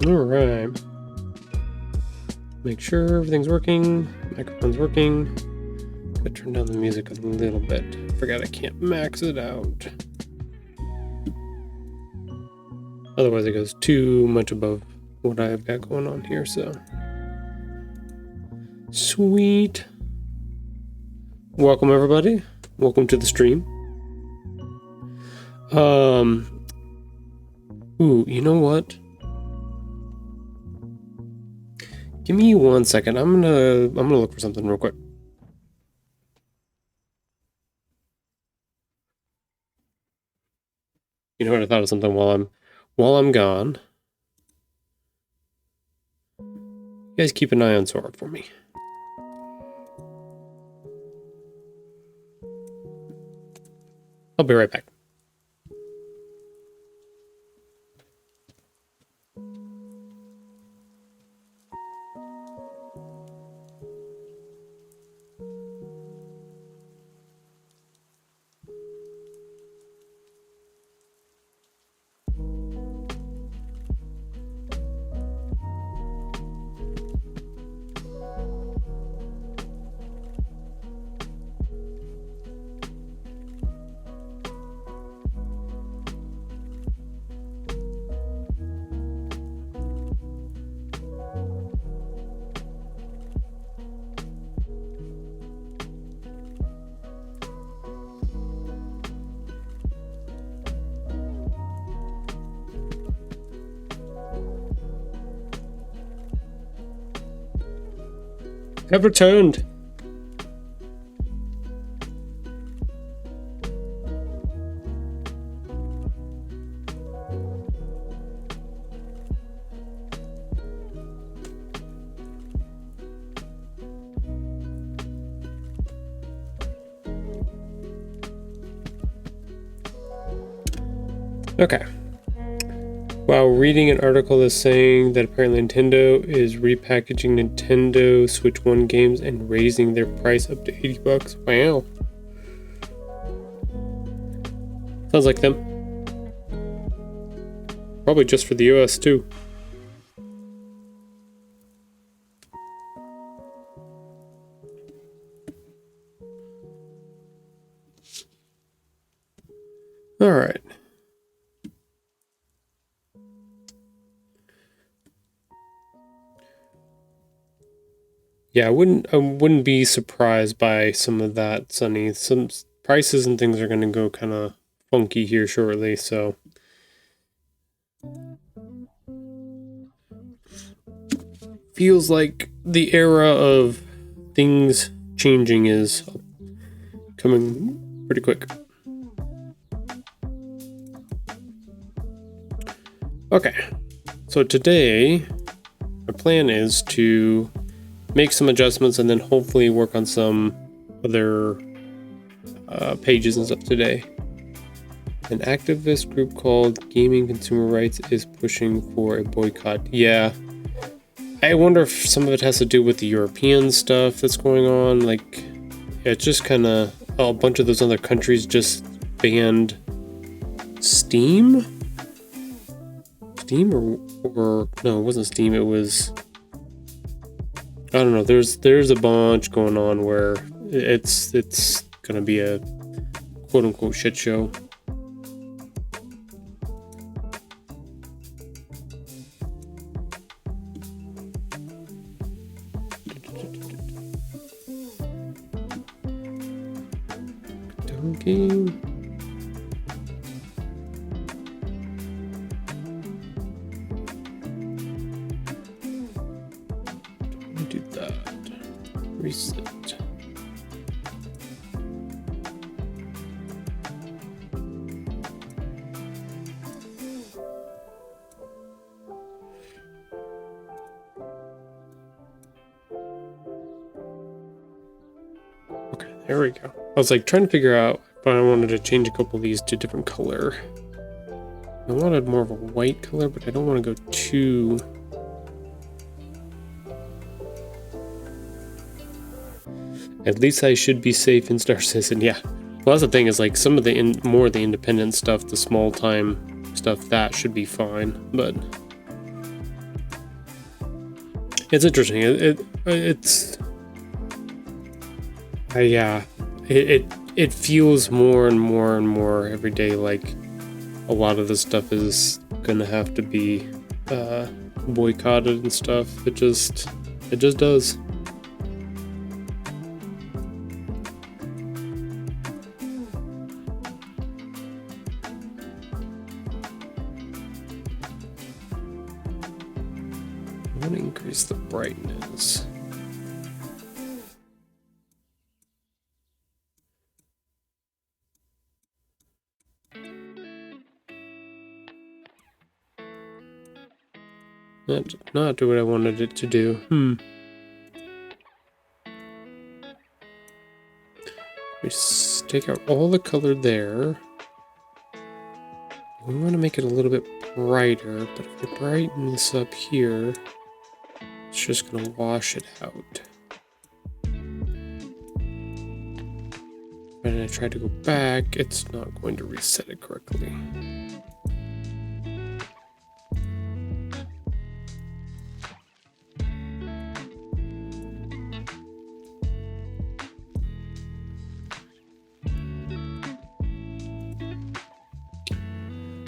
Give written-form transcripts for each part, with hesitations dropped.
Alright. Make sure everything's working. Microphone's working. Gotta turn down the music a little bit. Forgot I can't max it out. Otherwise it goes too much above what I've got going on here, so. Sweet. Welcome everybody. Welcome to the stream. Ooh, you know what? Give me 1 second. I'm gonna look for something real quick. You know what? I thought of something while I'm gone. You guys keep an eye on Sora for me. I'll be right back. I've returned. Okay. Wow, reading an article that's saying that apparently Nintendo is repackaging Nintendo Switch 1 games and raising their price up to $80. Wow. Sounds like them. Probably just for the US too. All right. Yeah, I wouldn't be surprised by some of that, Sunny. Some prices and things are going to go kind of funky here shortly, so feels like the era of things changing is coming pretty quick. Okay, so today my plan is to make some adjustments and then hopefully work on some other pages and stuff today. An activist group called Gaming Consumer Rights is pushing for a boycott. Yeah, I wonder if some of it has to do with the European stuff that's going on. Like, it's just kind of a bunch of those other countries just banned Steam? Steam or no, it wasn't Steam, it was, I don't know, there's a bunch going on where it's gonna be a quote unquote shit show. Okay. Do that. Reset. Okay, there we go. I was like trying to figure out if I wanted to change a couple of these to different color. I wanted more of a white color, but I don't want to go too... At least I should be safe in Star Citizen, yeah. Well, that's the thing, is like some of the more of the independent stuff, the small time stuff, that should be fine, but It's interesting. It feels more and more and more every day like a lot of this stuff is gonna have to be boycotted and stuff. It just does. I want to increase the brightness. That did not do what I wanted it to do. We take out all the color there. We want to make it a little bit brighter, but if we brighten this up here, it's just going to wash it out. When I try to go back, it's not going to reset it correctly.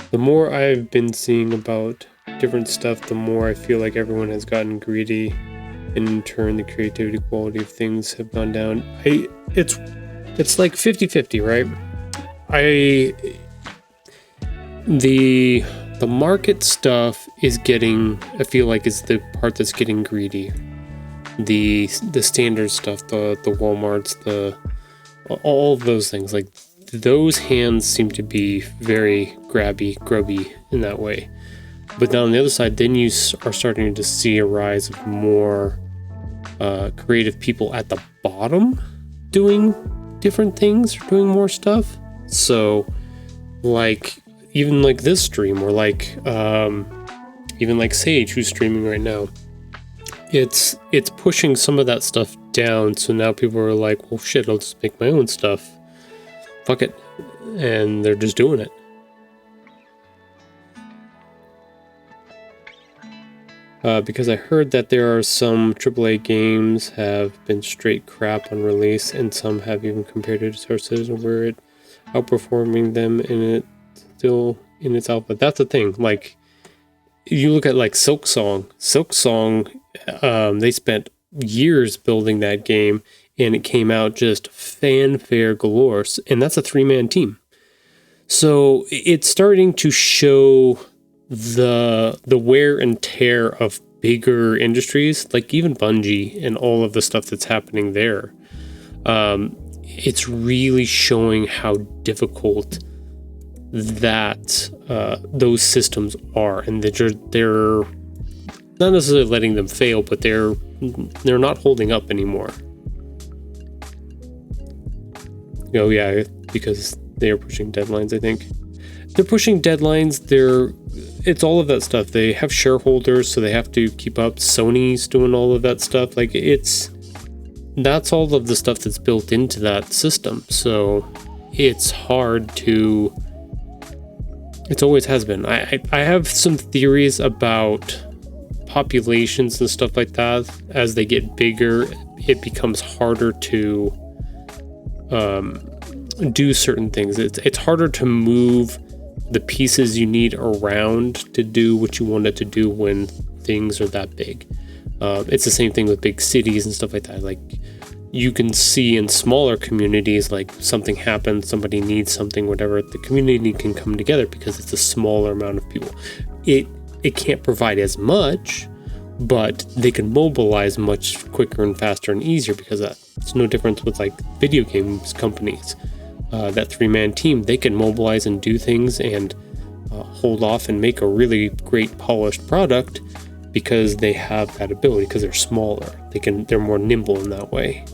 The more I've been seeing about different stuff, the more I feel like everyone has gotten greedy, and in turn the creativity quality of things have gone down. It's like 50-50, right? The market stuff is getting, I feel like, is the part that's getting greedy. The standard stuff, the Walmarts, all of those things, like those hands seem to be very grubby in that way. But then on the other side, then you are starting to see a rise of more creative people at the bottom doing different things, doing more stuff. So like even like this stream, or like even like Sage, who's streaming right now, it's pushing some of that stuff down. So now people are like, well shit, I'll just make my own stuff, fuck it, and they're just doing it. Because I heard that there are some AAA games have been straight crap on release, and some have even compared it to Star Citizen, where it outperforming them and it still in its alpha. That's the thing. Like, you look at like Silk Song, they spent years building that game, and it came out just fanfare galore, and that's a 3-man team. So it's starting to show the wear and tear of bigger industries, like even Bungie and all of the stuff that's happening there. It's really showing how difficult that those systems are, and that they're not necessarily letting them fail, but they're not holding up anymore. Oh yeah, because they are pushing deadlines. I think they're pushing deadlines. It's all of that stuff. They have shareholders, so they have to keep up. Sony's doing all of that stuff. Like, that's all of the stuff that's built into that system. So it's hard to. It always has been. I have some theories about populations and stuff like that. As they get bigger, it becomes harder to do certain things. It's harder to move the pieces you need around to do what you want it to do when things are that big. It's the same thing with big cities and stuff like that. Like, you can see in smaller communities, like something happens, somebody needs something, whatever, the community can come together because it's a smaller amount of people. It can't provide as much, but they can mobilize much quicker and faster and easier because of that. It's no difference with like video games companies. That 3-man team, they can mobilize and do things and hold off and make a really great polished product because they have that ability, because they're smaller. They're more nimble in that way.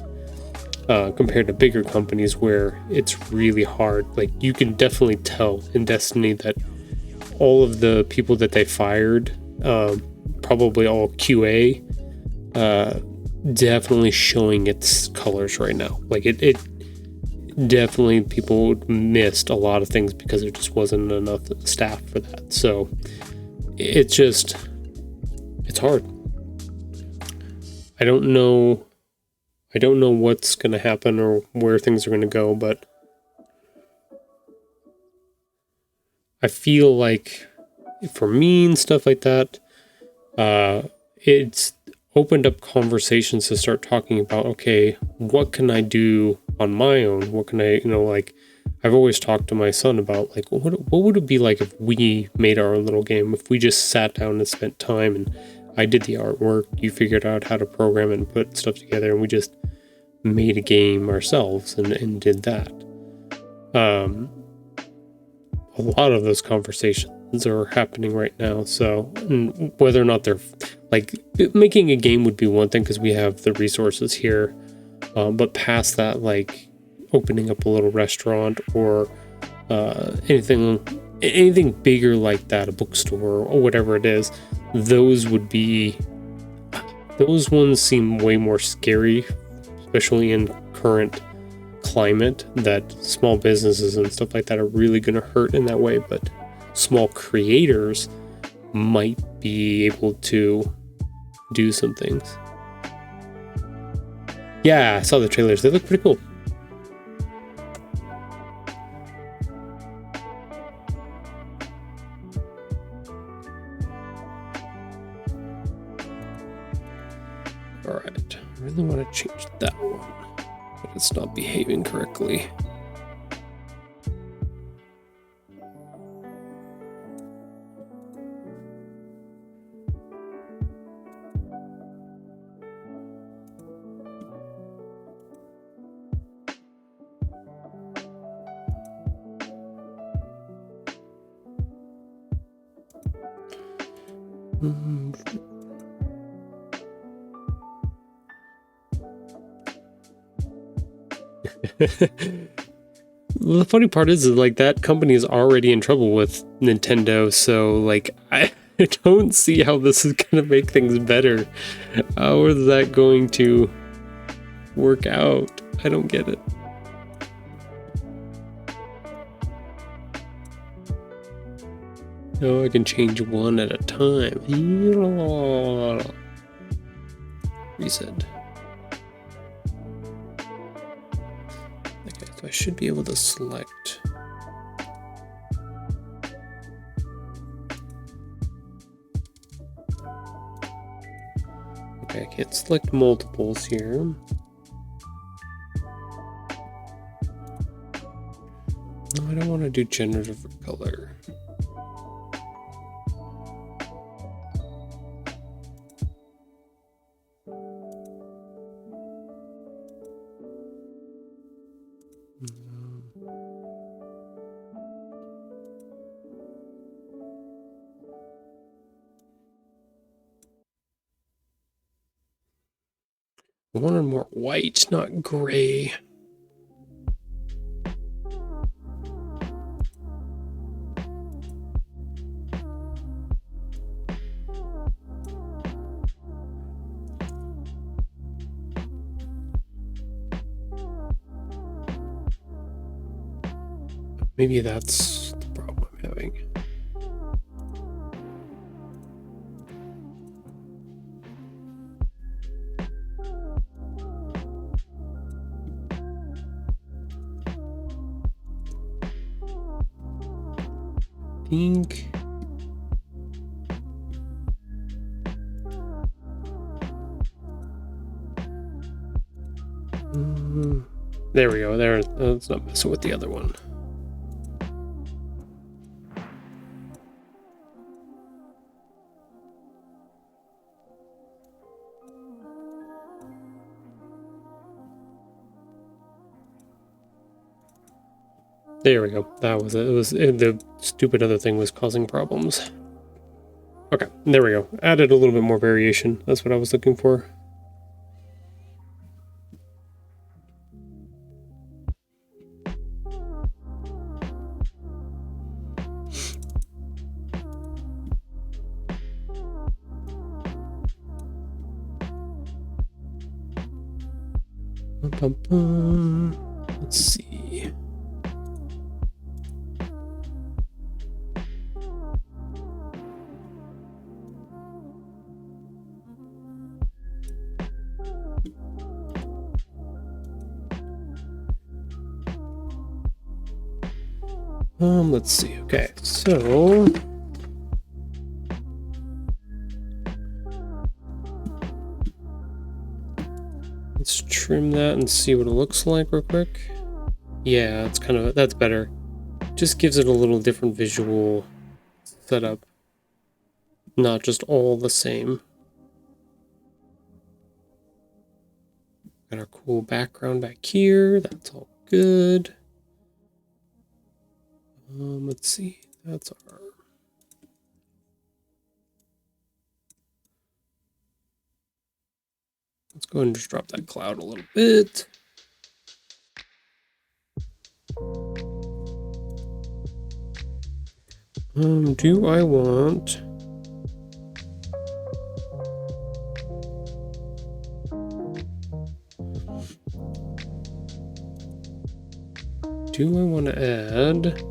Compared to bigger companies where it's really hard. Like, you can definitely tell in Destiny that all of the people that they fired, probably all QA, definitely showing its colors right now. Like, it definitely, people missed a lot of things because there just wasn't enough staff for that. So it's hard. I don't know what's going to happen or where things are going to go, but I feel like for me and stuff like that, it's opened up conversations to start talking about, okay, what can I do on my own? What can I, like, I've always talked to my son about, like, what would it be like if we made our own little game, if we just sat down and spent time and I did the artwork, you figured out how to program and put stuff together, and we just made a game ourselves and did that. A lot of those conversations are happening right now. So whether or not they're like, making a game would be one thing because we have the resources here. But past that, like opening up a little restaurant or anything bigger like that, a bookstore or whatever it is, those ones seem way more scary, especially in current climate, that small businesses and stuff like that are really going to hurt in that way. But small creators might be able to do some things. Yeah, I saw the trailers. They look pretty cool. Alright, I really want to change that one, but it's not behaving correctly. The funny part is like that company is already in trouble with Nintendo, so like I don't see how this is gonna make things better. How is that going to work out? I don't get it. No, I can change one at a time. Reset. Okay, so I should be able to select. Okay, I can't select multiples here. No, I don't want to do generative color. I wanted more white, not gray. Maybe that's the problem I'm having. Think. There we go. There. Let's not mess with the other one. There we go. That was it. It was the stupid other thing was causing problems. Okay, there we go. Added a little bit more variation. That's what I was looking for. Let's see. Let's see. Okay, so let's trim that and see what it looks like real quick. Yeah, it's that's better. Just gives it a little different visual setup. Not just all the same. Got our cool background back here. That's all good. Let's see. That's our... Let's go ahead and just drop that cloud a little bit. Do I want... Do I want to add...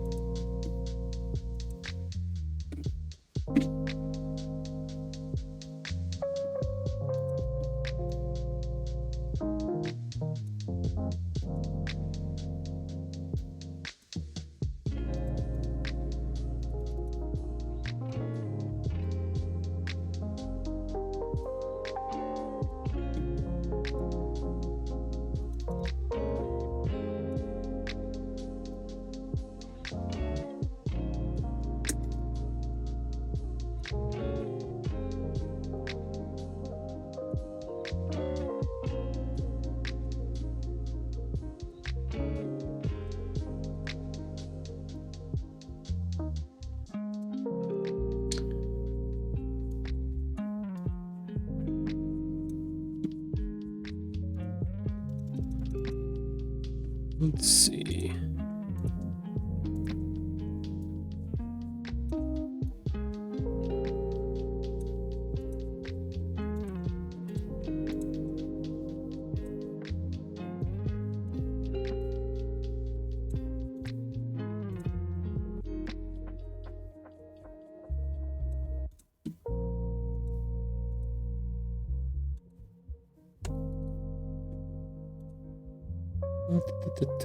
Let's see.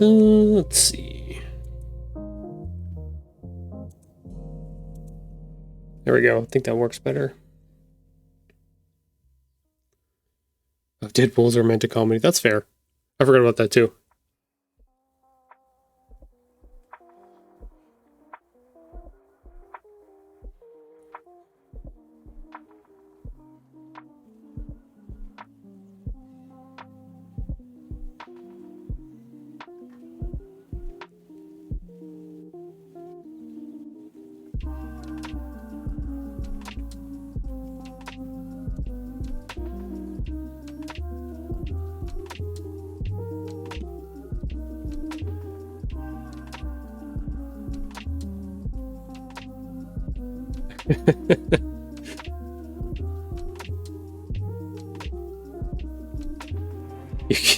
Let's see. There we go. I think that works better. Oh, Deadpool's a romantic comedy. That's fair. I forgot about that too.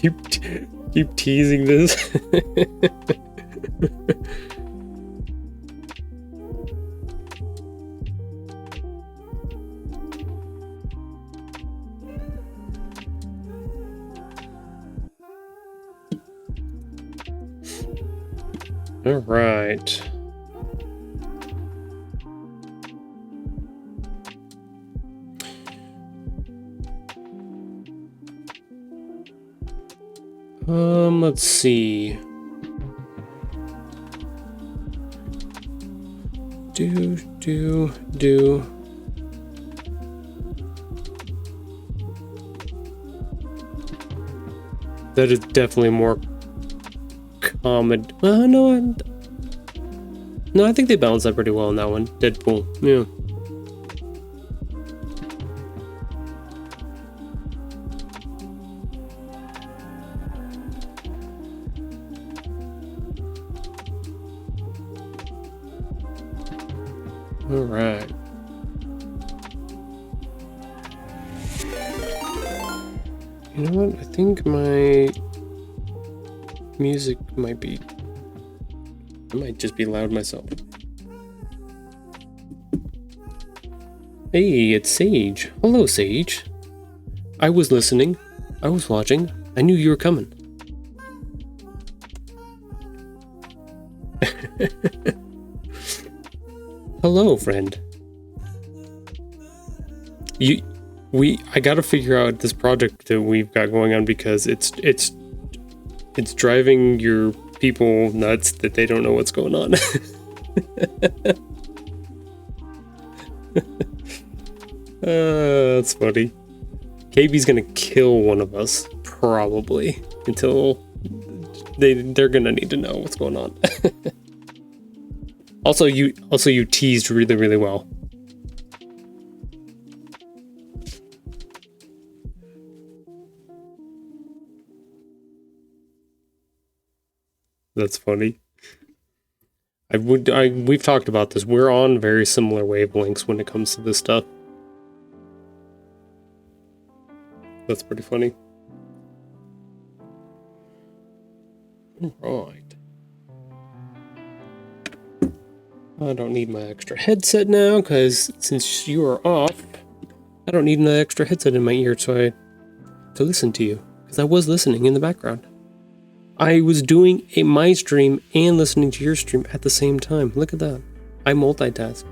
You keep teasing this. All right. Let's see. Do. That is definitely more common. No, I think they balanced that pretty well in that one. Deadpool, yeah. All right. You know what? I think my music might be... I might just be loud myself. Hey, it's Sage. Hello, Sage. I was listening. I was watching. I knew you were coming. Hello, friend. I gotta figure out this project that we've got going on because it's driving your people nuts that they don't know what's going on. That's funny. KB's gonna kill one of us, probably, until they're gonna need to know what's going on. Also, you teased really, really well. That's funny. We've talked about this. We're on very similar wavelengths when it comes to this stuff. That's pretty funny. All right. I don't need my extra headset now, because since you are off, I don't need another extra headset in my ear to listen to you, because I was listening in the background. I was doing my stream and listening to your stream at the same time. Look at that. I multitask.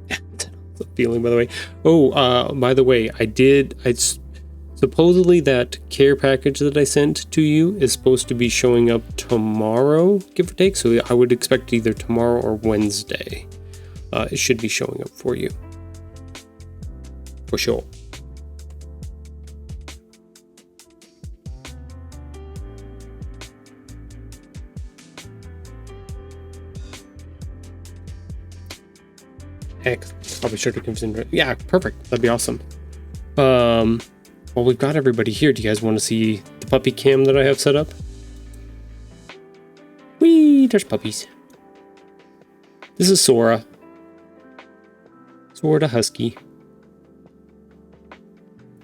That's a feeling, by the way. Oh, by the way, supposedly that care package that I sent to you is supposed to be showing up tomorrow, give or take. So I would expect either tomorrow or Wednesday. It should be showing up for you. For sure. Heck, probably should have considered. Yeah, perfect. That'd be awesome. Well, we've got everybody here. Do you guys want to see the puppy cam that I have set up? Whee! There's puppies. This is Sora. Sora the husky.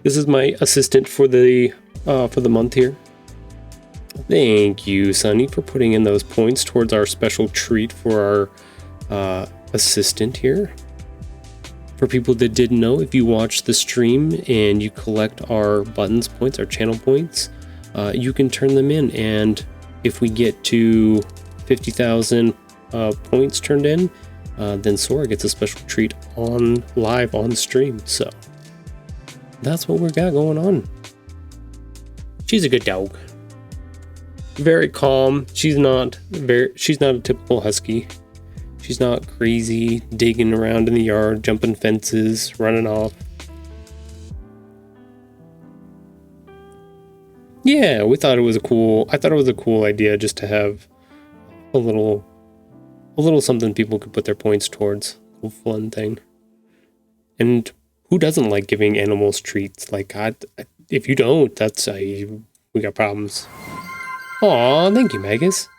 This is my assistant for the month here. Thank you, Sunny, for putting in those points towards our special treat for our assistant here. For people that didn't know, if you watch the stream and you collect our buttons points, our channel points, you can turn them in. And if we get to 50,000 points turned in, then Sora gets a special treat live on stream. So that's what we got going on. She's a good dog. Very calm. She's not a typical husky. She's not crazy, digging around in the yard, jumping fences, running off. Yeah, I thought it was a cool idea just to have a little something people could put their points towards. A little fun thing. And who doesn't like giving animals treats? Like, if you don't, we got problems. Aw, thank you, Magus.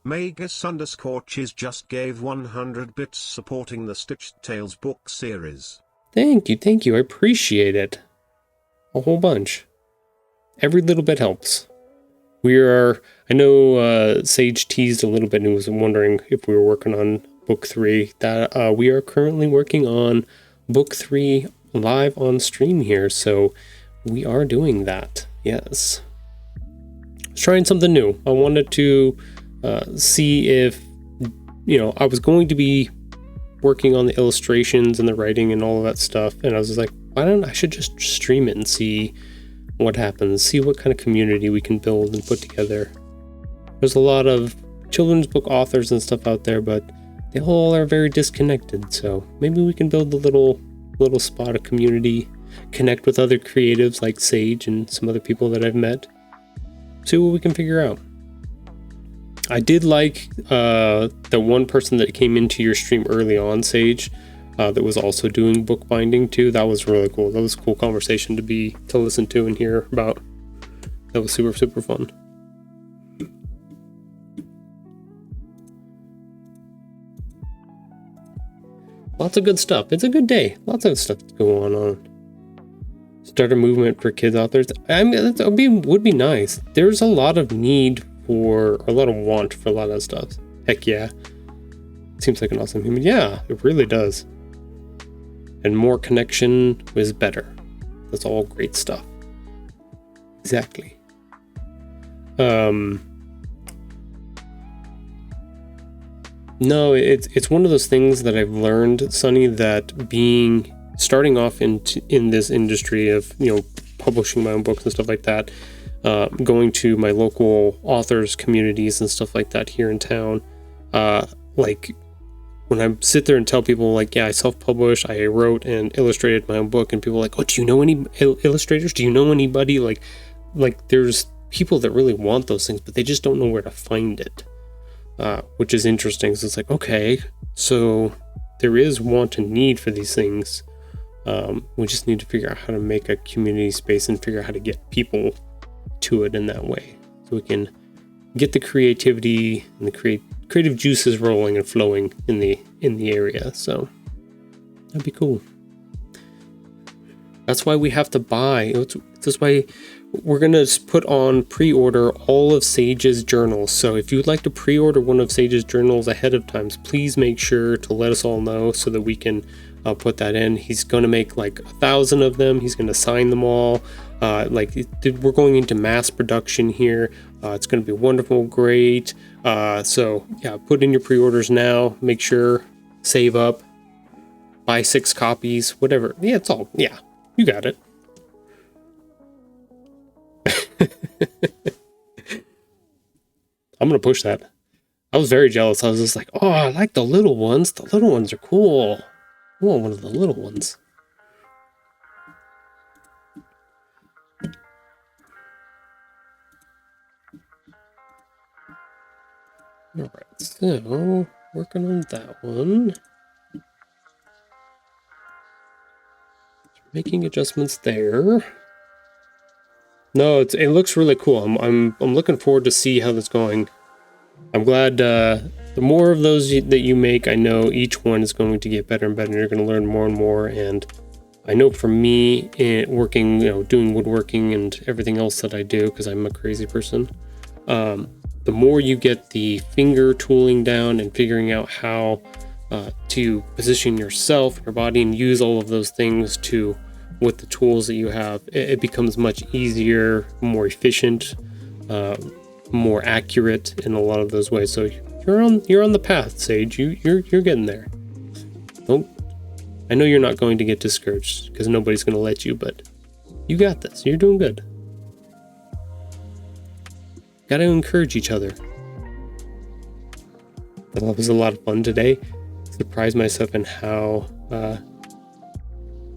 Magus_Chiz just gave 100 bits supporting the Stitched Tales book series. Thank you, I appreciate it. A whole bunch. Every little bit helps. I know Sage teased a little bit and was wondering if we were working on book 3. That we are currently working on book 3 live on stream here, so we are doing that, yes. I was trying something new. I wanted to see if, I was going to be working on the illustrations and the writing and all of that stuff, and I was just like, I should just stream it and see what happens, see what kind of community we can build and put together. There's a lot of children's book authors and stuff out there, but they all are very disconnected, so maybe we can build a little spot of community, connect with other creatives like Sage and some other people that I've met, see what we can figure out. I did like the one person that came into your stream early on, Sage, that was also doing bookbinding too. That was really cool. That was a cool conversation to listen to and hear about. That was super, super fun. Lots of good stuff. It's a good day. Lots of stuff going on. Start a movement for kids authors. I mean, that would be nice. There's a lot of need for a lot of want for a lot of stuff. Heck yeah. Seems like an awesome human. Yeah, it really does. And more connection is better. That's all great stuff. Exactly. No, it's one of those things that I've learned, Sonny, that starting off in this industry of, you know, publishing my own books and stuff like that, going to my local authors communities and stuff like that here in town, like when I sit there and tell people like, yeah, I self-published, I wrote and illustrated my own book, and people are like, oh, do you know any illustrators? Do you know anybody? Like there's people that really want those things, but they just don't know where to find it. Which is interesting. So it's like, okay, so there is want and need for these things. We just need to figure out how to make a community space and figure out how to get people to it in that way, so we can get the creativity and the creative juices rolling and flowing in the area. So that'd be cool. That's why we have to buy. That's why we're going to put on pre-order all of Sage's journals. So if you'd like to pre-order one of Sage's journals ahead of time, please make sure to let us all know so that we can put that in. He's going to make like 1,000 of them. He's going to sign them all. We're going into mass production here. It's going to be wonderful, great. So yeah, put in your pre-orders now. Make sure, save up, buy 6 copies, whatever. Yeah, it's all, yeah, you got it. I'm gonna push that. I was very jealous. I was just like, oh, I like the little ones. The little ones are cool. I want one of the little ones. All right, so working on that one. Making adjustments there. No, it looks really cool. I'm looking forward to see how that's going. I'm glad the more of those that you make, I know each one is going to get better and better, and you're going to learn more and more. And I know for me, working, you know, doing woodworking and everything else that I do, because I'm a crazy person, the more you get the finger tooling down and figuring out how to position yourself, your body, and use all of those things with the tools that you have, it becomes much easier, more efficient, more accurate in a lot of those ways. So you're on the path, Sage. You're getting there. I know you're not going to get discouraged because nobody's going to let you, but you got this. You're doing good. Got to encourage each other. That was a lot of fun today. Surprised myself in how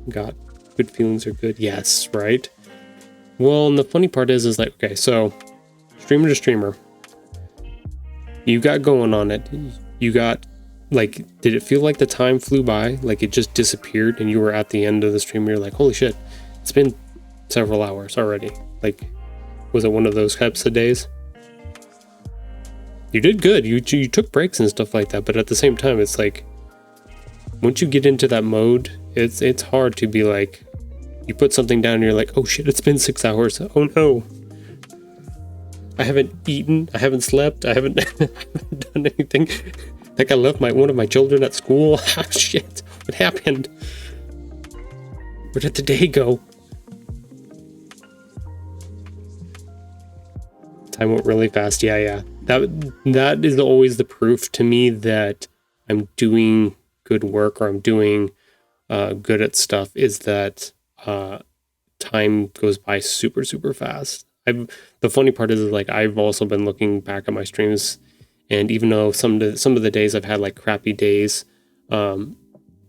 got good feelings are good. Yes, right? Well, and the funny part is like, okay, so streamer to streamer, you got going on it. You got, like, did it feel like the time flew by? Like it just disappeared and you were at the end of the stream, you're like, holy shit, it's been several hours already. Like, was it one of those types of days? You did good. You took breaks and stuff like that, but at the same time, it's like, once you get into that mode, it's hard to be like, you put something down and you're like, oh shit, it's been 6 hours. Oh no. I haven't eaten. I haven't slept. I haven't done anything. Like I left one of my children at school. Oh shit. What happened? Where did the day go? Time went really fast. Yeah. That is always the proof to me that I'm doing good work, or I'm doing good at stuff, is that time goes by super, super fast. The funny part is like, I've also been looking back at my streams, and even though some of the days I've had like crappy days,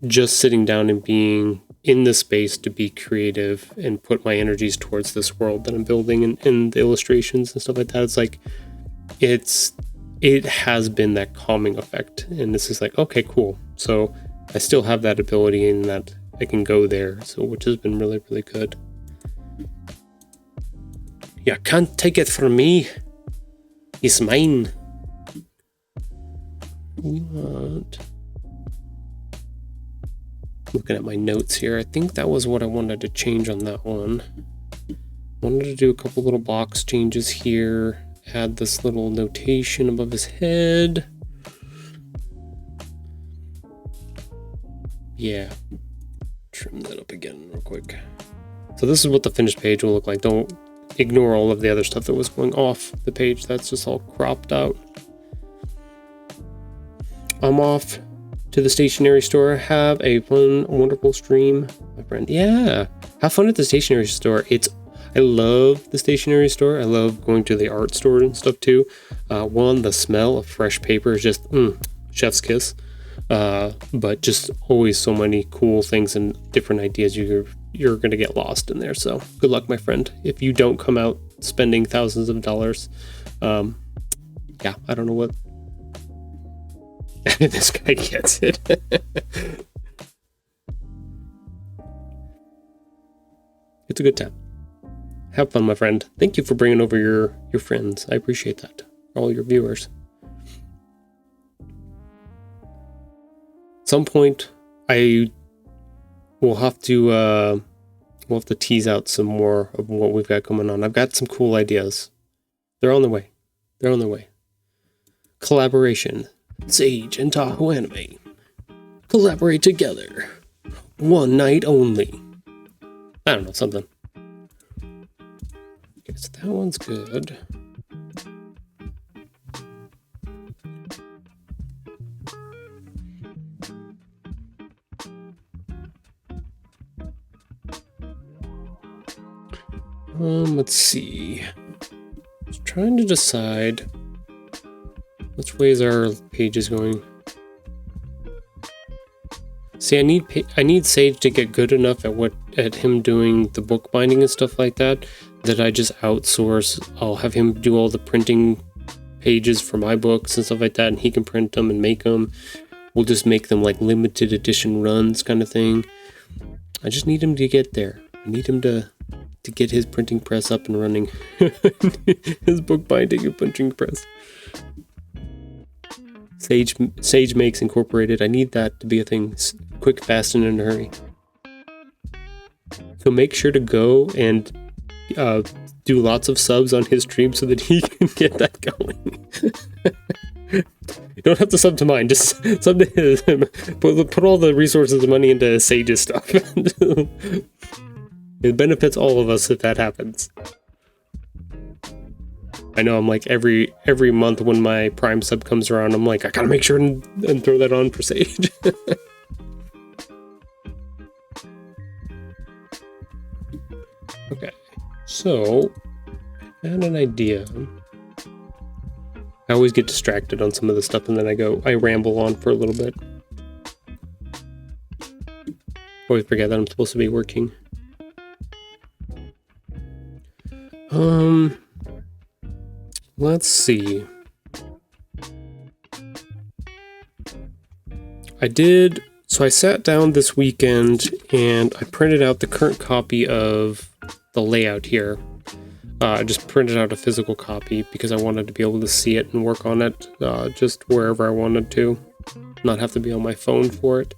just sitting down and being in the space to be creative and put my energies towards this world that I'm building and the illustrations and stuff like that, it's like, it has been that calming effect. And this is like, okay, cool. So I still have that ability and that I can go there. So, which has been really, really good. You can't take it from me. It's mine. Looking at my notes here, I think that was what I wanted to change on that one. Wanted to do a couple little box changes here. Add this little notation above his head. Yeah. Trim that up again real quick. So this is what the finished page will look like. Don't ignore all of the other stuff that was going off the page. That's just all cropped out. I'm off to the stationery store. Have a fun, wonderful stream, my friend. Yeah, have fun at the stationery store. I love the stationery store. I love going to the art store and stuff too. One, the smell of fresh paper is just chef's kiss. But just always so many cool things and different ideas. You're gonna get lost in there. So good luck, my friend. If you don't come out spending thousands of dollars, yeah, I don't know what this guy gets it. It's a good time. Have fun, my friend. Thank you for bringing over your friends. I appreciate that. All your viewers. At some point, I will have to tease out some more of what we've got going on. I've got some cool ideas. They're on the way. They're on their way. Collaboration. Sage and Tahoe Anime. Collaborate together. One night only. I don't know, something. Okay, so that one's good. Let's see. I was trying to decide which ways our page is going. See, I need Sage to get good enough at him doing the bookbinding and stuff like that I just outsource. I'll have him do all the printing pages for my books and stuff like that, and he can print them and make them. We'll just make them like limited edition runs kind of thing. I just need him to get there. I need him to get his printing press up and running. His bookbinding and printing press. Sage Makes Incorporated. I need that to be a thing. Quick, fast, and in a hurry. So make sure to go and do lots of subs on his stream so that he can get that going. You don't have to sub to mine, just sub to his. Put all the resources and money into Sage's stuff. It benefits all of us if that happens. I know I'm like every month when my Prime sub comes around, I'm like, I gotta make sure and throw that on for Sage. Okay, so I had an idea. I always get distracted on some of the stuff and then I ramble on for a little bit. Always forget that I'm supposed to be working. Let's see. I sat down this weekend and I printed out the current copy of the layout here. I just printed out a physical copy because I wanted to be able to see it and work on it just wherever I wanted to, not have to be on my phone for it.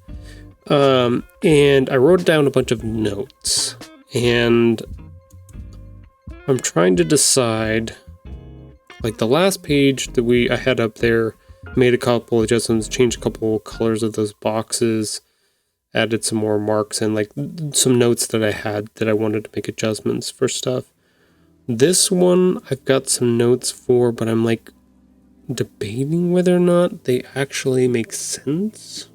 And I wrote down a bunch of notes, and I'm trying to decide, like the last page that I had up there, made a couple adjustments, changed a couple colors of those boxes, added some more marks and like some notes that I had that I wanted to make adjustments for stuff. This one I've got some notes for, but I'm like debating whether or not they actually make sense.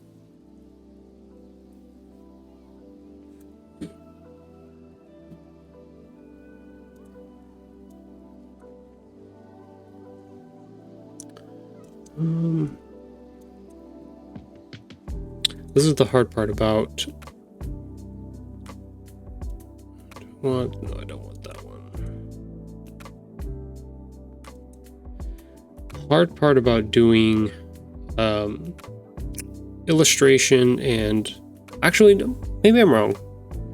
This is the hard part about. No, I don't want that one. Hard part about doing illustration and actually, maybe I'm wrong.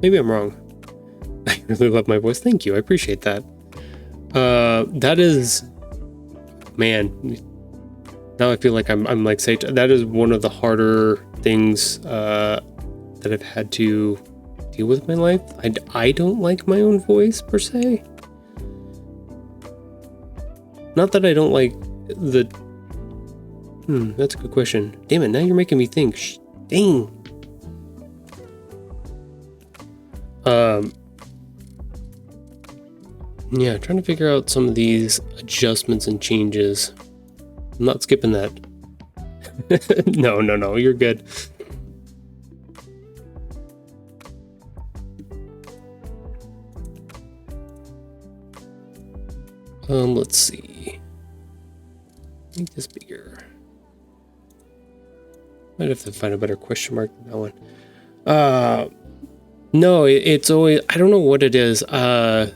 I really love my voice. Thank you. I appreciate that. That is, man. Now I feel like I'm like Sage. That is one of the harder things that I've had to deal with in my life. I don't like my own voice per se. Not that I don't like the. That's a good question. Damn it! Now you're making me think. Dang. Yeah, trying to figure out some of these adjustments and changes. I'm not skipping that. No, you're good. Let's see. Make this bigger. Might have to find a better question mark than that one. No, it's always, I don't know what it is. I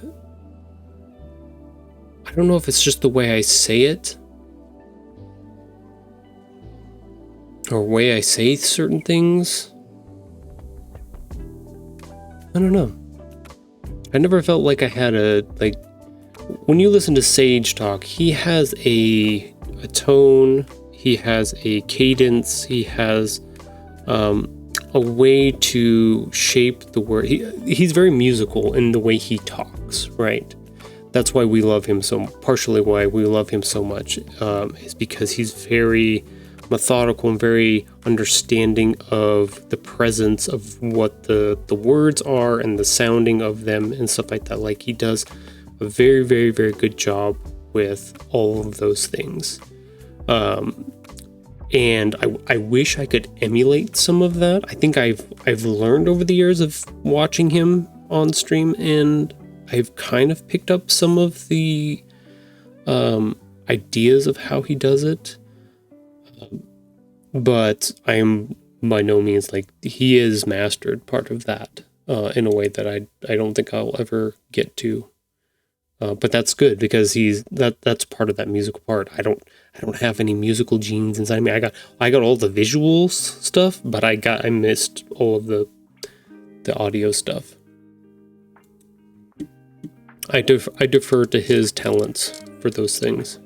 don't know if it's just the way I say it, or way I say certain things. I don't know. I never felt like I had like, when you listen to Sage talk, he has a tone, he has a cadence, he has a way to shape the word. He's very musical in the way he talks, right? That's why we love him partially why we love him so much, is because he's very methodical and very understanding of the presence of what the words are and the sounding of them and stuff like that. Like, he does a very, very, very good job with all of those things. And I wish I could emulate some of that. I think I've learned over the years of watching him on stream, and I've kind of picked up some of the ideas of how he does it. But I am by no means like, he is mastered part of that in a way that I don't think I'll ever get to. But that's good, because that's part of that musical part. I don't have any musical genes inside me. I got all the visuals stuff, but I missed all of the audio stuff. I defer to his talents for those things.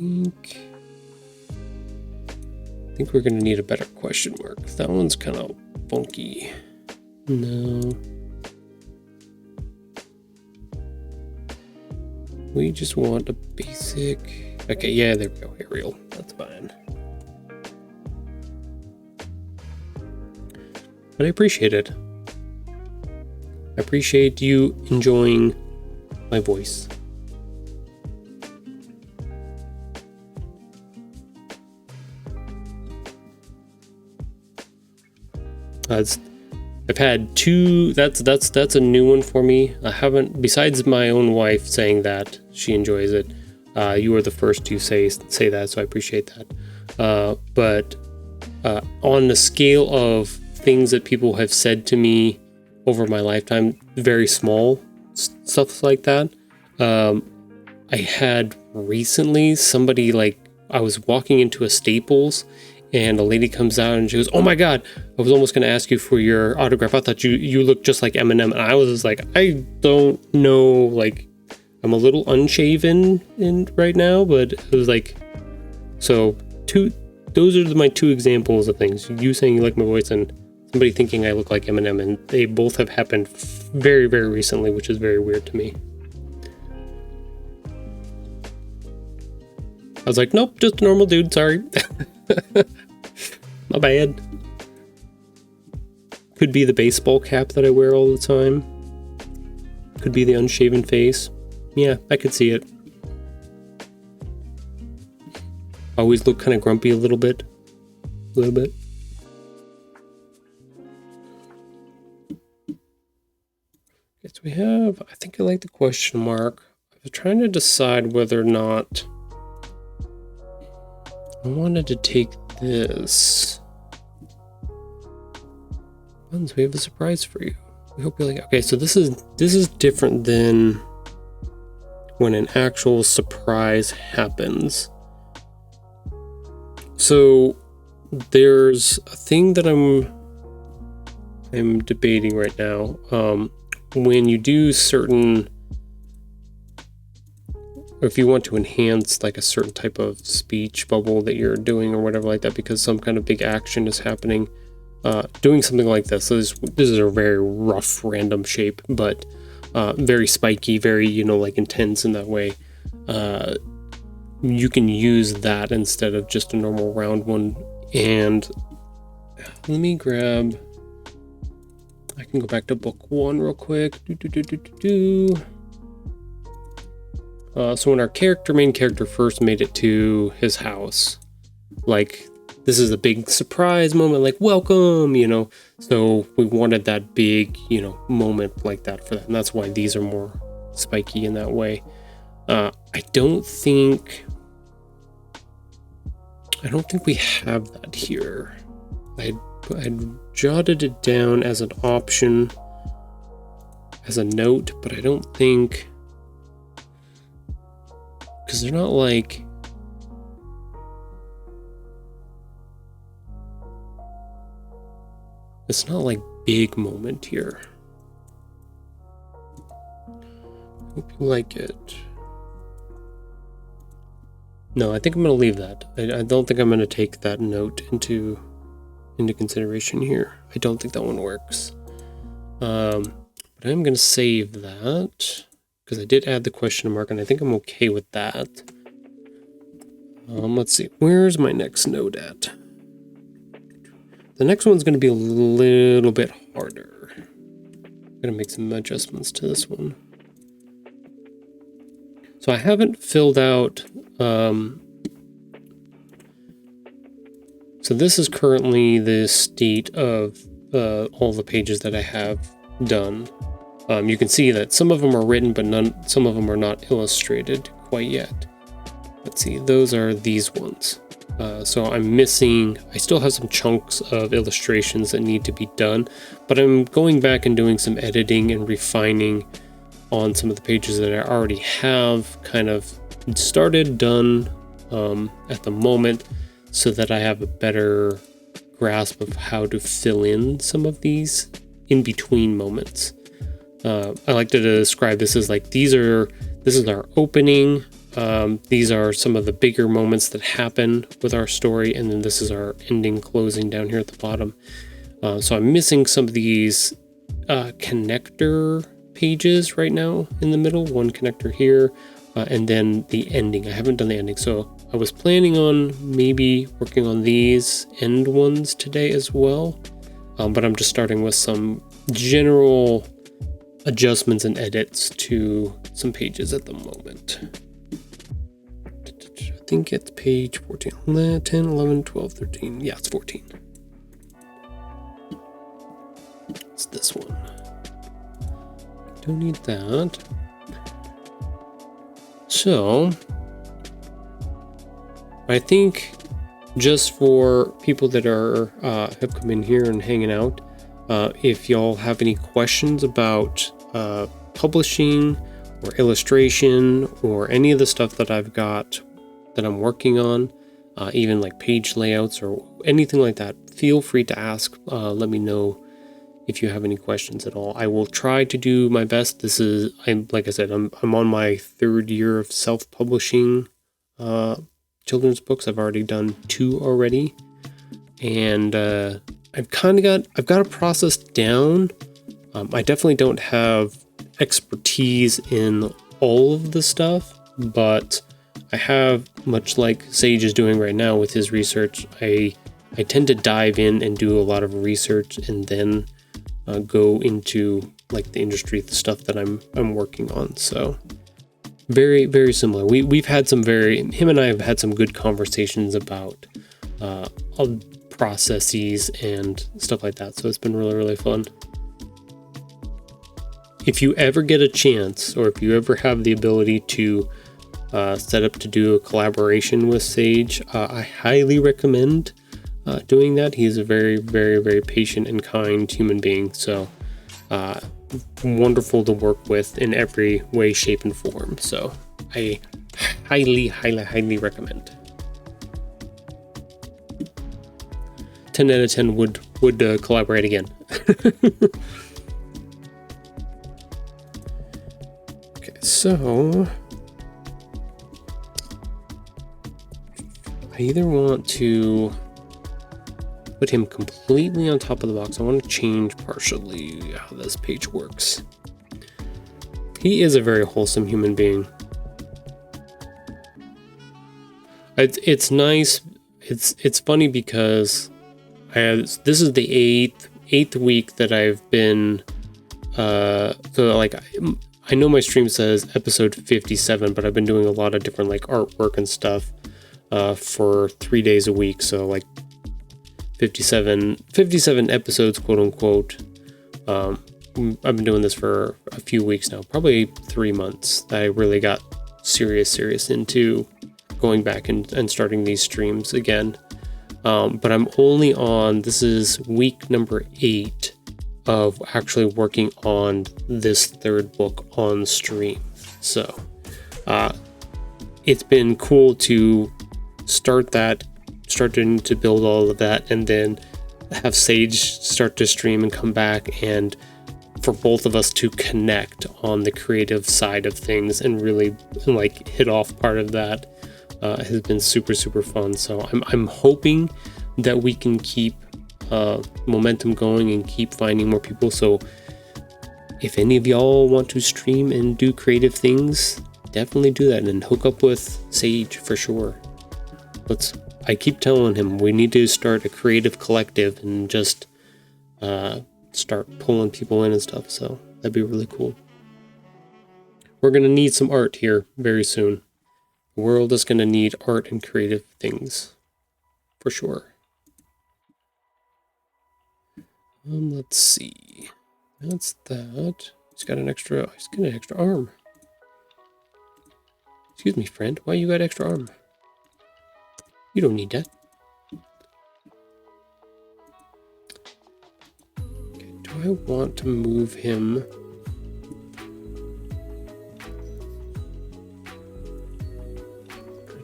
I think we're going to need a better question mark. That one's kind of funky. No. We just want a basic... Okay, yeah, there we go. Arial. That's fine. But I appreciate it. I appreciate you enjoying my voice. I've had two. That's a new one for me. I haven't, besides my own wife saying that she enjoys it. You were the first to say that, so I appreciate that. But on the scale of things that people have said to me over my lifetime, very small stuff like that. I had recently somebody, like, I was walking into a Staples, and a lady comes out and she goes, "Oh my God, I was almost going to ask you for your autograph. I thought you looked just like Eminem." And I was just like, I don't know, like, I'm a little unshaven right now, but it was like, so those are my two examples of things. You saying you like my voice and somebody thinking I look like Eminem, and they both have happened very, very recently, which is very weird to me. I was like, nope, just a normal dude, sorry. My bad. Could be the baseball cap that I wear all the time. Could be the unshaven face. Yeah, I could see it. Always look kind of grumpy a little bit. Okay, so we have, I think I like the question mark. I was trying to decide whether or not I wanted to take this. Buns, we have a surprise for you. We hope you like it. Okay, so this is different than when an actual surprise happens. So there's a thing that I'm debating right now. When you do certain, or if you want to enhance like a certain type of speech bubble that you're doing or whatever like that, because some kind of big action is happening, doing something like this. So this is a very rough, random shape, but very spiky, very, like intense in that way. You can use that instead of just a normal round one. And let me grab, I I can go back to book 1 real quick. So when our main character first made it to his house, like, this is a big surprise moment, like, welcome, you know. So we wanted that big, you know, moment like that for that. And that's why these are more spiky in that way. I don't think we have that here. I jotted it down as an option, as a note, but I don't think, because they're not like, it's not like big moment here. Hope you like it. No, I think I'm going to leave that. I don't think I'm going to take that note into consideration here. I don't think that one works. But I'm going to save that because I did add the question mark, and I think I'm okay with that. Let's see. Where's my next note at? The next one's going to be a little bit harder. I'm going to make some adjustments to this one. So I haven't filled out... So this is currently the state of all the pages that I have done. You can see that some of them are written, but some of them are not illustrated quite yet. Let's see, those are these ones. So I'm missing, I still have some chunks of illustrations that need to be done, but I'm going back and doing some editing and refining on some of the pages that I already have kind of started, done at the moment, so that I have a better grasp of how to fill in some of these in between moments. I like to describe this as like, this is our opening. These are some of the bigger moments that happen with our story, and then this is our ending, closing down here at the bottom. So I'm missing some of these connector pages right now in the middle, one connector here, and then the ending. I haven't done the ending, so I was planning on maybe working on these end ones today as well, but I'm just starting with some general adjustments and edits to some pages at the moment. I think it's page 14, 10, 11, 12, 13. Yeah, it's 14. It's this one. Don't need that. So I think just for people that are have come in here and hanging out, if y'all have any questions about publishing or illustration or any of the stuff that I've got that I'm working on, even like page layouts or anything like that, feel free to ask. Let me know if you have any questions at all. I will try to do my best. Like I said, I'm on my 3rd year of self-publishing children's books. I've already done 2 already, and I've got a process down. I definitely don't have expertise in all of the stuff, but I have, much like Sage is doing right now with his research, I tend to dive in and do a lot of research and then go into like the industry, the stuff that I'm working on. So very, very similar. We've had him and I have had some good conversations about processes and stuff like that. So it's been really, really fun. If you ever get a chance, or if you ever have the ability to set up to do a collaboration with Sage, I highly recommend doing that. He's a very, very, very patient and kind human being. So wonderful to work with in every way, shape, and form. So I highly, highly, highly recommend. 10 out of 10 would collaborate again. Okay, so I either want to put him completely on top of the box. I want to change partially how this page works. He is a very wholesome human being. It's nice. It's funny because this is the 8th week that I've been, so like, I know my stream says episode 57, but I've been doing a lot of different like artwork and stuff for 3 days a week. So like 57 episodes, quote unquote. I've been doing this for a few weeks now, probably 3 months that I really got serious into going back and starting these streams again. But I'm only on, this is week number 8 of actually working on this 3rd book on stream. So it's been cool to starting to build all of that, and then have Sage start to stream and come back, and for both of us to connect on the creative side of things and really like hit off part of that has been super fun. So I'm hoping that we can keep momentum going and keep finding more people. So if any of y'all want to stream and do creative things, definitely do that and hook up with Sage for sure. I keep telling him we need to start a creative collective and just start pulling people in and stuff. So that'd be really cool. We're gonna need some art here very soon. The world is gonna need art and creative things for sure. Let's see. That's that. He's got an extra arm. Excuse me, friend. Why you got extra arm? You don't need that. Okay, do I want to move him?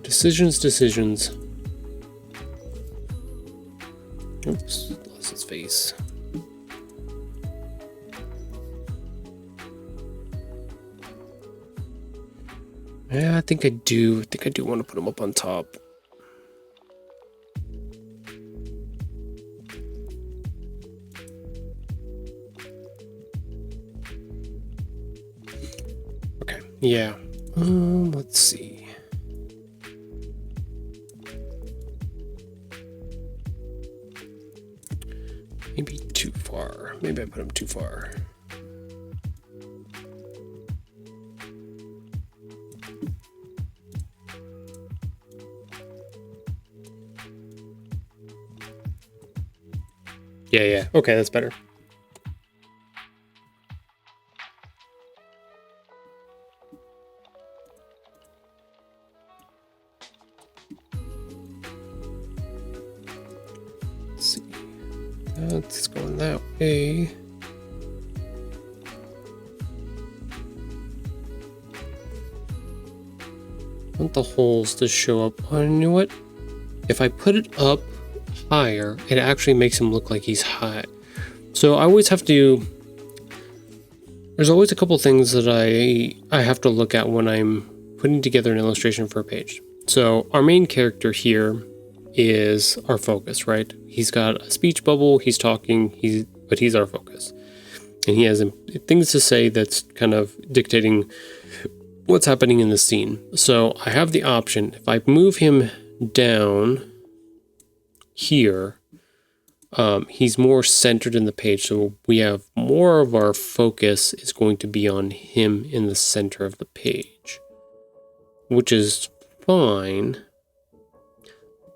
Decisions. Oops, lost his face. Yeah, I think I do want to put him up on top. Okay, yeah. Let's see. Maybe too far. Maybe I put him too far. Yeah. Okay, that's better. Let's see. That's going that way. I want the holes to show up. Oh, you know what? If I put it up higher, it actually makes him look like he's high. So I always have to, there's always a couple things that I have to look at when I'm putting together an illustration for a page. So our main character here is our focus, right? He's got a speech bubble, he's talking, but he's our focus. And he has things to say that's kind of dictating what's happening in the scene. So I have the option, if I move him down here, he's more centered in the page, so we have more of our focus is going to be on him in the center of the page, which is fine,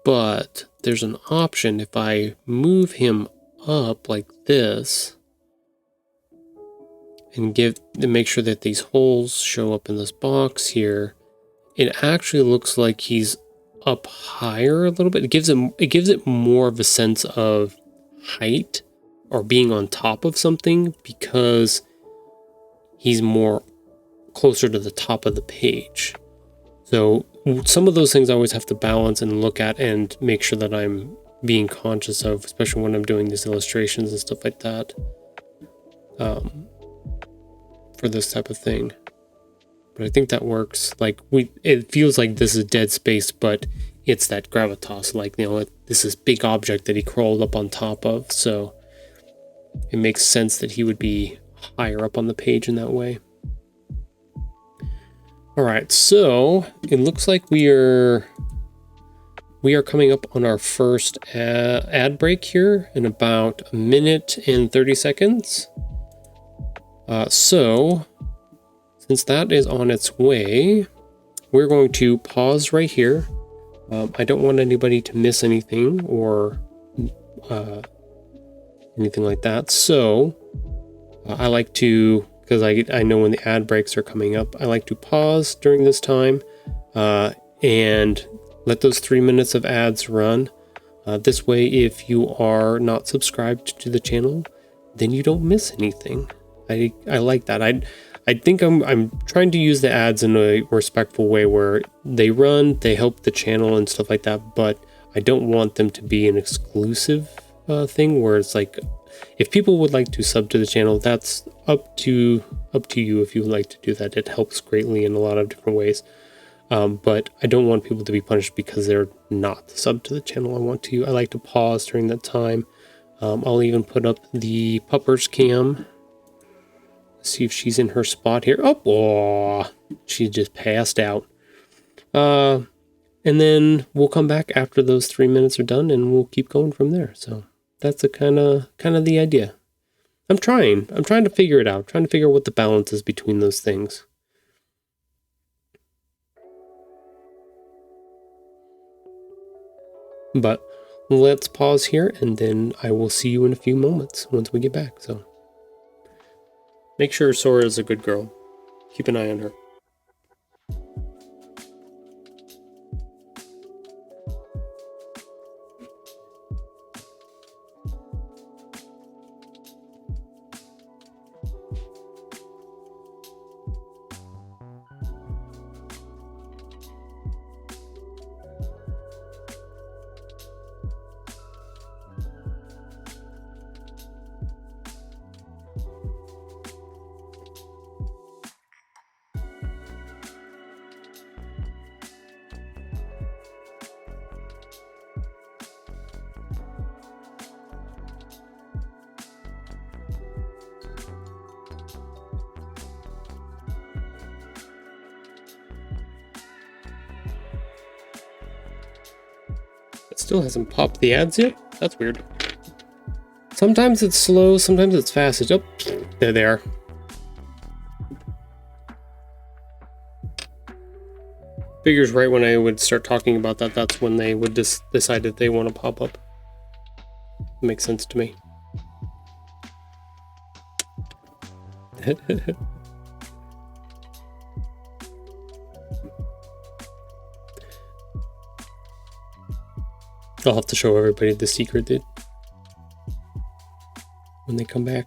but there's an option. If I move him up like this and make sure that these holes show up in this box here, it actually looks like he's up higher a little bit. It gives it more of a sense of height or being on top of something because he's more closer to the top of the page. So some of those things I always have to balance and look at and make sure that I'm being conscious of, especially when I'm doing these illustrations and stuff like that, for this type of thing. But I think that works. Like it feels like this is dead space, but it's that gravitas, like, you know, this is big object that he crawled up on top of. So it makes sense that he would be higher up on the page in that way. All right, so it looks like we are we are coming up on our first ad break here in about a minute and 30 seconds. So since that is on its way, we're going to pause right here. I don't want anybody to miss anything or anything like that. So I like to, because I know when the ad breaks are coming up, I like to pause during this time and let those 3 minutes of ads run. This way, if you are not subscribed to the channel, then you don't miss anything. I like that. I think I'm trying to use the ads in a respectful way where they run, they help the channel and stuff like that, but I don't want them to be an exclusive thing where it's like, if people would like to sub to the channel, that's up to you if you would like to do that. It helps greatly in a lot of different ways. But I don't want people to be punished because they're not sub to the channel. I like to pause during that time. I'll even put up the puppers cam. See if she's in her spot here. Oh, she just passed out. And then we'll come back after those 3 minutes are done and we'll keep going from there. So that's the kind of the idea. I'm trying to figure it out, trying to figure out what the balance is between those things. But let's pause here and then I will see you in a few moments once we get back. So make sure Sora is a good girl. Keep an eye on her. It still hasn't popped the ads yet? That's weird. Sometimes it's slow, sometimes it's fast. It's, oh, there they are. Figures right when I would start talking about that, that's when they would decide that they want to pop up. Makes sense to me. I'll have to show everybody the secret dude when they come back.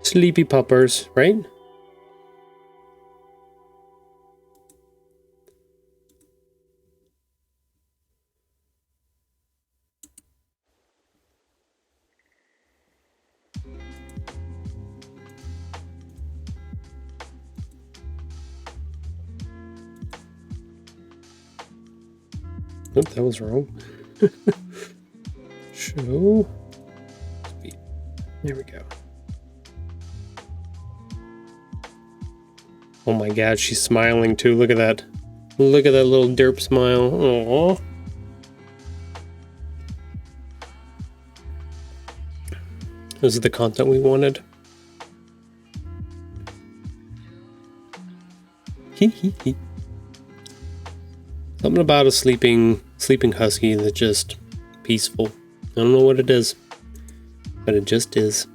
Sleepy puppers, right? Nope, that was wrong. Show. There we go. Oh my god, she's smiling too. Look at that. Look at that little derp smile. Aww. This is the content we wanted. Something about a sleeping husky that's just peaceful. I don't know what it is, but it just is.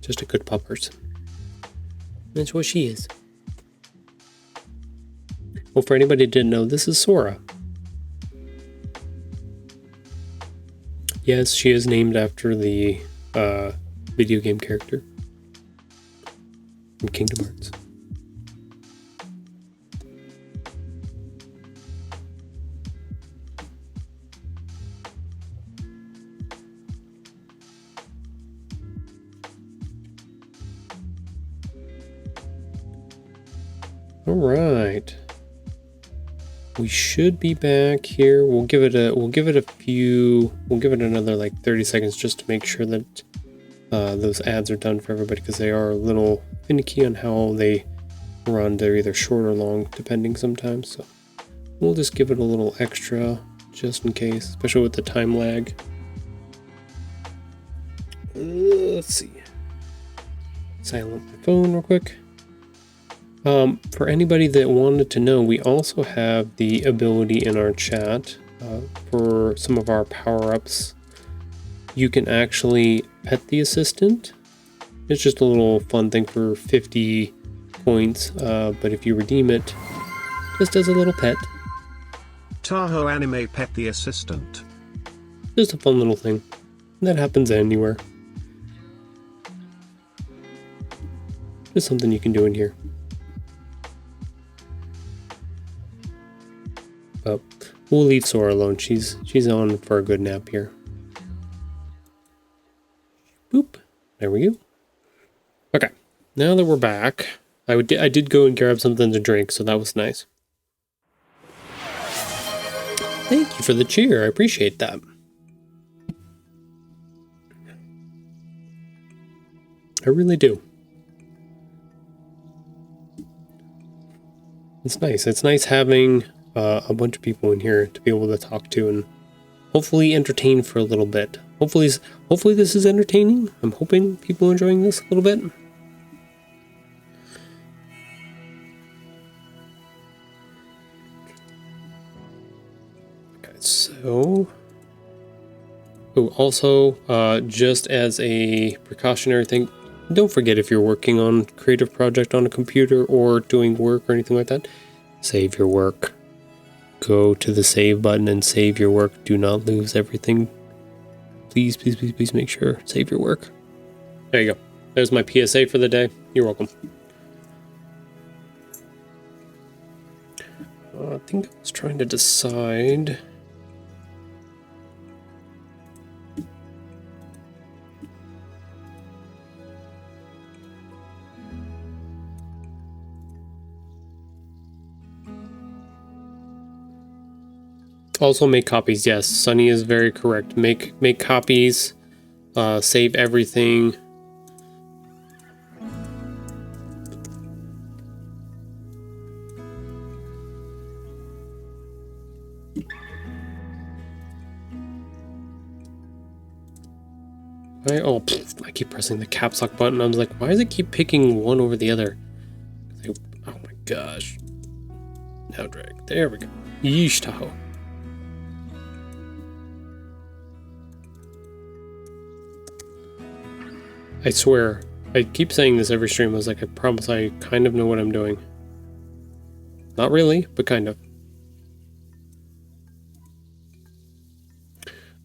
Just a good pup person. That's what she is. Well, for anybody who didn't know, this is Sora. Yes, she is named after the video game character from Kingdom Hearts. All right. We should be back here. We'll give it another like 30 seconds just to make sure that those ads are done for everybody, because they are a little finicky on how they run. They're either short or long, depending sometimes. So we'll just give it a little extra just in case, especially with the time lag. Let's see. Silent my phone real quick. For anybody that wanted to know, we also have the ability in our chat for some of our power-ups. You can actually pet the assistant. It's just a little fun thing for 50 points, but if you redeem it, just as a little pet. Tahoe Anime Pet the Assistant. Just a fun little thing. That happens anywhere. Just something you can do in here. But we'll leave Sora alone. She's on for a good nap here. Boop. There we go. Okay. Now that we're back, I did go and grab something to drink, so that was nice. Thank you for the cheer. I appreciate that. I really do. It's nice. It's nice having a bunch of people in here to be able to talk to and hopefully entertain for a little bit. Hopefully this is entertaining. I'm hoping people are enjoying this a little bit. Okay, so also just as a precautionary thing, don't forget, if you're working on a creative project on a computer or doing work or anything like that, save your work. Go to the save button and save your work. Do not lose everything. Please, please, please, please make sure. Save your work. There you go. There's my PSA for the day. You're welcome. I think I was trying to decide. Also make copies. Yes, Sunny is very correct. Make copies. Save everything. I keep pressing the caps lock button. I was like, why does it keep picking one over the other? Oh my gosh. Now drag. There we go. Yeesh, Tahoe. I swear, I keep saying this every stream. I was like, I promise I kind of know what I'm doing. Not really, but kind of.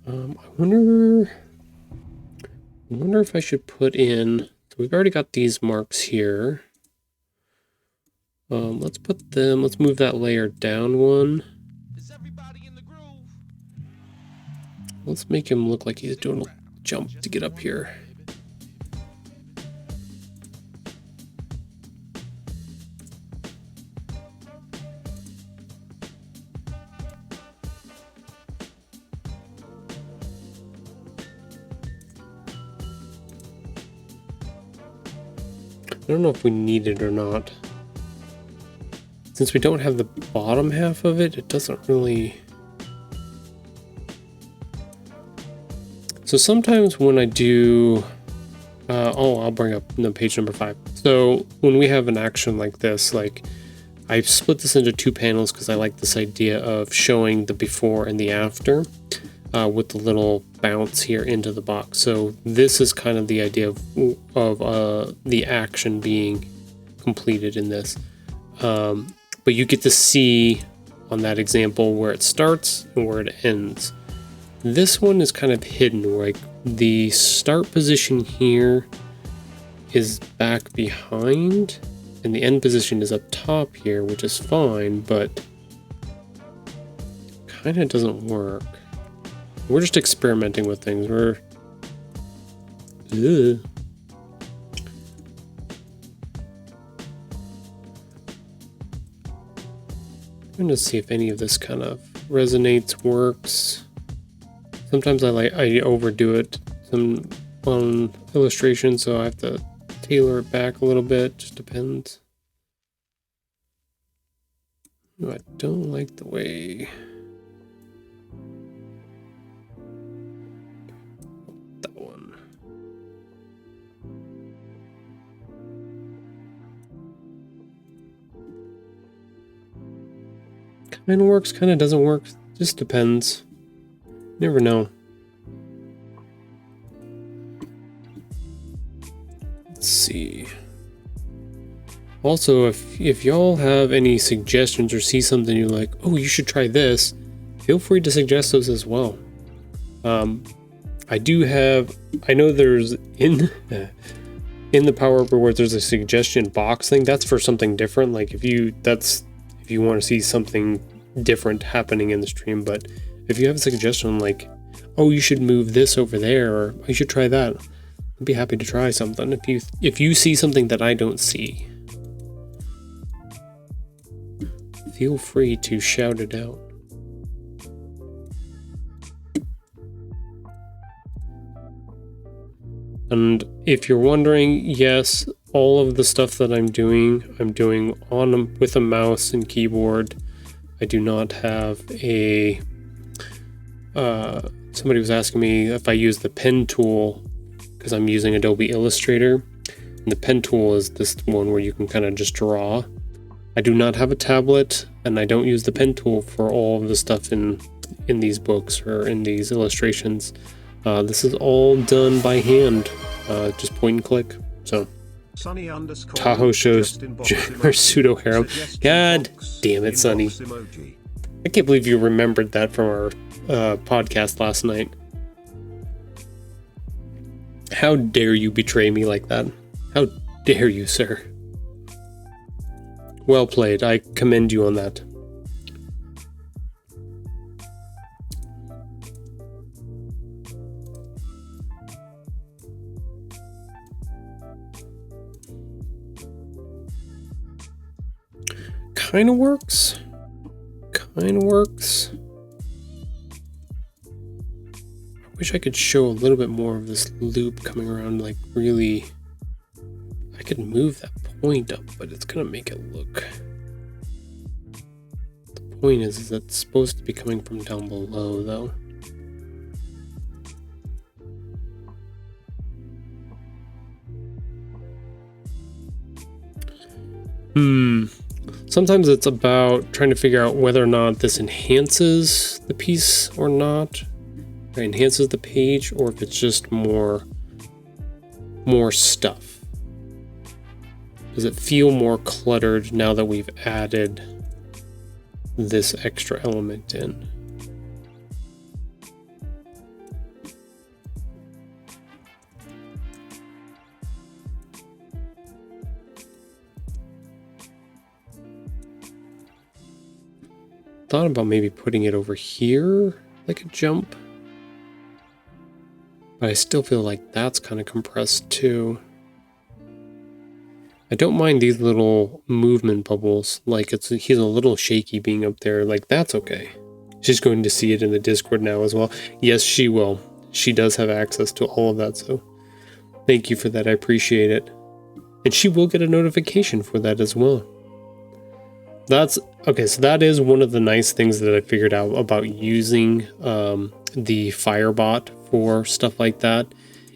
I wonder if I should put in, so we've already got these marks here. Let's move that layer down one. Let's make him look like he's doing a jump to get up here. I don't know if we need it or not. Since we don't have the bottom half of it, it doesn't really... So sometimes when I do... I'll bring up page number 5. So when we have an action like this, like I've split this into 2 panels because I like this idea of showing the before and the after. with the little bounce here into the box. So this is kind of the idea of the action being completed in this. But you get to see on that example where it starts and where it ends. This one is kind of hidden, like the start position here is back behind and the end position is up top here, which is fine, but kind of doesn't work. We're just experimenting with things. Ugh. I'm going to see if any of this kind of resonates, works. Sometimes I overdo it on illustration, so I have to tailor it back a little bit. Just depends. No, I don't like the way that one. Kind of works, kind of doesn't work. Just depends. Never know. Let's see. Also, if y'all have any suggestions or see something you're like, oh, you should try this, feel free to suggest those as well. I know there's in the Power Up Rewards, there's a suggestion box thing. That's for something different. Like if you want to see something different happening in the stream, but if you have a suggestion like, oh, you should move this over there, or you should try that, I'd be happy to try something. If you see something that I don't see, feel free to shout it out. And if you're wondering, yes, all of the stuff that I'm doing with a mouse and keyboard. I do not have a... somebody was asking me if I use the pen tool because I'm using Adobe Illustrator. And the pen tool is this one where you can kind of just draw. I do not have a tablet, and I don't use the pen tool for all of the stuff in these books or in these illustrations. This is all done by hand, just point and click. So Tahoe shows our pseudo harem. God damn it, Sonny! I can't believe you remembered that from our podcast last night. How dare you betray me like that? How dare you, sir? Well played. I commend you on that. Kind of works. Kind of works. I wish I could show a little bit more of this loop coming around, like really. I could move that point up, but it's gonna make it look. The point is that it's supposed to be coming from down below, though. Sometimes it's about trying to figure out whether or not this enhances the piece or not. It enhances the page, or if it's just more stuff. Does it feel more cluttered now that we've added this extra element in? Thought about maybe putting it over here like a jump, but I still feel like that's kind of compressed too. I don't mind these little movement bubbles, like he's a little shaky being up there, like that's okay. She's going to see it in the Discord now as well. Yes, she will. She does have access to all of that, so thank you for that, I appreciate it. And she will get a notification for that as well. That's okay, so that is one of the nice things that I figured out about using the Firebot for stuff like that,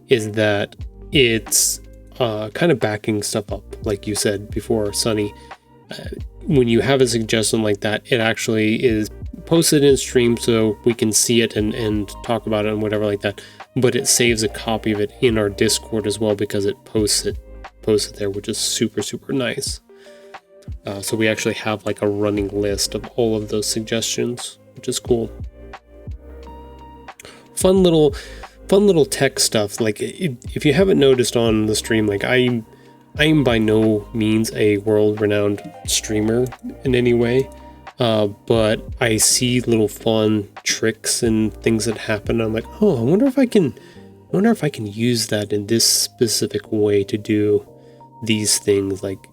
is that it's kind of backing stuff up, like you said before, Sonny. When you have a suggestion like that, it actually is posts it in stream so we can see it and talk about it and whatever like that. But it saves a copy of it in our Discord as well because it posts it there, which is super, super nice. So we actually have like a running list of all of those suggestions, which is cool. Fun little tech stuff. Like if you haven't noticed on the stream, like I am by no means a world-renowned streamer in any way, but I see little fun tricks and things that happen. I'm like, oh, I wonder if I can use that in this specific way to do these things. Like,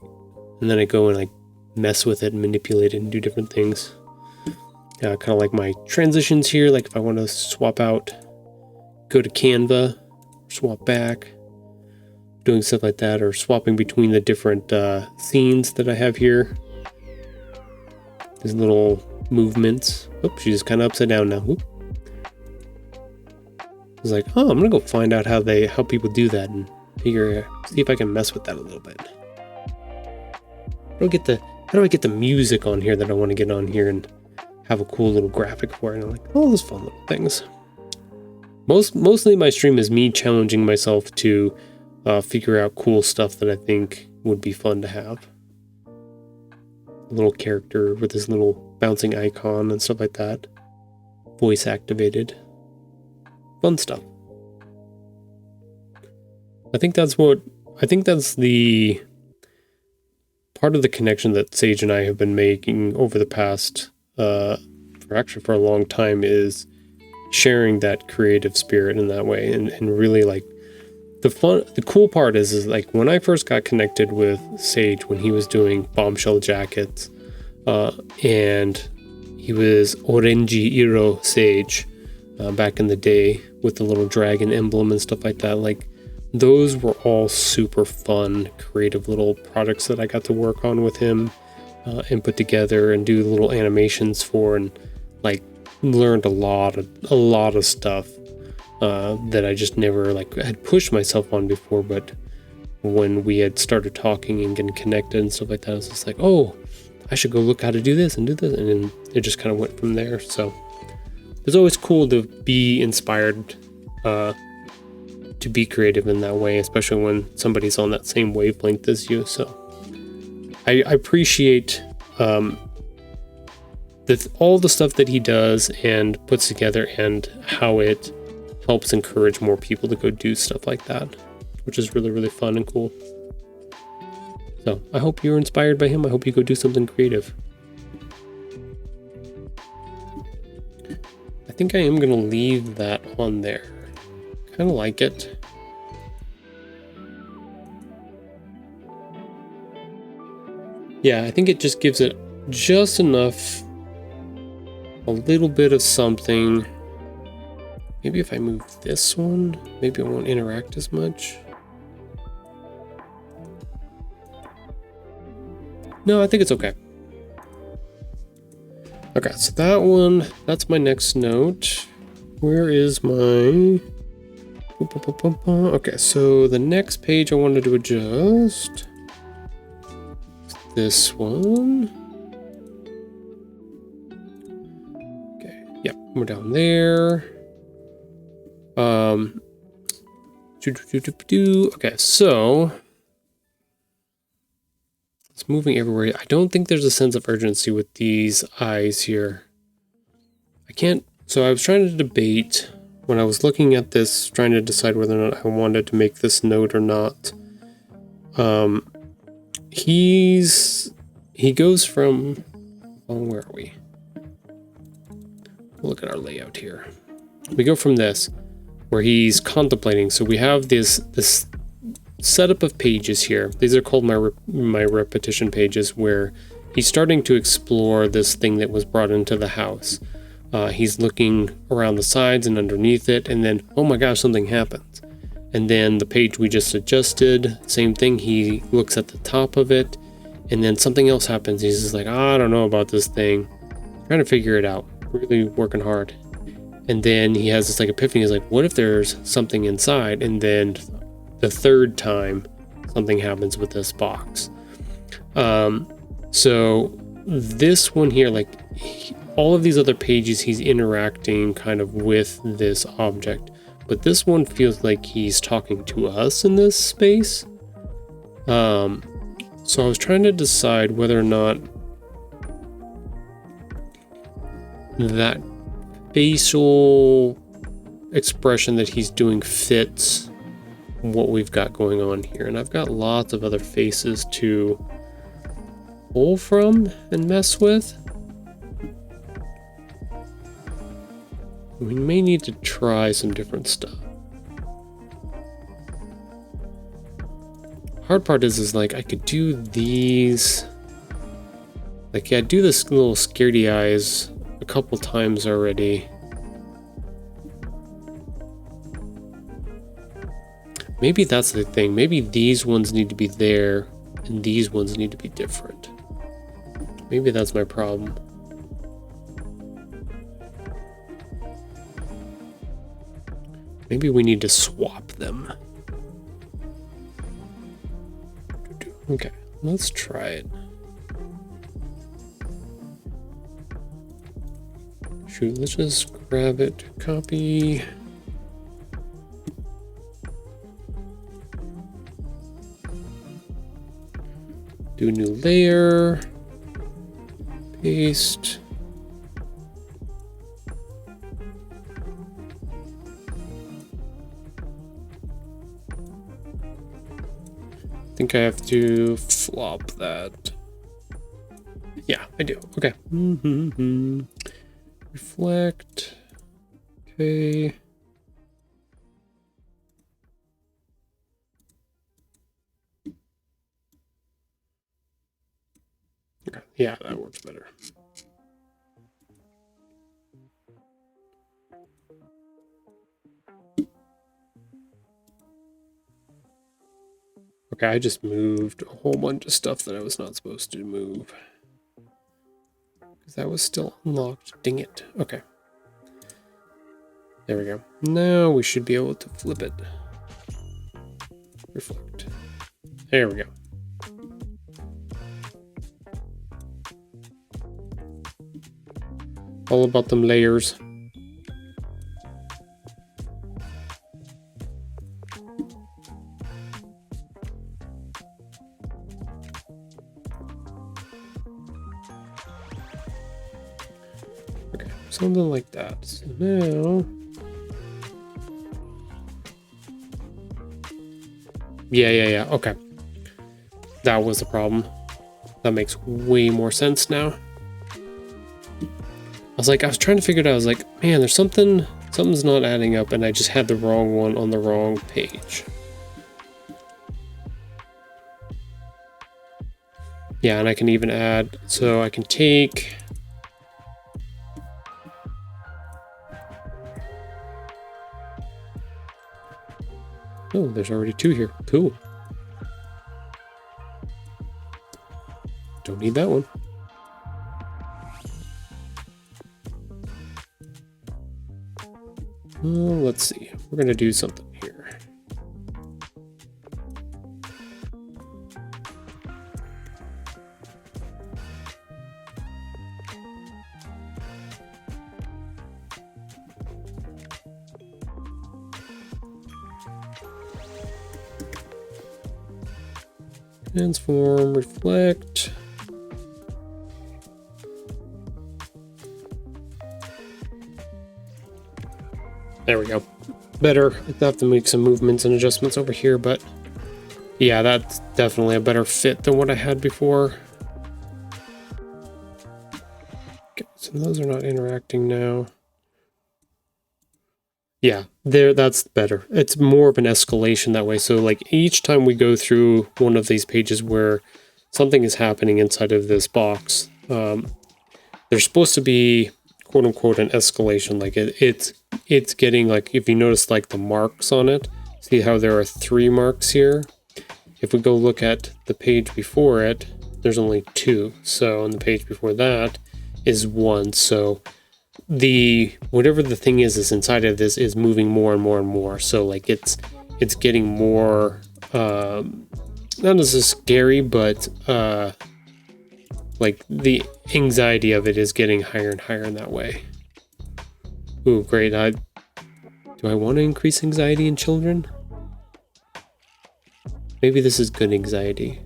and then I go and like mess with it and manipulate it and do different things. Kind of like my transitions here. Like if I want to swap out, go to Canva, swap back, doing stuff like that, or swapping between the different scenes that I have here. These little movements. Oops, she's kind of upside down now. Oop. I was like, oh, I'm gonna go find out how people do that and see if I can mess with that a little bit. How do I get the music on here that I want to get on here and have a cool little graphic for it? And I'm like, all those fun little things. Mostly my stream is me challenging myself to figure out cool stuff that I think would be fun to have. A little character with this little bouncing icon and stuff like that. Voice activated. Fun stuff. I think that's the part of the connection that Sage and I have been making over the past, for a long time, is sharing that creative spirit in that way, and really like the cool part is like when I first got connected with Sage when he was doing bombshell jackets, and he was Orenji Iro Sage back in the day with the little dragon emblem and stuff like that. Like those were all super fun, creative little projects that I got to work on with him and put together and do little animations for, and like learned a lot of stuff that I just never like had pushed myself on before. But when we had started talking and getting connected and stuff like that, I was just like, oh, I should go look how to do this and do this, and then it just kind of went from there. So it's always cool to be inspired to be creative in that way, especially when somebody's on that same wavelength as you. So I appreciate all the stuff that he does and puts together, and how it helps encourage more people to go do stuff like that, which is really, really fun and cool. So I hope you're inspired by him. I hope you go do something creative. I think I am going to leave that on there. Kind of like it. Yeah, I think it just gives it just enough, a little bit of something. Maybe if I move this one, maybe it won't interact as much. No, I think it's okay. Okay, so that one, that's my next note. Where is my... Okay, so the next page I wanted to adjust is this one. Okay, yep, we're down there. Okay, so it's moving everywhere. I don't think there's a sense of urgency with these eyes here. So I was trying to debate when I was looking at this, trying to decide whether or not I wanted to make this note or not. He goes from, where are we? We'll look at our layout here. We go from this, where he's contemplating. So we have this setup of pages here. These are called my repetition pages, where he's starting to explore this thing that was brought into the house. He's looking around the sides and underneath it, and then, oh my gosh, something happens. And then the page we just adjusted, same thing, he looks at the top of it, and then something else happens. He's just like, I don't know about this thing. Trying to figure it out, really working hard. And then he has this like epiphany. He's like, what if there's something inside? And then the third time, something happens with this box. So this one here, like all of these other pages, he's interacting kind of with this object. But this one feels like he's talking to us in this space. So I was trying to decide whether or not that facial expression that he's doing fits what we've got going on here. And I've got lots of other faces to pull from and mess with. We may need to try some different stuff. Hard part is like I could do these. Like, yeah, I do this little scaredy eyes a couple times already. Maybe that's the thing. Maybe these ones need to be there and these ones need to be different. Maybe that's my problem. Maybe we need to swap them. Okay, let's try it. Shoot, let's just grab it, copy. Do a new layer, paste. I think I have to flop that. Yeah, I do. Okay. Reflect. Okay. Okay. Yeah, that works better. Okay, I just moved a whole bunch of stuff that I was not supposed to move. Because that was still unlocked. Dang it. Okay. There we go. Now we should be able to flip it. Reflect. There we go. All about them layers. Okay, something like that. So now... Yeah, okay. That was the problem. That makes way more sense now. I was trying to figure it out. I was like, man, there's something's not adding up, and I just had the wrong one on the wrong page. Yeah, and I can even add, so I can take... Oh, there's already 2 here. Cool. Don't need that one. Let's see. We're going to do something here. Transform, reflect. There we go. Better. I have to make some movements and adjustments over here, but yeah, that's definitely a better fit than what I had before. Okay, so those are not interacting now. Yeah, that's better. It's more of an escalation that way. So like each time we go through one of these pages where something is happening inside of this box, there's supposed to be quote unquote an escalation. Like it's getting, like, if you notice like the marks on it, see how there are 3 marks here? If we go look at the page before it, there's only 2. So on the page before that is 1. So whatever the thing is inside of this is moving more and more and more. So like it's getting more not as scary, but like the anxiety of it is getting higher and higher in that way. Ooh, great. Do I want to increase anxiety in children? Maybe this is good anxiety.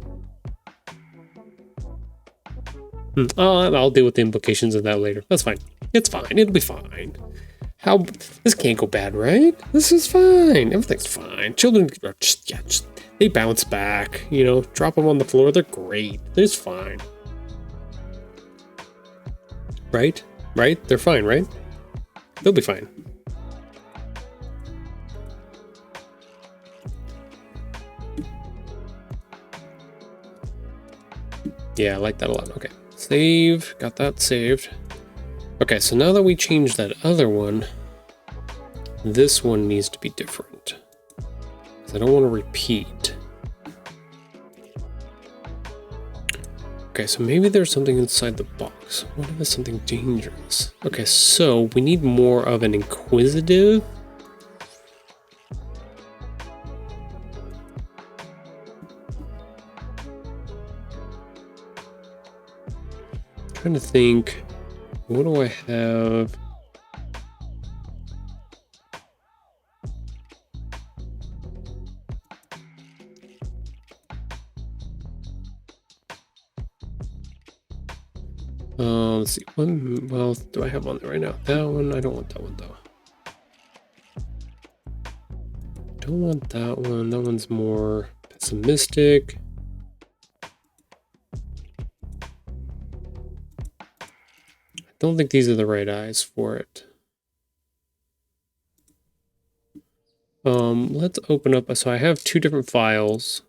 Oh, I'll deal with the implications of that later. That's fine. It's fine. It'll be fine. This can't go bad, right? This is fine. Everything's fine. Children are just they bounce back. You know, drop them on the floor. They're great. It's fine. Right? Right? They're fine, right? They'll be fine. Yeah, I like that a lot. Okay. Save. Got that saved. Okay, so now that we changed that other one, this one needs to be different. Because I don't want to repeat. Okay, so maybe there's something inside the box. What if it's something dangerous? Okay, so we need more of an inquisitive. Trying to think, what do I have? Let's see. What else do I have on there right now? That one. I don't want that one though. Don't want that one. That one's more pessimistic. Don't think these are the right eyes for it. Let's open up. So I have two different files.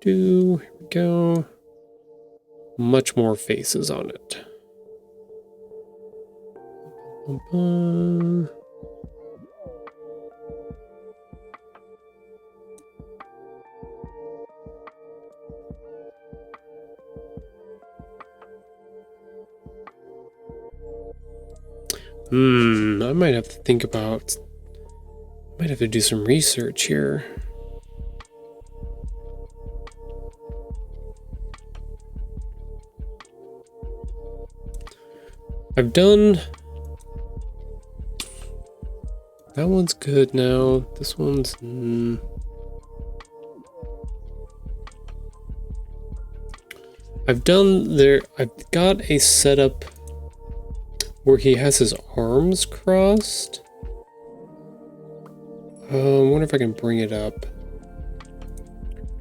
Here we go. Much more faces on it. I might have to think about, might have to do some research here. I've done, that one's good now. This one's, I've got a setup where he has his arms crossed. I wonder if I can bring it up.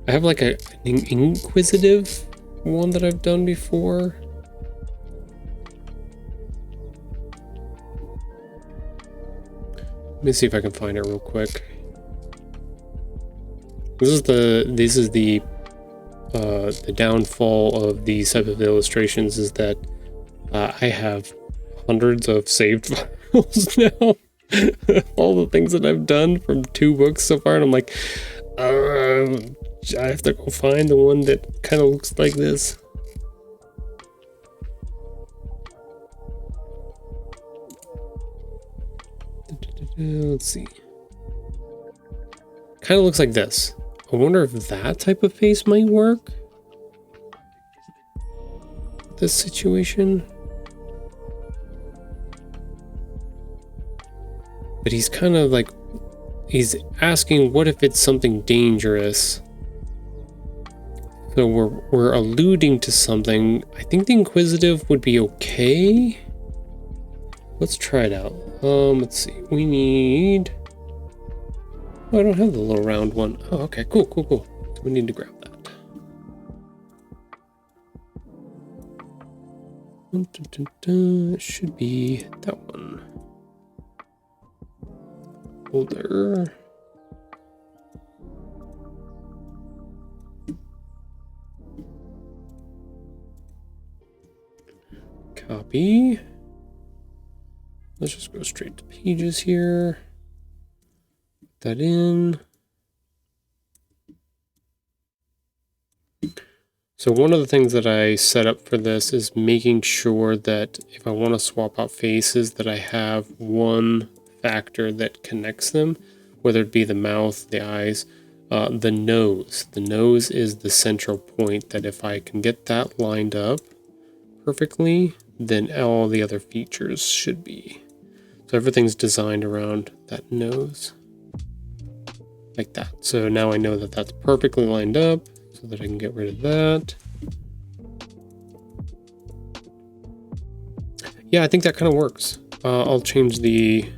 I have like an inquisitive one that I've done before. Let me see if I can find it real quick. This is the downfall of these type of illustrations is that I have hundreds of saved files now. All the things that I've done from 2 books so far, and I'm like, I have to go find the one that kind of looks like this. Let's see. Kind of looks like this. I wonder if that type of face might work. This situation. But he's kind of like, he's asking, what if it's something dangerous? So we're alluding to something. I think the inquisitive would be okay. Let's try it out. Let's see. We need, oh, I don't have the little round one. Oh, okay, cool. So we need to grab that. It should be that one. Folder. Copy. Let's just go straight to pages here. Put that in. So one of the things that I set up for this is making sure that if I want to swap out faces, that I have one factor that connects them, whether it be the mouth, the eyes, the nose. The nose is the central point that if I can get that lined up, perfectly, then all the other features should be. So everything's designed around that nose. Like that. So now I know that that's perfectly lined up so that I can get rid of that. Yeah, I think that kind of works. I'll change the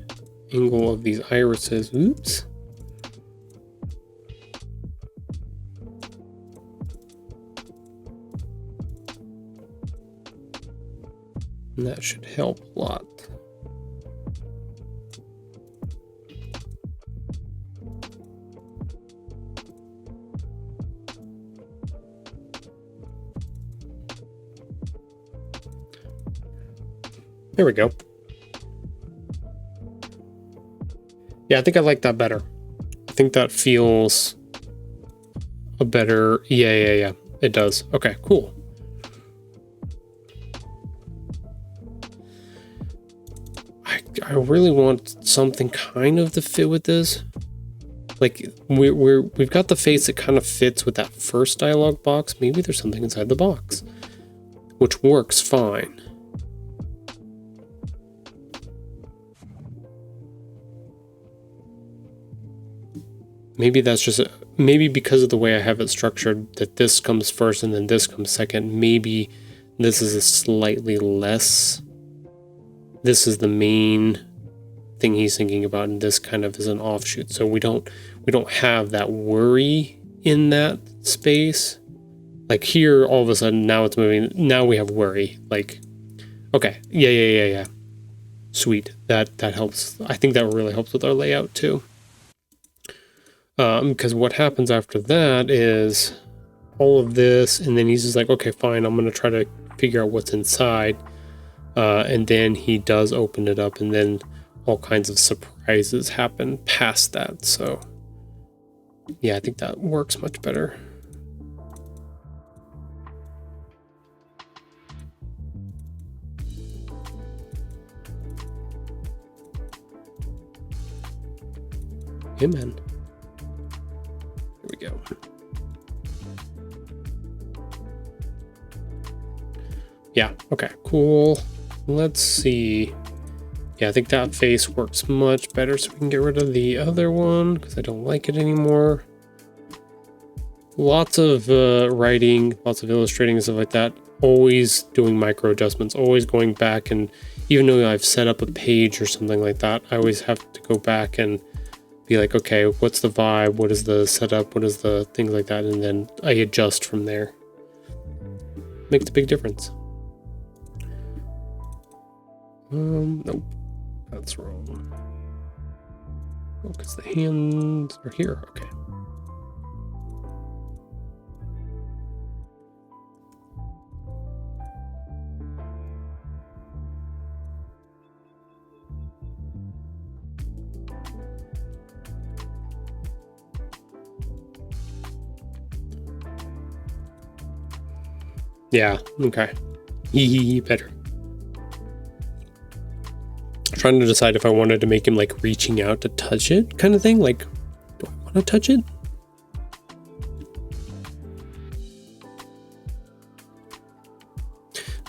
angle of these irises. Oops. And that should help a lot. There we go. Yeah, I think I like that better. I think that feels a better... Yeah. It does. Okay, cool. I really want something kind of to fit with this. Like, we've got the face that kind of fits with that first dialogue box. Maybe there's something inside the box, which works fine. Maybe that's just, maybe because of the way I have it structured, that this comes first and then this comes second. Maybe this is a slightly less, this is the main thing he's thinking about, and this kind of is an offshoot. So we don't have that worry in that space. Like here, all of a sudden, now it's moving. Now we have worry. Like, okay, yeah. Sweet. That helps. I think that really helps with our layout too. Because what happens after that is all of this, and then he's just like, okay, fine, I'm going to try to figure out what's inside. And then he does open it up, and then all kinds of surprises happen past that. So yeah, I think that works much better. Amen. Here we go. Yeah, okay, cool. Let's see. Yeah, I think that face works much better, so we can get rid of the other one because I don't like it anymore. Lots of writing, lots of illustrating and stuff like that. Always doing micro adjustments, always going back, and even though I've set up a page or something like that, I always have to go back and be like, okay, what's the vibe? What is the setup? What is the things like that? And then I adjust from there. Makes a big difference. Nope, that's wrong. Oh, because the hands are here. Okay. Yeah, okay. Better. Trying to decide if I wanted to make him like reaching out to touch it kind of thing. Like, do I want to touch it?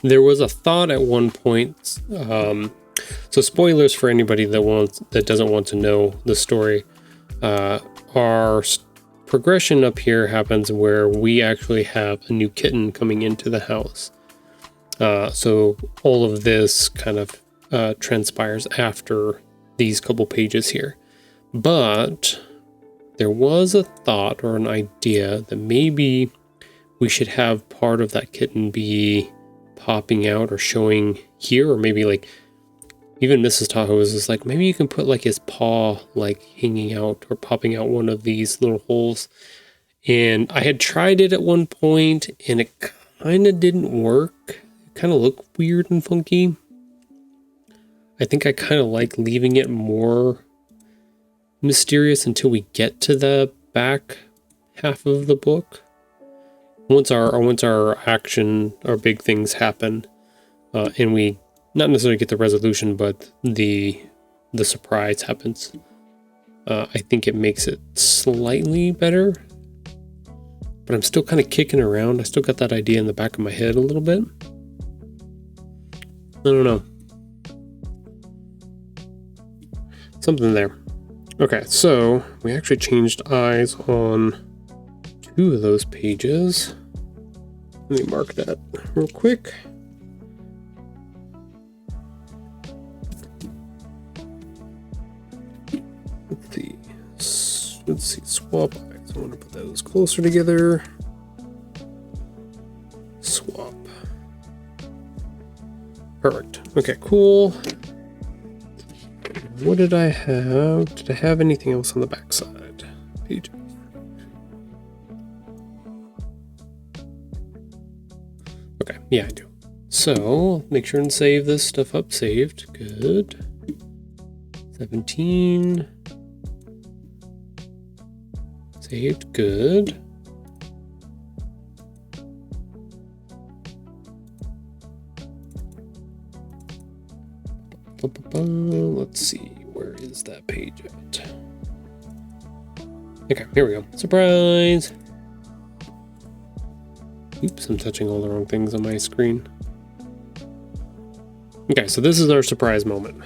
There was a thought at one point. So spoilers for anybody that doesn't want to know the story. Our progression up here happens where we actually have a new kitten coming into the house. So all of this kind of transpires after these couple pages here. But there was a thought or an idea that maybe we should have part of that kitten be popping out or showing here, or maybe like even Mrs. Tahoe was just like, maybe you can put like his paw like hanging out or popping out one of these little holes. And I had tried it at one point and it kind of didn't work. It kind of looked weird and funky. I think I kind of like leaving it more mysterious until we get to the back half of the book. Once our action, our big things happen, and we not necessarily get the resolution, but the surprise happens. I think it makes it slightly better, but I'm still kind of kicking around. I still got that idea in the back of my head a little bit. don't know. Something there. Okay, so we actually changed eyes on 2 of those pages. Let me mark that real quick. Let's see, swap eyes. I want to put those closer together. Swap. Perfect. Okay, cool. What did I have? Did I have anything else on the back side? Page. Okay, yeah, I do. So, make sure and save this stuff up. Saved. Good. 17. Saved. Good. Let's see, where is that page at? Okay, here we go. Surprise! Oops, I'm touching all the wrong things on my screen. Okay, so this is our surprise moment.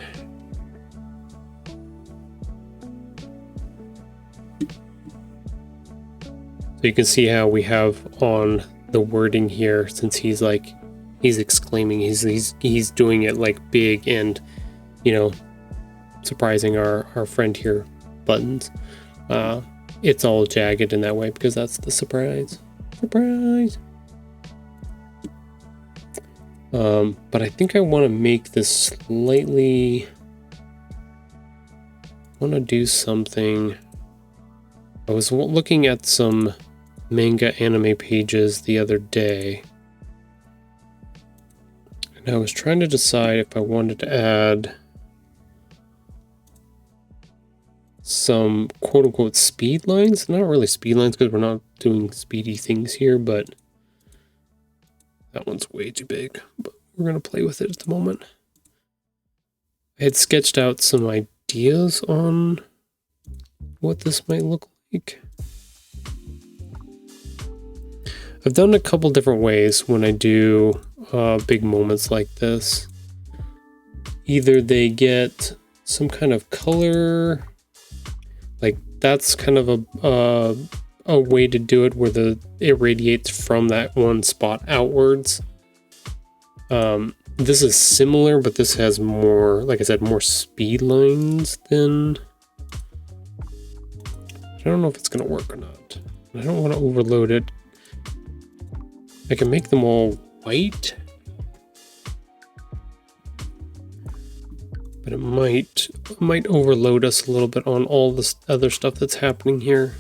So you can see how we have on the wording here, since he's exclaiming, he's doing it like big and, you know, surprising our friend here, Buttons. It's all jagged in that way because that's the surprise. Surprise! But I think I want to make this slightly... I want to do something... I was looking at some manga anime pages the other day, and I was trying to decide if I wanted to add some quote-unquote speed lines. Not really speed lines because we're not doing speedy things here, but that one's way too big. But we're going to play with it at the moment. I had sketched out some ideas on what this might look like. I've done a couple different ways when I do big moments like this. Either they get some kind of color, like that's kind of a way to do it where it radiates from that one spot outwards. This is similar, but this has more, like I said, more speed lines than... I don't know if it's going to work or not. I don't want to overload it. I can make them all white, but it might overload us a little bit on all this other stuff that's happening here.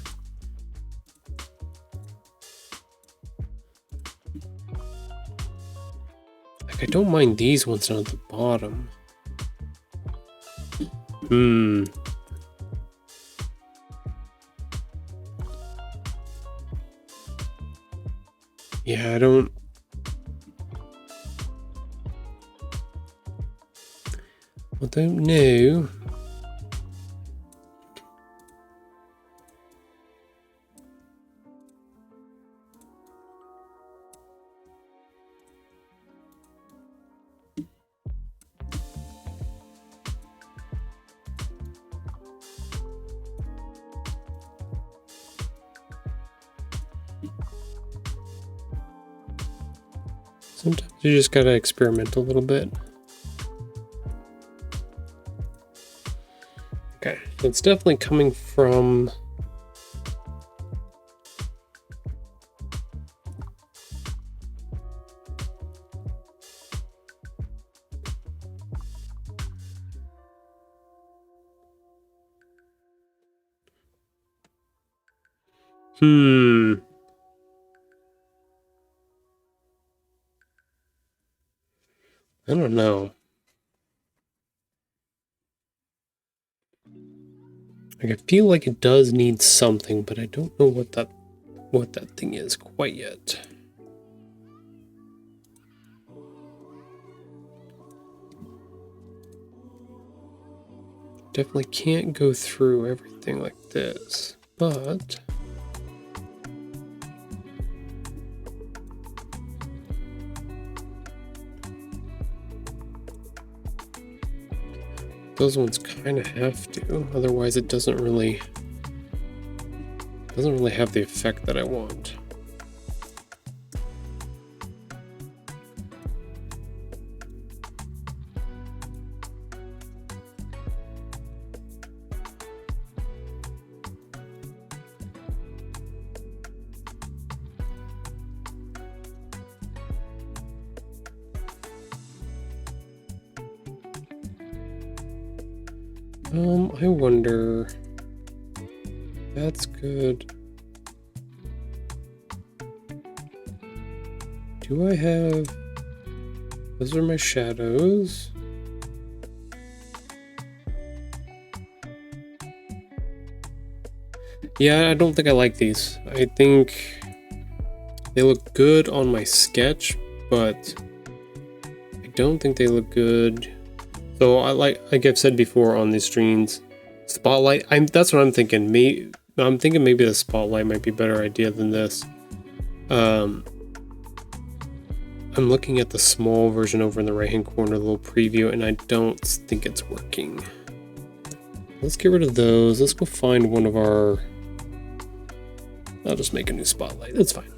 Like, I don't mind these ones down at the bottom. Yeah, I don't know. Sometimes you just gotta experiment a little bit. Okay, it's definitely coming from... I don't know. Like, I feel like it does need something, but I don't know what that thing is quite yet. Definitely can't go through everything like this, but... those ones kind of have to, otherwise it doesn't really have the effect that I want. I wonder. That's good. Do I have... Those are my shadows. Yeah, I don't think I like these. I think they look good on my sketch, but I don't think they look good. So I like I've said before on these streams, spotlight. That's what I'm thinking. I'm thinking maybe the spotlight might be a better idea than this. I'm looking at the small version over in the right hand corner, the little preview, and I don't think it's working. Let's get rid of those. Let's go find one of our... I'll just make a new spotlight. That's fine.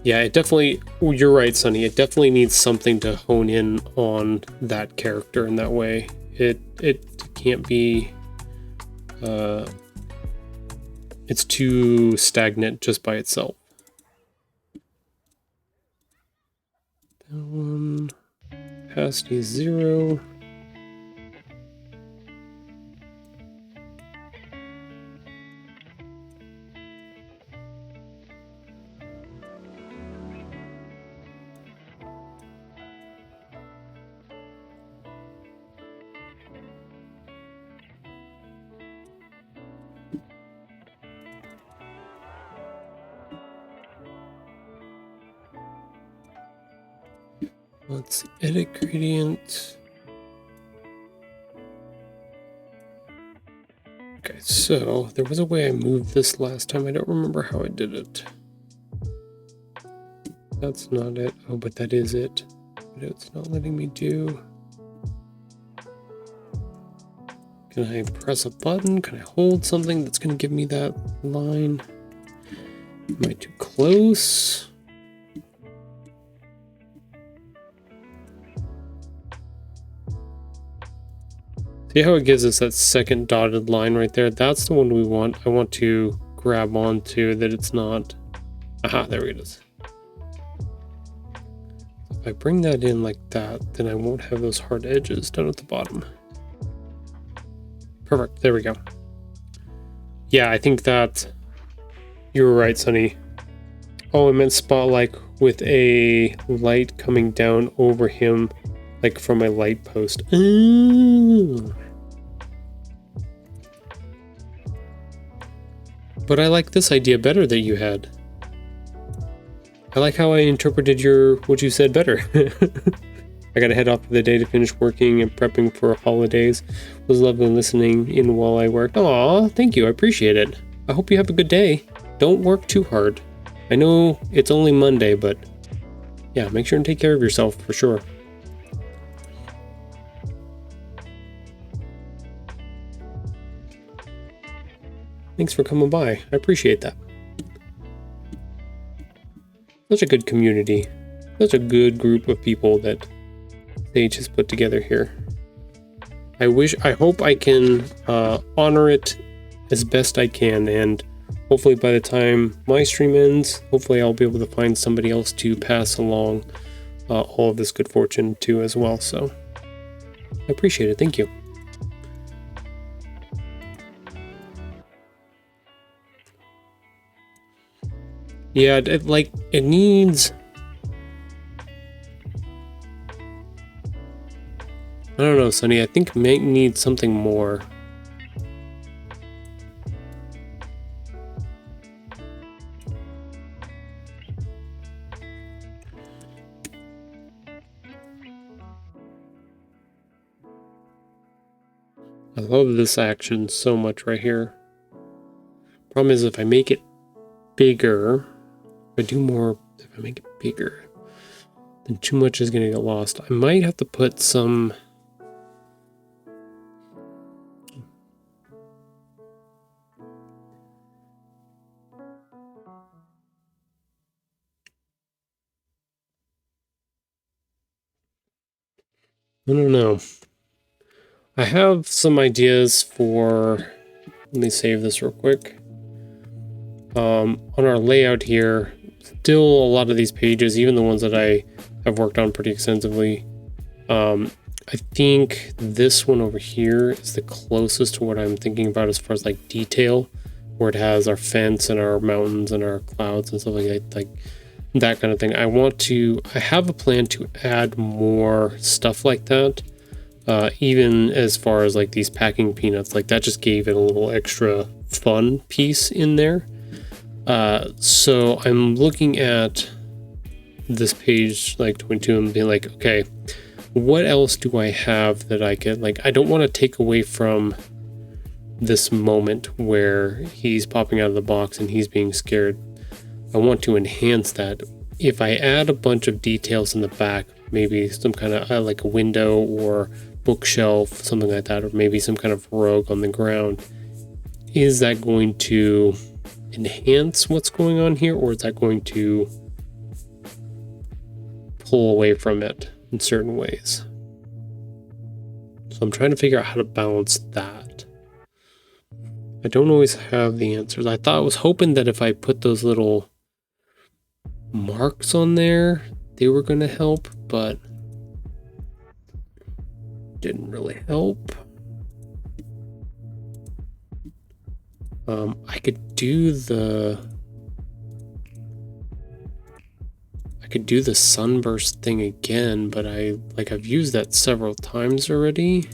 Yeah, it definitely... You're right, Sunny. It definitely needs something to hone in on that character in that way. It can't be... it's too stagnant just by itself. That one... Opacity 0. Let's see, edit gradient. Okay, so there was a way I moved this last time. I don't remember how I did it. That's not it. Oh, but that is it. But it's not letting me do. Can I press a button? Can I hold something that's going to give me that line? Am I too close? See how it gives us that second dotted line right there? That's the one we want. I want to grab onto that it's not. Aha, there it is. If I bring that in like that, then I won't have those hard edges down at the bottom. Perfect, there we go. Yeah, I think that you were right, Sunny. Oh, I meant spotlight with a light coming down over him, like from my light post. Ooh. But I like this idea better that you had. I like how I interpreted what you said better. I gotta head off for the day to finish working and prepping for holidays. It was lovely listening in while I worked. Aw, thank you, I appreciate it. I hope you have a good day. Don't work too hard. I know it's only Monday, but yeah, make sure and take care of yourself for sure. Thanks for coming by. I appreciate that. Such a good community. Such a good group of people that Sage has put together here. I hope I can honor it as best I can, and hopefully by the time my stream ends, hopefully I'll be able to find somebody else to pass along all of this good fortune to as well. So I appreciate it. Thank you. Yeah, it needs... I don't know, Sunny. I think it might need something more. I love this action so much right here. Problem is, if I make it bigger, if I make it bigger, then too much is going to get lost. I might have to put some... I don't know. I have some ideas for... Let me save this real quick. On our layout here, still a lot of these pages, even the ones that I have worked on pretty extensively, I think this one over here is the closest to what I'm thinking about as far as like detail, where it has our fence and our mountains and our clouds and stuff like that kind of thing. I have a plan to add more stuff like that. Even as far as like these packing peanuts, like that just gave it a little extra fun piece in there. So I'm looking at this page like 22 and being like, okay, what else do I have that I could, like, I don't want to take away from this moment where he's popping out of the box and he's being scared. I want to enhance that. If I add a bunch of details in the back, maybe some kind of like a window or bookshelf, something like that, or maybe some kind of rug on the ground, is that going to enhance what's going on here, or is that going to pull away from it in certain ways? So I'm trying to figure out how to balance that. I don't always have the answers. I was hoping that if I put those little marks on there, they were going to help, but didn't really help. I could do the sunburst thing again, but I've used that several times already.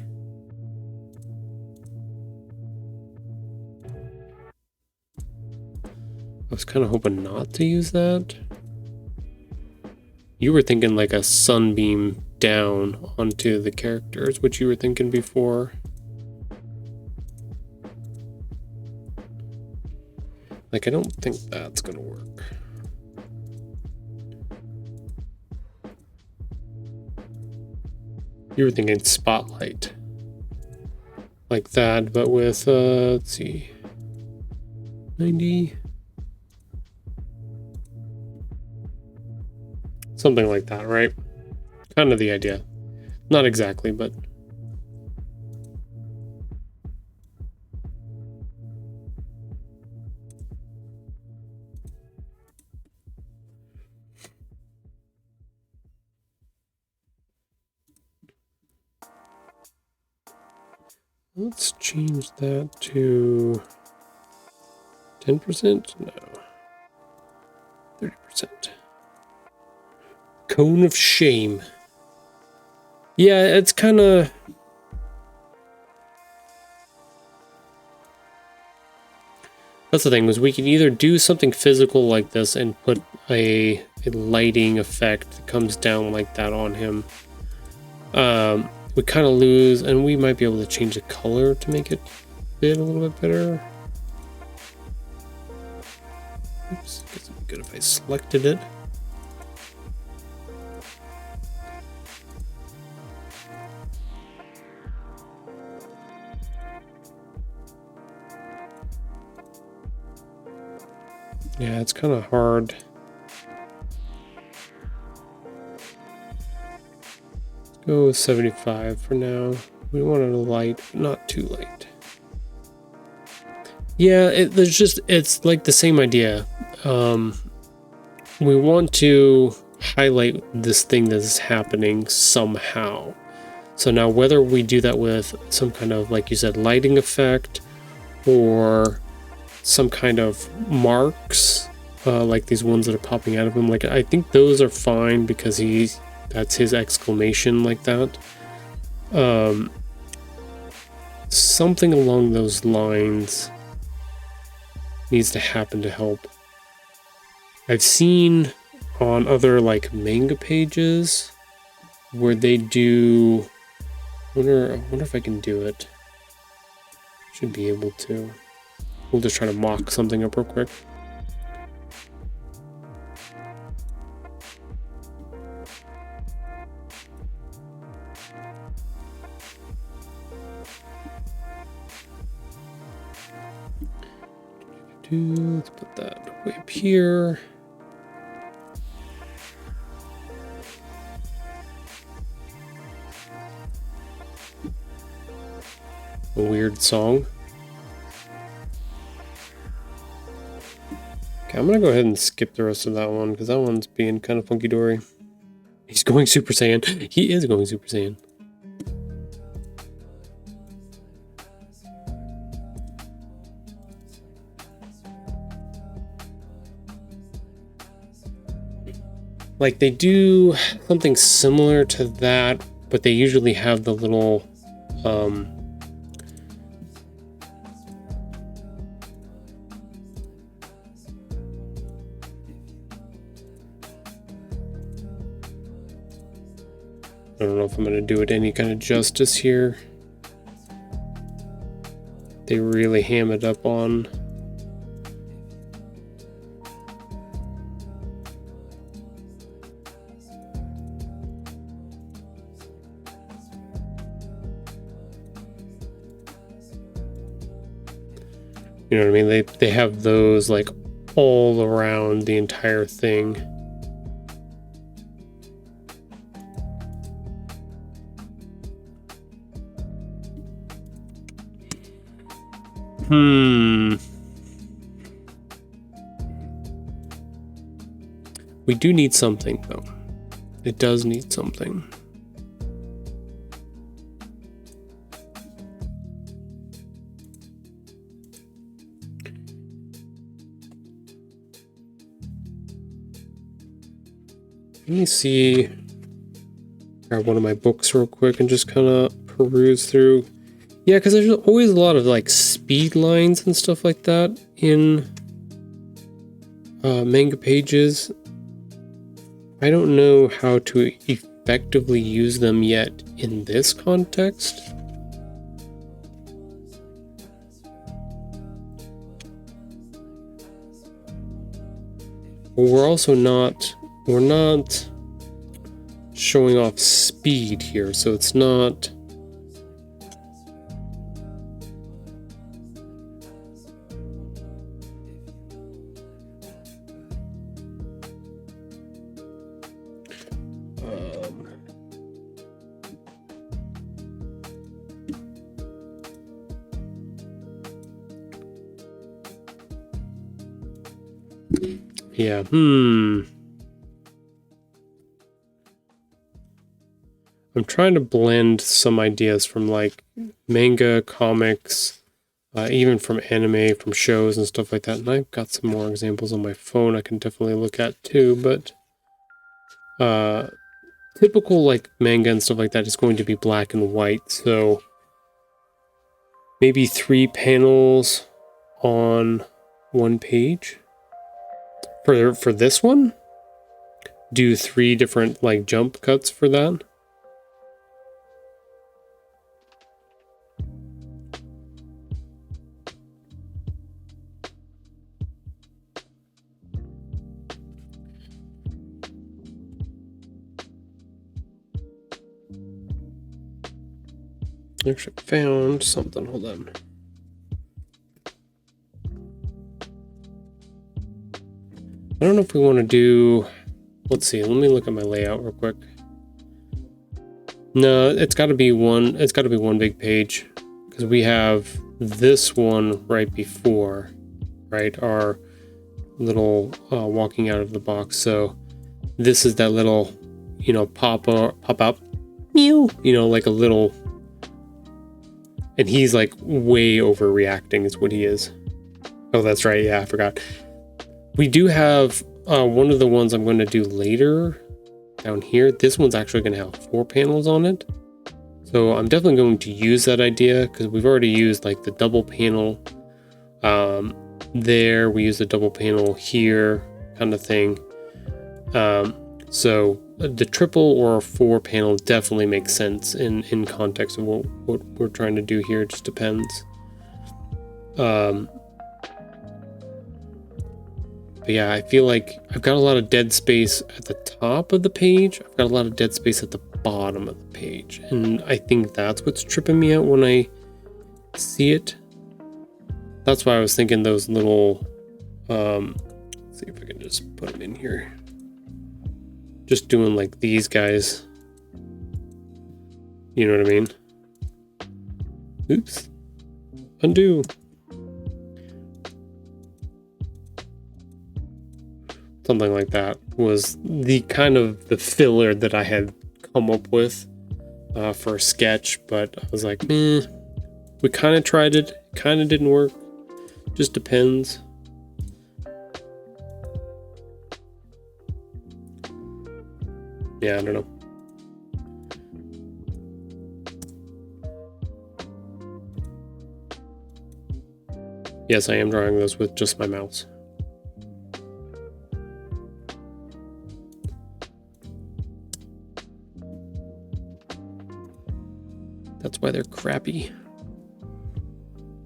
I was kind of hoping not to use that. You were thinking like a sunbeam down onto the characters, which you were thinking before. Like, I don't think that's gonna work. You were thinking spotlight. Like that, but with, let's see, 90. Something like that, right? Kind of the idea. Not exactly, but... Let's change that to 10%? No. 30%. Cone of shame. Yeah, it's kind of... That's the thing, was we could either do something physical like this and put a lighting effect that comes down like that on him. We kind of lose, and we might be able to change the color to make it fit a little bit better. Oops, I guess it'd be good if I selected it. Yeah, it's kind of hard. Let's go with 75 for now. We want it light, but not too light. Yeah, it's like the same idea. We want to highlight this thing that is happening somehow. So now whether we do that with some kind of, like you said, lighting effect, or some kind of marks, like these ones that are popping out of him. Like, I think those are fine because that's his exclamation like that. Something along those lines needs to happen to help. I've seen on other like manga pages where they do... I wonder if I can do it. Should be able to. We'll just try to mock something up real quick. Let's put that way up here. A weird song. Okay, I'm gonna go ahead and skip the rest of that one because that one's being kind of funky dory. He's going Super Saiyan. He is going Super Saiyan. Like, they do something similar to that, but they usually have the little I don't know if I'm going to do it any kind of justice here. They really ham it up on. You know what I mean? They have those like all around the entire thing. We do need something, though. It does need something. Let me see. Grab one of my books real quick and just kind of peruse through. Yeah, because there's always a lot of like speed lines and stuff like that in manga pages. I don't know how to effectively use them yet in this context. But we're not showing off speed here, so it's not. Yeah, I'm trying to blend some ideas from like manga, comics, even from anime, from shows and stuff like that. And I've got some more examples on my phone I can definitely look at too, but typical like manga and stuff like that is going to be black and white. So maybe 3 panels on one page. For this one, do 3 different like jump cuts for that. Actually found something, hold on. I don't know if we want to do, let's see, let me look at my layout real quick. No, it's got to be one big page because we have this one right before, right? Our little walking out of the box. So this is that little, you know, pop up, mew, you know, like a little, and he's like way overreacting is what he is. Oh, that's right. Yeah, I forgot. We do have one of the ones I'm going to do later down here. This one's actually going to have 4 panels on it. So I'm definitely going to use that idea because we've already used like the double panel there. We use the double panel here kind of thing. So the triple or 4 panel definitely makes sense in context of what we're trying to do here. It just depends. But yeah, I feel like I've got a lot of dead space at the top of the page. I've got a lot of dead space at the bottom of the page. And I think that's what's tripping me out when I see it. That's why I was thinking those little Let's see if I can just put them in here. Just doing like these guys. You know what I mean? Oops. Undo. Something like that was the kind of the filler that I had come up with for a sketch, but I was like, we kind of tried it, kind of didn't work. Just depends. Yeah, I don't know. Yes, I am drawing this with just my mouse. That's why they're crappy.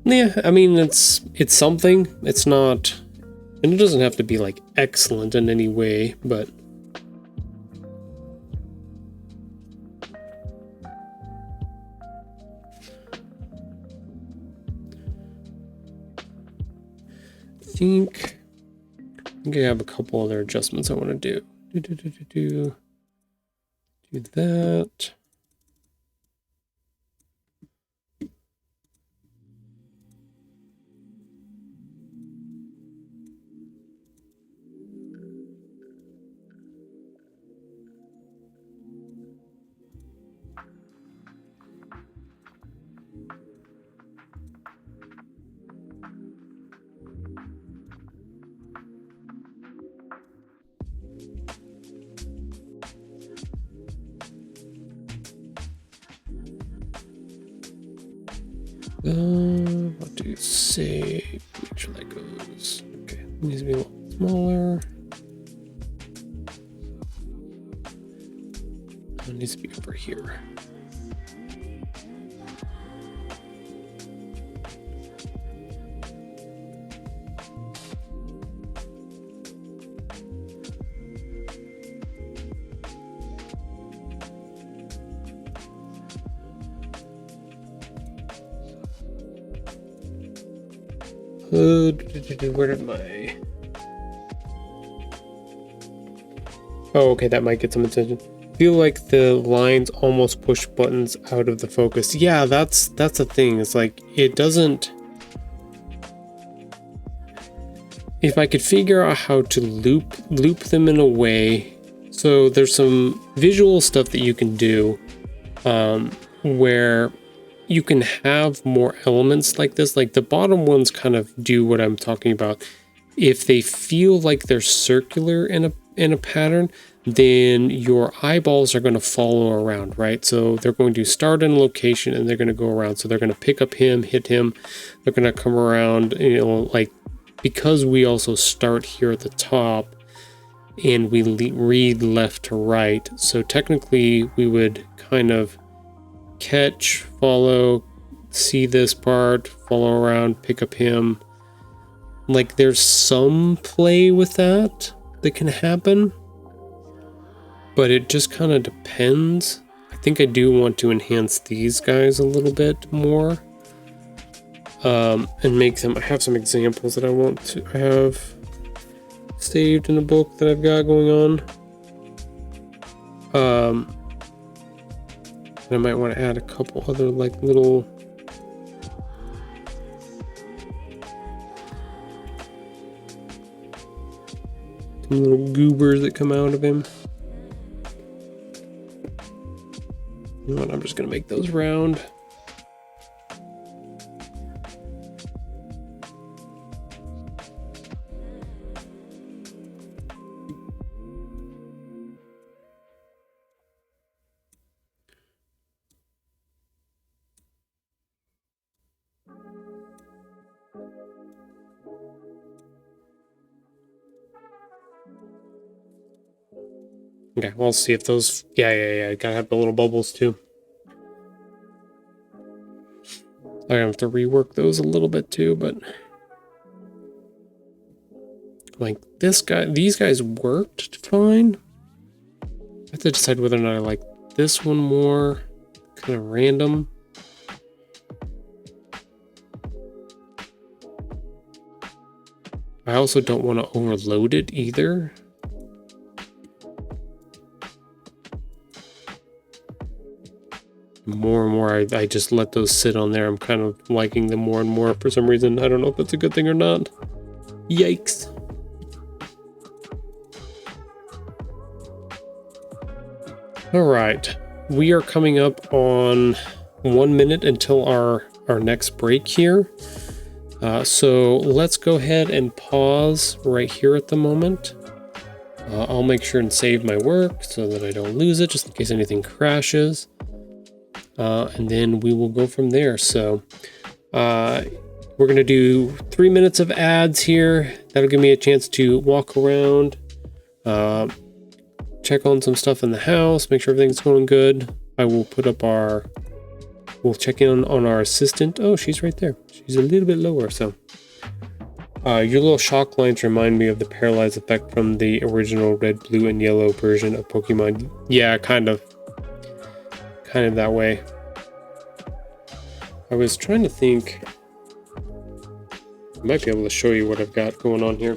Yeah, I mean, it's something. It's not, and it doesn't have to be like excellent in any way, but I think I have a couple other adjustments I want to do. Do that. What do you say? Make sure that goes. Okay, it needs to be a little smaller. It needs to be over here. Where did my... Oh, okay, that might get some attention. Feel like the lines almost push buttons out of the focus. Yeah, that's the thing. It's like, it doesn't... If I could figure out how to loop them in a way, so there's some visual stuff that you can do, where you can have more elements like this. Like the bottom ones kind of do what I'm talking about. If they feel like they're circular in a pattern, then your eyeballs are going to follow around, right? So they're going to start in a location and they're going to go around. So they're going to pick up him, hit him. They're going to come around, like, because we also start here at the top and we read left to right. So technically we would kind of catch, follow, see this part, follow around, pick up him. Like there's some play with that can happen, but it just kind of depends. I think I do want to enhance these guys a little bit more, and make them. I have some examples that I have saved in a book that I've got going on. I might want to add a couple other like little goobers that come out of him. You know what, I'm just gonna make those round. Okay, we'll see if those... Yeah. Gotta have the little bubbles too. I have to rework those a little bit too, but... Like, these guys worked fine. I have to decide whether or not I like this one more. Kind of random. I also don't want to overload it either. More and more I just let those sit on there. I'm kind of liking them more and more for some reason. I don't know if that's a good thing or not. Yikes. All right, we are coming up on 1 minute until our next break here. So let's go ahead and pause right here at the moment. I'll make sure and save my work so that I don't lose it, just in case anything crashes. And then we will go from there. So we're going to do 3 minutes of ads here. That'll give me a chance to walk around, check on some stuff in the house, make sure everything's going good. I will put up we'll check in on our assistant. Oh, she's right there. She's a little bit lower. So your little shock lines remind me of the paralyzed effect from the original red, blue, and yellow version of Pokemon. Yeah, kind of that way. I was trying to think. I might be able to show you what I've got going on here.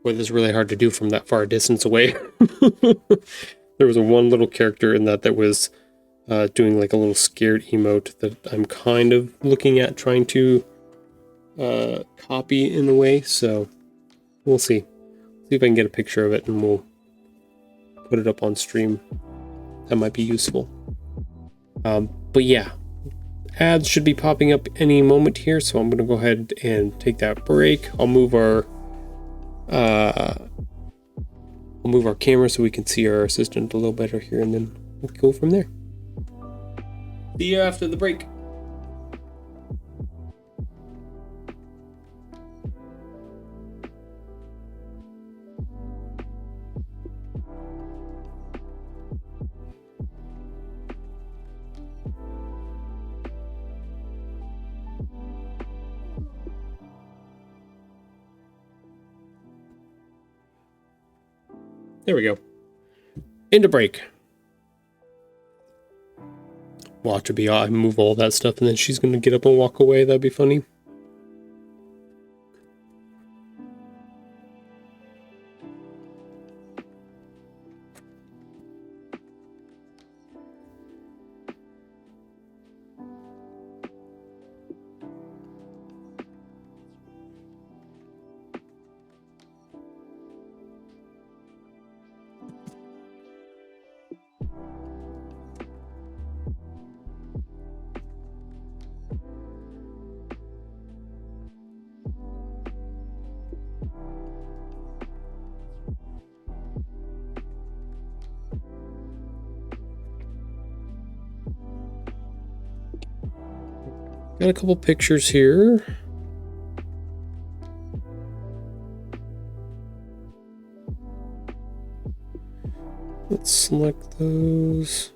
Boy, this is really hard to do from that far distance away. There was one little character in that was doing like a little scared emote that I'm kind of looking at trying to copy in a way. So we'll see. See if I can get a picture of it and we'll put it up on stream. That might be useful. But yeah, ads should be popping up any moment here. So I'm going to go ahead and take that break. I'll move our camera so we can see our assistant a little better here, and then we'll go from there. See you after the break. There we go. Into break. Watch it be I move all that stuff and then she's gonna get up and walk away. That'd be funny. Got a couple pictures here. Let's select those.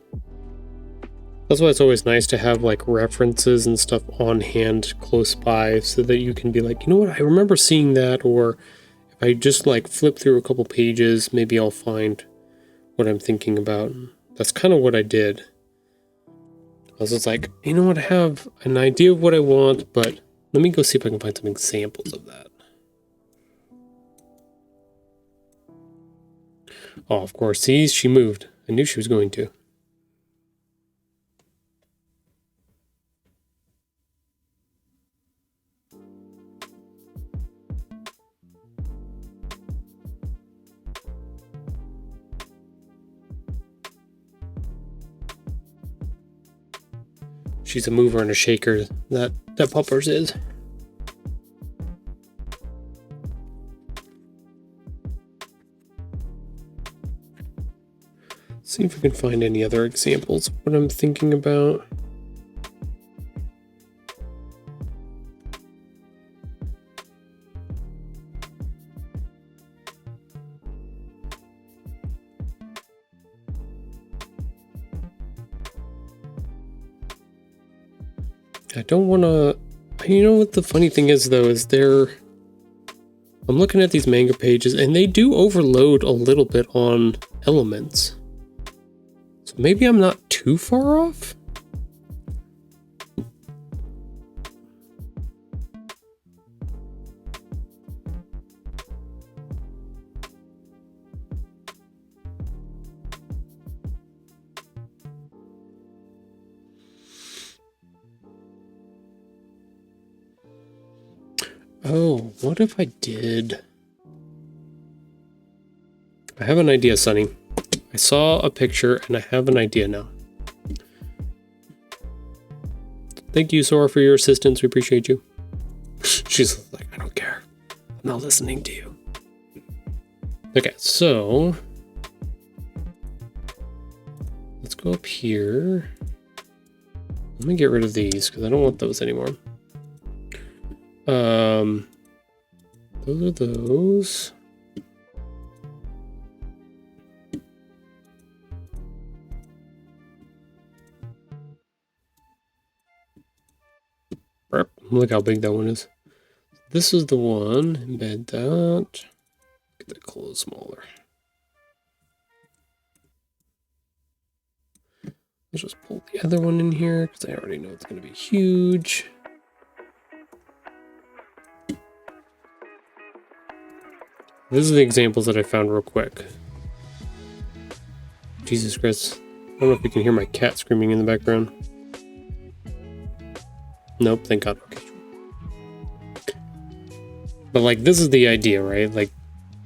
That's why it's always nice to have like references and stuff on hand close by so that you can be like, you know what, I remember seeing that, or if I just like flip through a couple pages, maybe I'll find what I'm thinking about. That's kind of what I did. I was just like, you know what, I have an idea of what I want, but let me go see if I can find some examples of that. Oh, of course, see, she moved. I knew she was going to. She's a mover and a shaker, that Puppers is. See if we can find any other examples of what I'm thinking about. I don't want to, you know what the funny thing is though, is there I'm looking at these manga pages and they do overload a little bit on elements. So maybe I'm not too far off. Oh, what if I did? I have an idea, Sonny. I saw a picture and I have an idea now. Thank you, Sora, for your assistance. We appreciate you. She's like, I don't care. I'm not listening to you. Okay, so let's go up here. Let me get rid of these because I don't want those anymore. Those are those. Look how big that one is. This is the one. Embed that. Get that close smaller. Let's just pull the other one in here because I already know it's going to be huge. This is the examples that I found real quick. Jesus Christ. I don't know if you can hear my cat screaming in the background. Nope, thank God. Okay. But like, this is the idea, right? Like,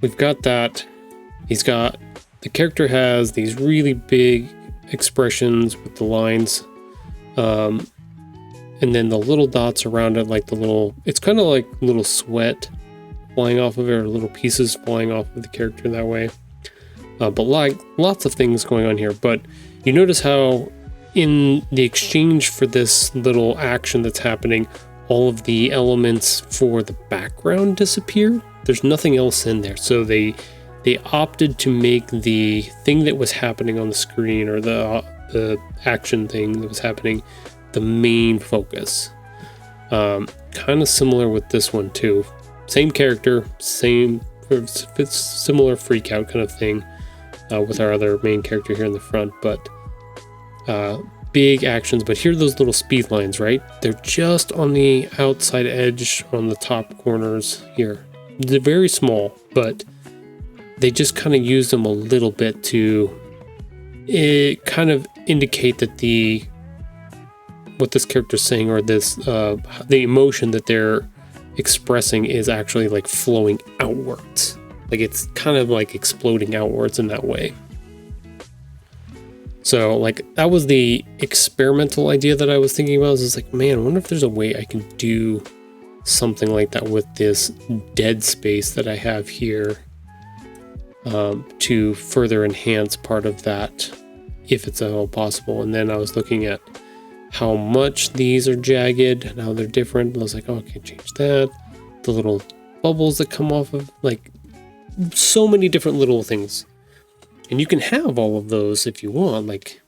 we've got that. The character has these really big expressions with the lines. And then the little dots around it, like it's kind of like little sweat flying off of it, or little pieces flying off of the character that way. But like lots of things going on here. But you notice how in the exchange for this little action that's happening, all of the elements for the background disappear. There's nothing else in there. So they opted to make the thing that was happening on the screen, or the action thing that was happening, the main focus. Kind of similar with this one too. Same character, it's similar freak out kind of thing with our other main character here in the front, but big actions. But here are those little speed lines, right? They're just on the outside edge on the top corners here. They're very small, but they just kind of use them a little bit to kind of indicate that what this character's saying, or this the emotion that they're expressing is actually like flowing outwards. Like it's kind of like exploding outwards in that way. So like that was the experimental idea that I was thinking about. I was like, man, I wonder if there's a way I can do something like that with this dead space that I have here, to further enhance part of that, if it's at all possible. And then I was looking at how much these are jagged and how they're different. I was like, oh, okay, change that. The little bubbles that come off of, like, so many different little things. And you can have all of those if you want. Like,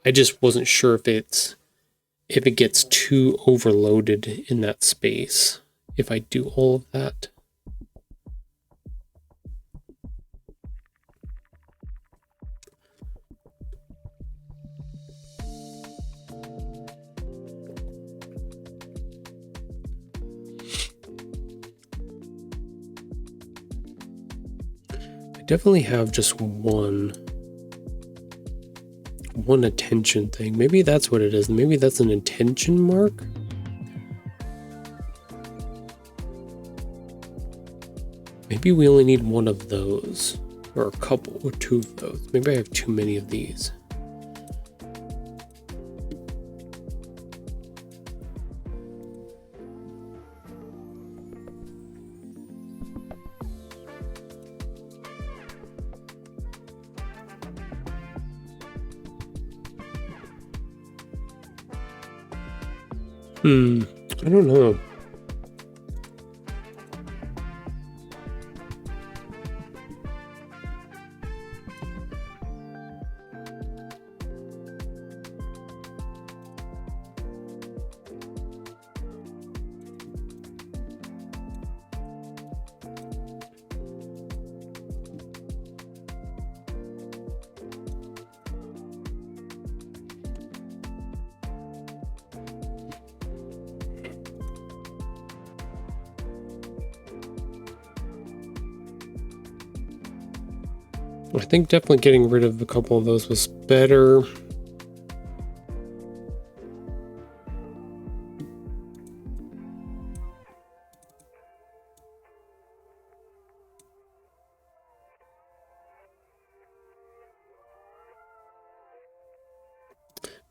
I just wasn't sure if it gets too overloaded in that space if I do all of that. Definitely have just one attention thing. Maybe that's what it is. Maybe that's an attention mark. Maybe we only need one of those, or a couple, or two of those. Maybe I have too many of these. I don't know. I think definitely getting rid of a couple of those was better.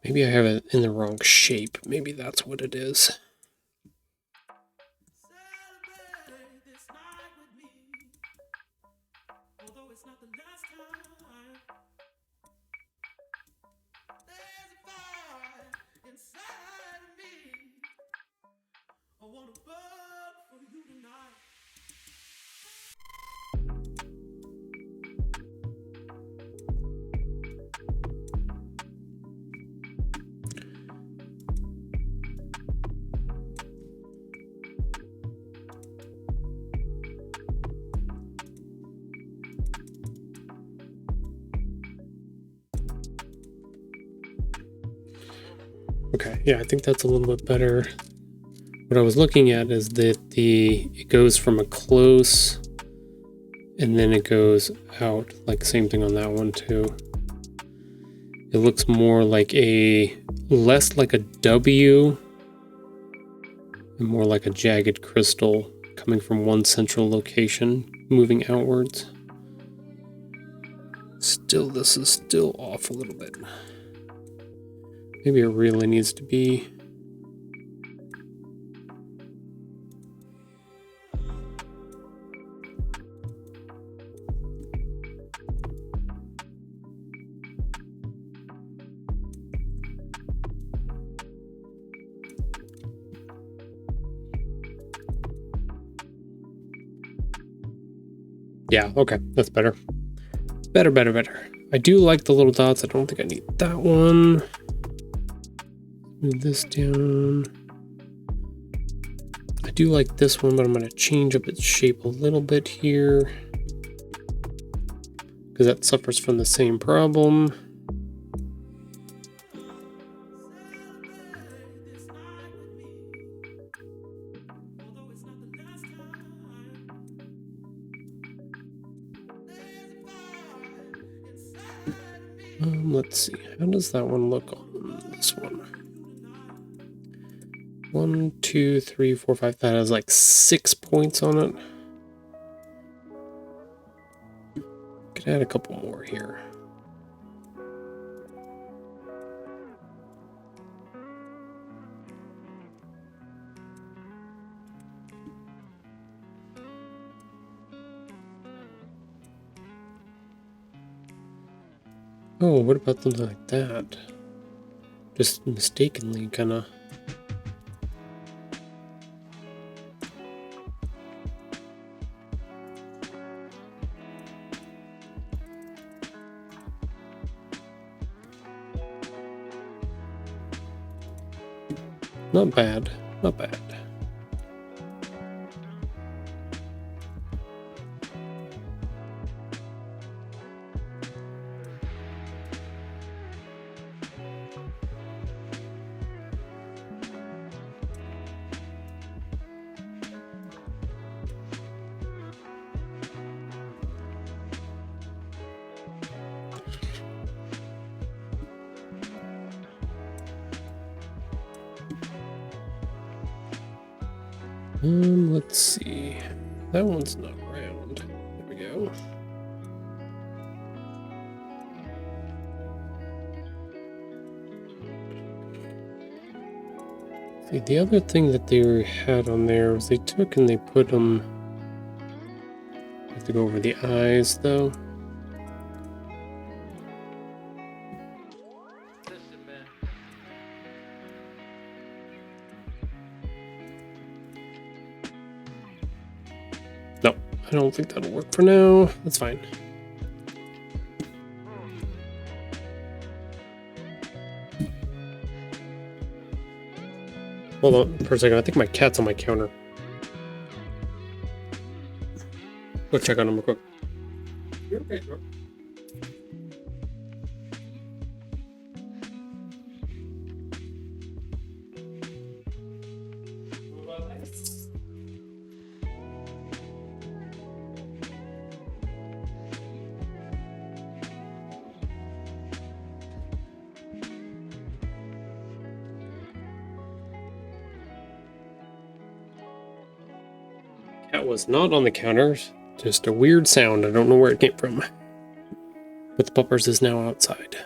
Maybe I have it in the wrong shape. Maybe that's what it is. Okay, yeah, I think that's a little bit better. What I was looking at is that it goes from a close and then it goes out, like same thing on that one too. It looks more like less like a W and more like a jagged crystal coming from one central location, moving outwards. Still, this is still off a little bit. Maybe it really needs to be. Yeah, okay, that's better. Better. I do like the little dots. I don't think I need that one. Move this down. I do like this one, but I'm going to change up its shape a little bit here, because that suffers from the same problem. Let's see, how does that one look on this one? 1, 2, 3, 4, 5. That has like 6 points on it. Could add a couple more here. Oh, what about something like that? Just mistakenly kind of. Not bad, not bad. Let's see. That one's not round. There we go. See, the other thing that they had on there was they took and they put them. I have to go over the eyes though. No, I don't think that'll work for now. That's fine. Hold on for a second. I think my cat's on my counter. Go check on him real quick. You're okay, bro. That was not on the counter. Just a weird sound. I don't know where it came from. But the puppers is now outside.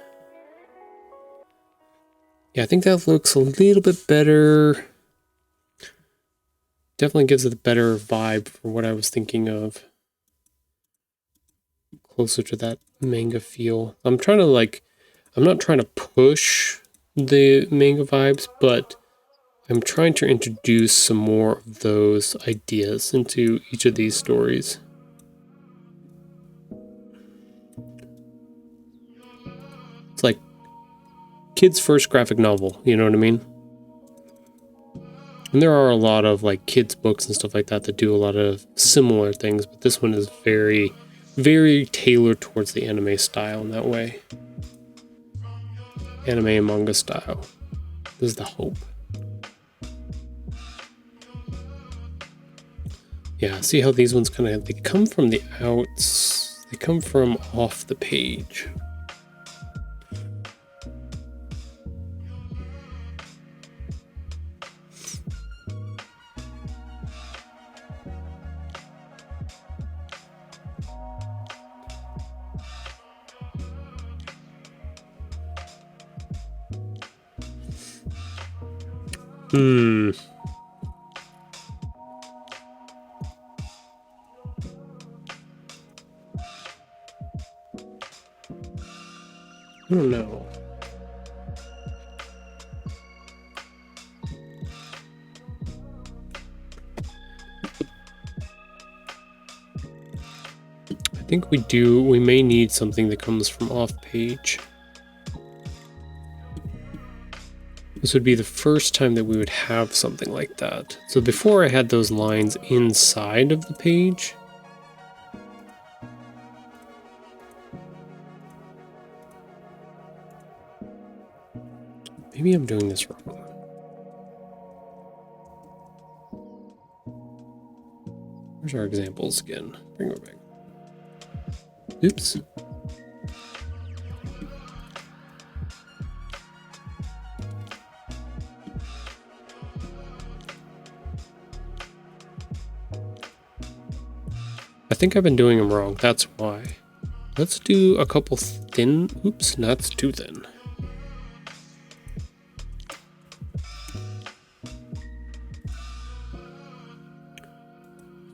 Yeah, I think that looks a little bit better. Definitely gives it a better vibe for what I was thinking of. Closer to that manga feel. I'm not trying to push the manga vibes, but I'm trying to introduce some more of those ideas into each of these stories. It's like kids' first graphic novel, you know what I mean? And there are a lot of like kids' books and stuff like that that do a lot of similar things, but this one is very, very tailored towards the anime style in that way. Anime and manga style. This is the hope. Yeah, see how these ones they come from the outs, they come from off the page. I don't know. I think we may need something that comes from off page. This would be the first time that we would have something like that. So before I had those lines inside of the page. Maybe I'm doing this wrong. Where's our examples again? Bring it back. Oops. I think I've been doing them wrong. That's why. Let's do a couple thin. Oops, that's too thin.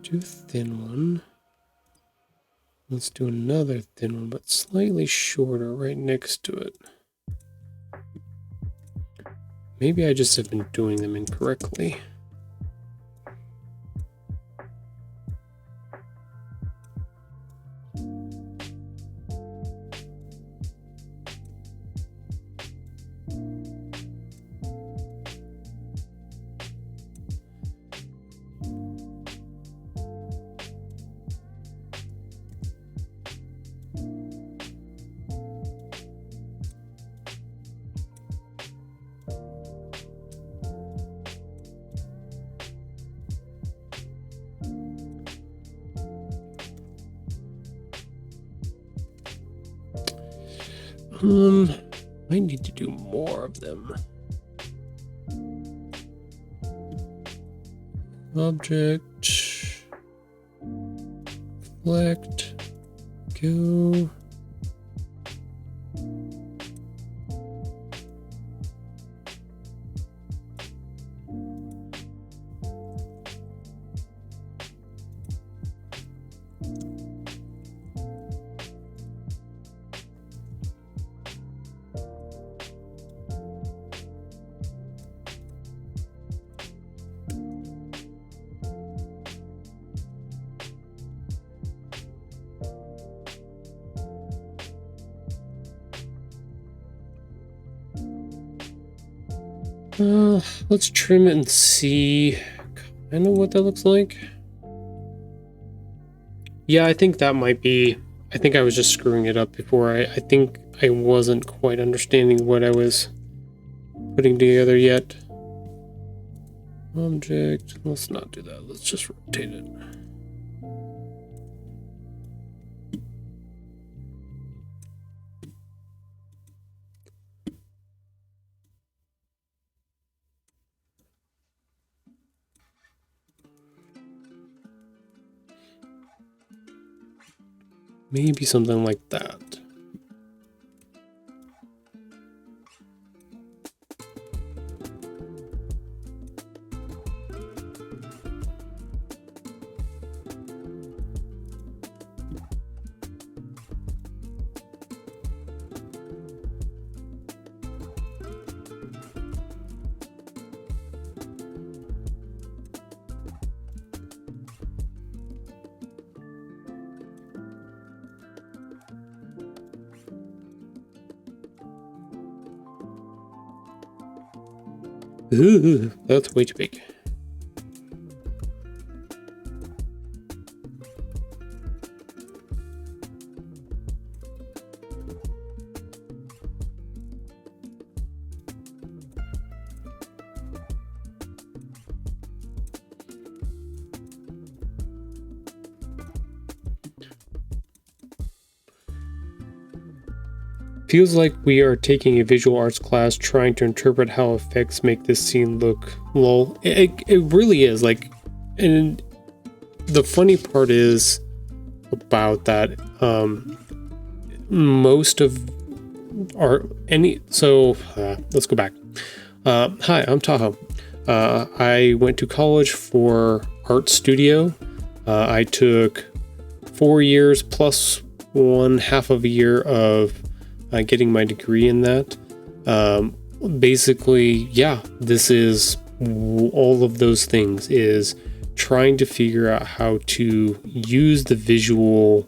Do a thin one. Let's do another thin one, but slightly shorter right next to it. Maybe I just have been doing them incorrectly. I need to do more of them. Object, select, go. Let's trim it and see kind of what that looks like. Yeah, I think that might be. I think I was just screwing it up before. I think I wasn't quite understanding what I was putting together yet. Object. Let's not do that. Let's just rotate it. Maybe something like that. Ooh, that's way too big. Feels like we are taking a visual arts class trying to interpret how effects make this scene look lol. It really is, like, and the funny part is about that, most of let's go back. Hi, I'm Tahoe. I went to college for art studio. I took 4 years plus 1/2 of a year of getting my degree in that. Basically, yeah, this is all of those things, is trying to figure out how to use the visual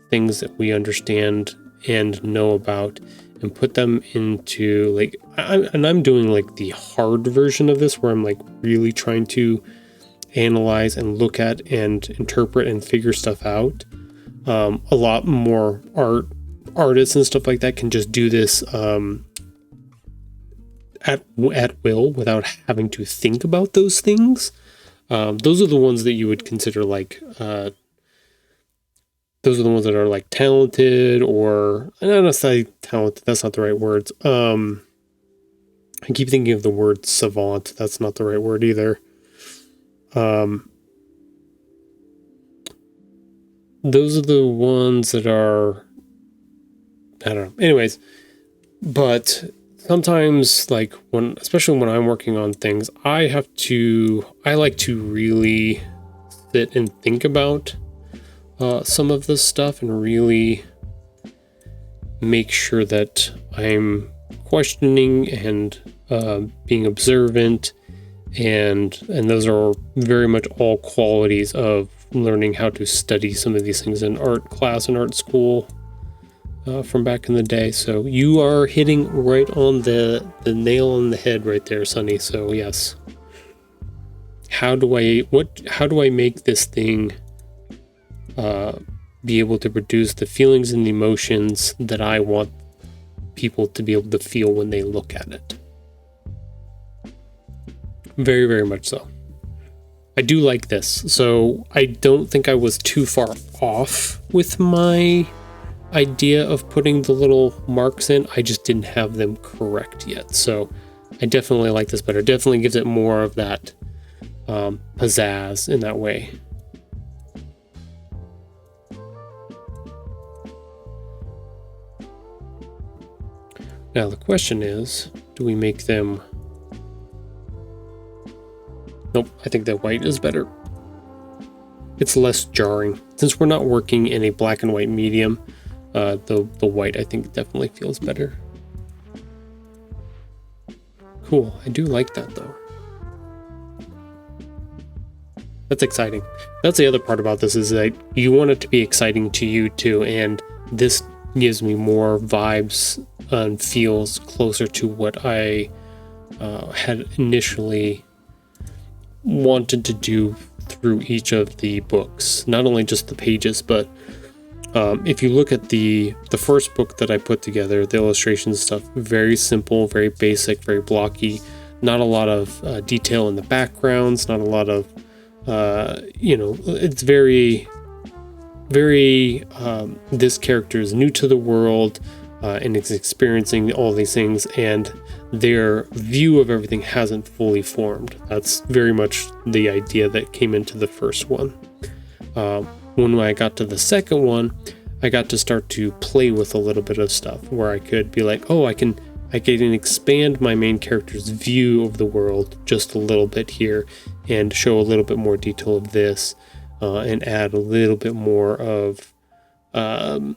things that we understand and know about and put them into, like, I'm doing like the hard version of this, where I'm like really trying to analyze and look at and interpret and figure stuff out. A lot more artists and stuff like that can just do this at will without having to think about those things. Those are the ones that you would consider like those are the ones that are like talented, or I don't know, say talented, that's not the right words. I keep thinking of the word savant. That's not the right word either. Those are the ones that are, I don't know. Anyways, but sometimes, like, especially when I'm working on things, I like to really sit and think about some of this stuff and really make sure that I'm questioning and being observant, and those are very much all qualities of learning how to study some of these things in art class and art school from back in the day. So you are hitting right on the nail on the head right there, Sonny. So yes, how do I make this thing be able to produce the feelings and the emotions that I want people to be able to feel when they look at it? Very, very much so. I do like this. So I don't think I was too far off with my idea of putting the little marks in. I just didn't have them correct yet. So I definitely like this better. Definitely gives it more of that pizzazz in that way. Now the question is, do we make them... Nope, I think that white is better. It's less jarring. Since we're not working in a black and white medium, the white, I think, definitely feels better. Cool, I do like that though. That's exciting. That's the other part about this, is that you want it to be exciting to you too, and this gives me more vibes and feels closer to what I had initially wanted to do through each of the books. Not only just the pages, but if you look at the first book that I put together, the illustration stuff, very simple, very basic, very blocky, not a lot of detail in the backgrounds, not a lot of it's very this character is new to the world and is experiencing all these things, and their view of everything hasn't fully formed. That's very much the idea that came into the first one. When I got to the second one, I got to start to play with a little bit of stuff where I could be like, oh, I can expand my main character's view of the world just a little bit here and show a little bit more detail of this, and add a little bit more of a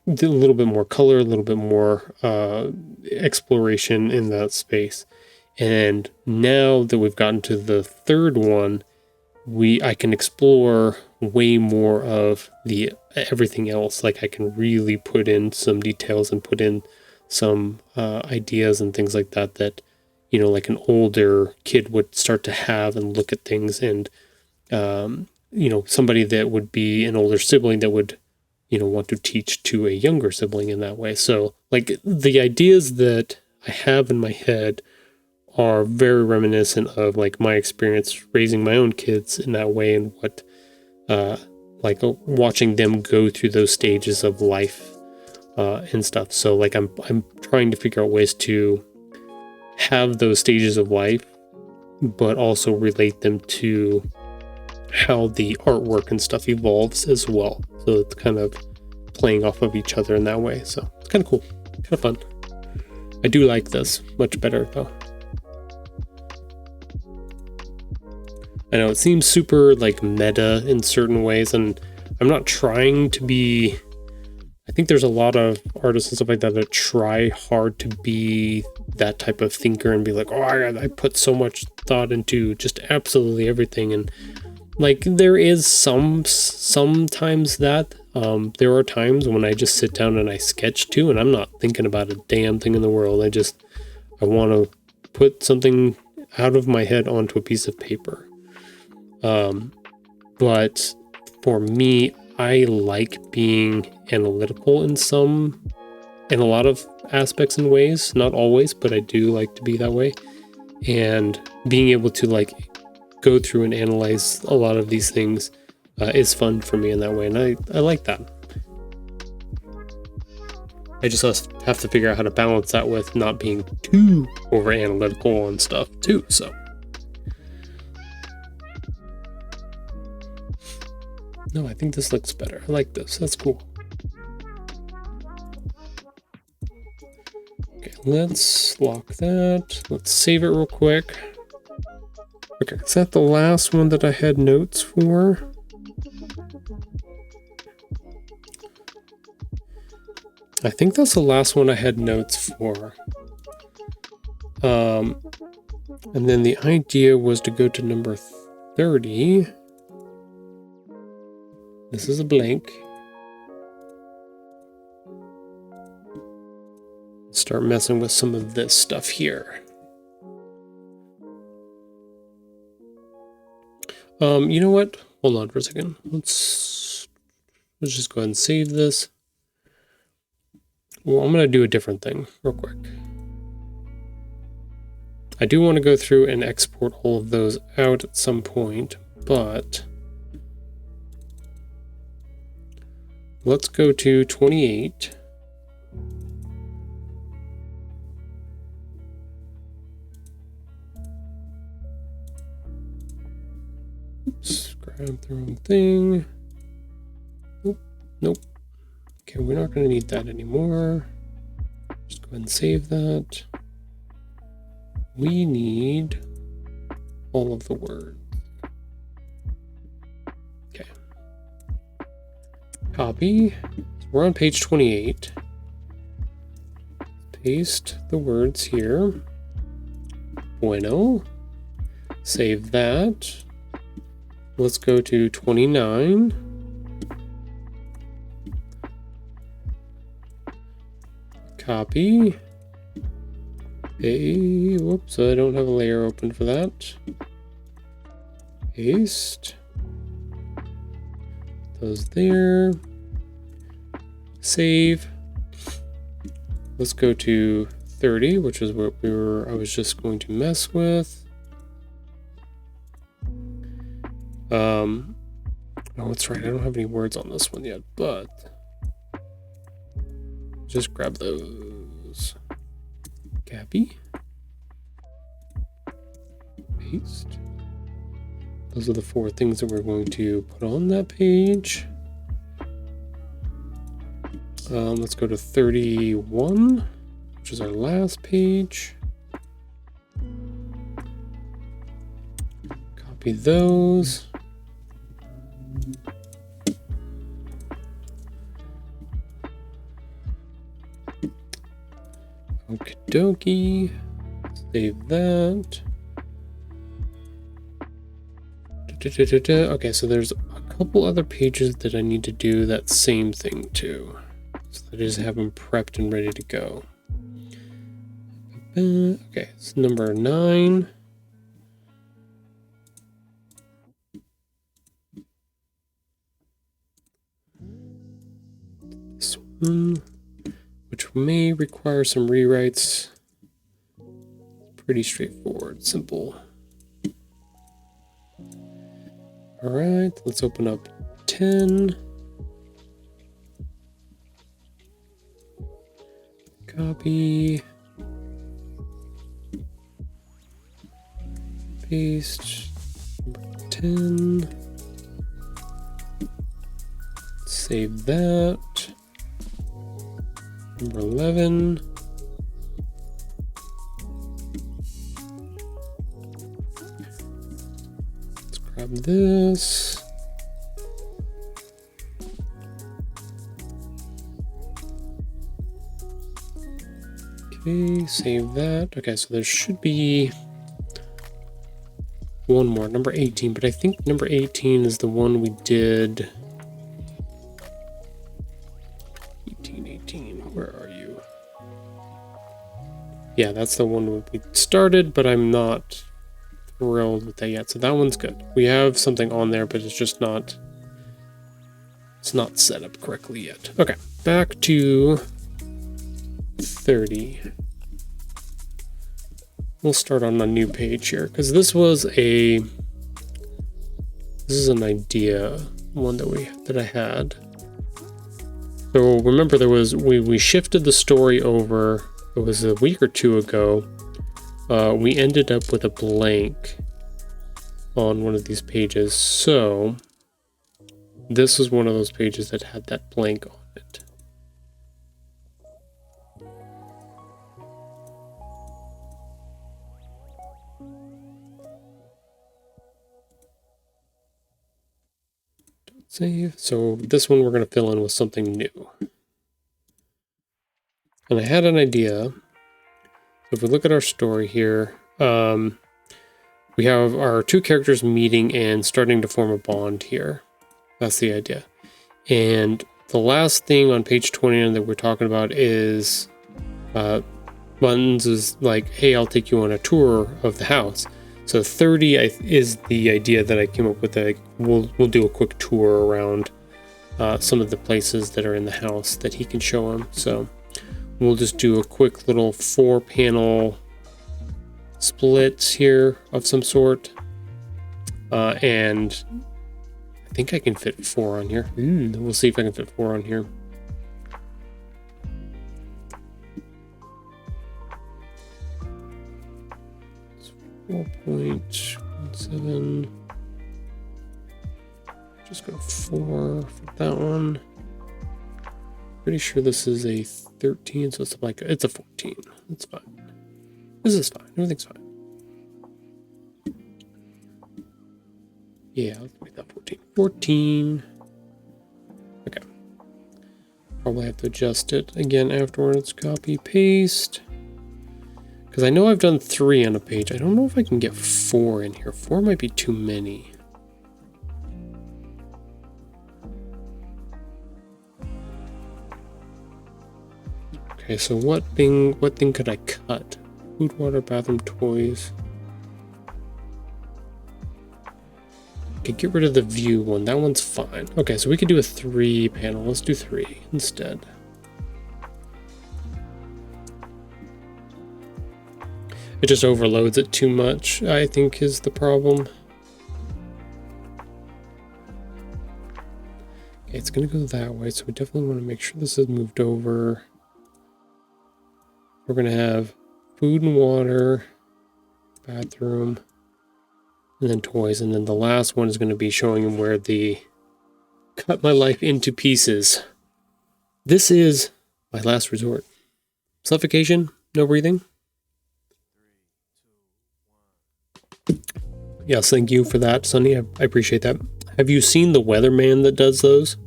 little bit more color, a little bit more exploration in that space. And now that we've gotten to the third one, I can explore way more of the everything else. Like I can really put in some details and put in some ideas and things like that, you know, like an older kid would start to have and look at things, and you know, somebody that would be an older sibling that would, you know, want to teach to a younger sibling in that way. So like the ideas that I have in my head are very reminiscent of like my experience raising my own kids in that way, and what like watching them go through those stages of life and stuff. So like I'm trying to figure out ways to have those stages of life, but also relate them to how the artwork and stuff evolves as well. So it's kind of playing off of each other in that way. So it's kind of cool, kind of fun. I do like this much better though. I know it seems super like meta in certain ways, and I'm not trying to be. I think there's a lot of artists and stuff like that that try hard to be that type of thinker and be like, oh, I put so much thought into just absolutely everything. And like there is sometimes that there are times when I just sit down and I sketch too, and I'm not thinking about a damn thing in the world. I want to put something out of my head onto a piece of paper. But for me, I like being analytical in a lot of aspects and ways, not always, but I do like to be that way. And being able to like go through and analyze a lot of these things is fun for me in that way. And I like that. I just have to figure out how to balance that with not being too over analytical on stuff too. So. No, I think this looks better. I like this. That's cool. Okay, let's lock that. Let's save it real quick. Okay, is that the last one that I had notes for? I think that's the last one I had notes for. And then the idea was to go to number 30. This is a blank. Start messing with some of this stuff here. You know what? Hold on for a second. Let's just go ahead and save this. Well, I'm going to do a different thing real quick. I do want to go through and export all of those out at some point, but let's go to 28. Oops, grab the wrong thing. Nope. Okay, we're not going to need that anymore. Just go ahead and save that. We need all of the words. Okay. Copy. We're on page 28. Paste the words here. Bueno. Save that. Let's go to 29. Copy. Hey, whoops, I don't have a layer open for that. Paste. Those there. Save. Let's go to 30, which is what I was just going to mess with. Oh, that's right. I don't have any words on this one yet, but just grab those. Copy. Paste. Those are the 4 things that we're going to put on that page. Let's go to 31, which is our last page. Copy those. Okie dokie. Save that. Okay, so there's a couple other pages that I need to do that same thing to. So I just have them prepped and ready to go. Okay, it's number 9. This one, which may require some rewrites. Pretty straightforward, simple. All right, let's open up 10. Copy. Paste. Number 10. Save that. Number 11. Let's grab this. Okay, save that. Okay, so there should be one more, number 18, but I think number 18 is the one we did. 18, where are you? Yeah, that's the one we started, but I'm not thrilled with that yet. So that one's good. We have something on there, but it's just not, it's not set up correctly yet. Okay, back to 30. We'll start on a new page here because this is an idea one that I had. So remember we shifted the story over. It was a week or two ago. We ended up with a blank on one of these pages. So this was one of those pages that had that blank on it. Save. So this one we're going to fill in with something new. And I had an idea. So if we look at our story here, we have our two characters meeting and starting to form a bond here. That's the idea. And the last thing on page 29 that we're talking about is Buttons is like, hey, I'll take you on a tour of the house. So 30 is the idea that I came up with. We'll do a quick tour around some of the places that are in the house that he can show him. So we'll just do a quick little 4-panel splits here of some sort. And I think I can fit 4 on here. We'll see if I can fit 4 on here. It's 4.17. Just go 4 for that one. Pretty sure this is a 13, so it's a 14. That's fine. This is fine. Everything's fine. Yeah, let's make that 14. 14. Okay. Probably have to adjust it again afterwards. Copy, paste. Because I know I've done 3 on a page. I don't know if I can get 4 in here. 4 might be too many. Okay, so what thing could I cut? Food, water, bathroom, toys. Okay, get rid of the view one. That one's fine. Okay, so we could do a 3-panel. Let's do 3 instead. It just overloads it too much, I think, is the problem. Okay, it's gonna go that way, so we definitely want to make sure this is moved over. We're gonna have food and water, bathroom, and then toys, and then the last one is going to be showing him where the cut my life into pieces. This is my last resort. Suffocation, no breathing. Yes, thank you for that, Sonny. I appreciate that. Have you seen the weatherman that does those?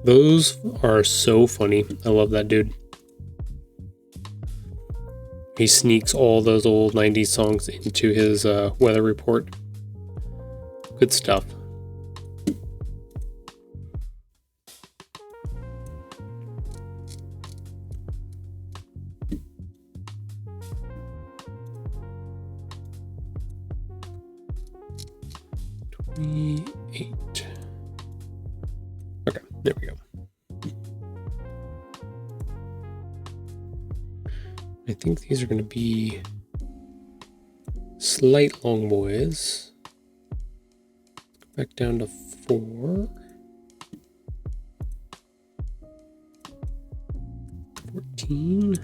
Those are so funny. I love that dude. He sneaks all those old 90s songs into his weather report. Good stuff. Okay, there we go. I think these are going to be slight long boys. Back down to 4. 14.